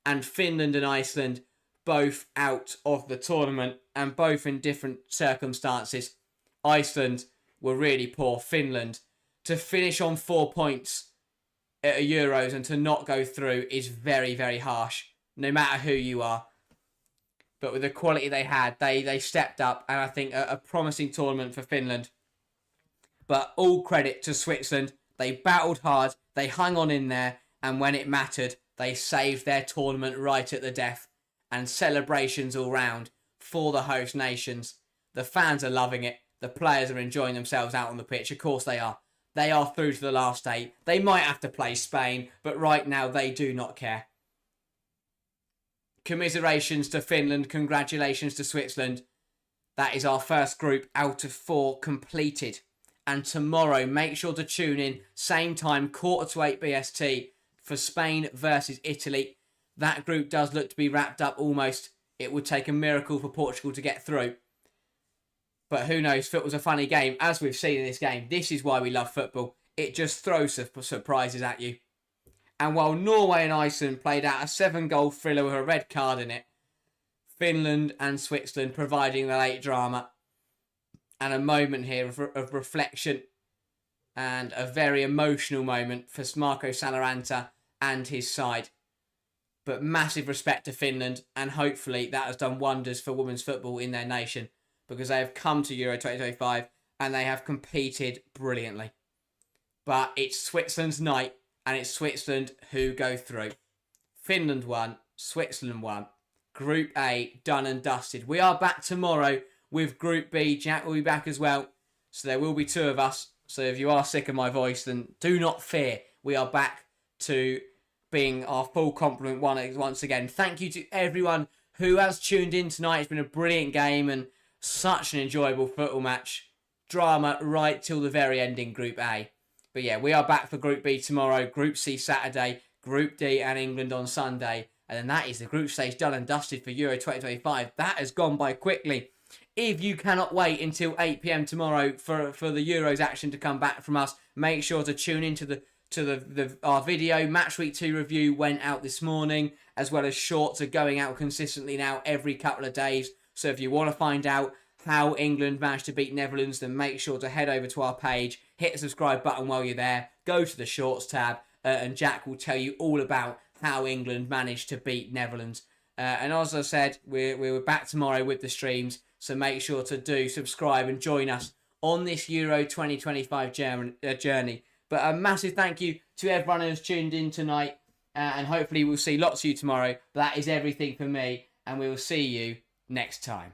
And Finland and Iceland both out of the tournament, and both in different circumstances. Iceland were really poor. Finland, to finish on 4 points at a Euros and to not go through is very, very harsh, no matter who you are. But with the quality they had, they stepped up, and I think a promising tournament for Finland. But all credit to Switzerland. They battled hard, they hung on in there, and when it mattered, they saved their tournament right at the death. And celebrations all round for the host nations. The fans are loving it. The players are enjoying themselves out on the pitch. Of course they are. They are through to the last 8. They might have to play Spain, but right now they do not care. Commiserations to Finland. Congratulations to Switzerland. That is our first group out of 4 completed. And tomorrow, make sure to tune in. Same time, 7:45 BST for Spain versus Italy. That group does look to be wrapped up almost. It would take a miracle for Portugal to get through. But who knows, football's a funny game. As we've seen in this game, this is why we love football. It just throws surprises at you. And while Norway and Iceland played out a 7-goal thriller with a red card in it, Finland and Switzerland providing the late drama. And a moment here of reflection. And a very emotional moment for Marco Saloranta and his side. But massive respect to Finland. And hopefully that has done wonders for women's football in their nation. Because they have come to Euro 2025 and they have competed brilliantly. But it's Switzerland's night, and it's Switzerland who go through. Finland won, Switzerland won. Group A done and dusted. We are back tomorrow with Group B. Jack will be back as well. So there will be 2 of us. So if you are sick of my voice, then do not fear. We are back to being our full complement once again. Thank you to everyone who has tuned in tonight. It's been a brilliant game and such an enjoyable football match. Drama right till the very end in Group A. But yeah, we are back for Group B tomorrow, Group C Saturday, Group D and England on Sunday. And then that is the group stage done and dusted for Euro 2025. That has gone by quickly. If you cannot wait until 8 p.m. tomorrow for the Euros action to come back from us, make sure to tune into our video. Match Week 2 review went out this morning, as well as shorts are going out consistently now every couple of days. So if you want to find out how England managed to beat Netherlands, then make sure to head over to our page, hit the subscribe button while you're there, go to the shorts tab, and Jack will tell you all about how England managed to beat Netherlands. And as I said, we're back tomorrow with the streams, so make sure to do subscribe and join us on this Euro 2025 journey. But a massive thank you to everyone who's tuned in tonight, and hopefully we'll see lots of you tomorrow. But that is everything for me, and we will see you next time.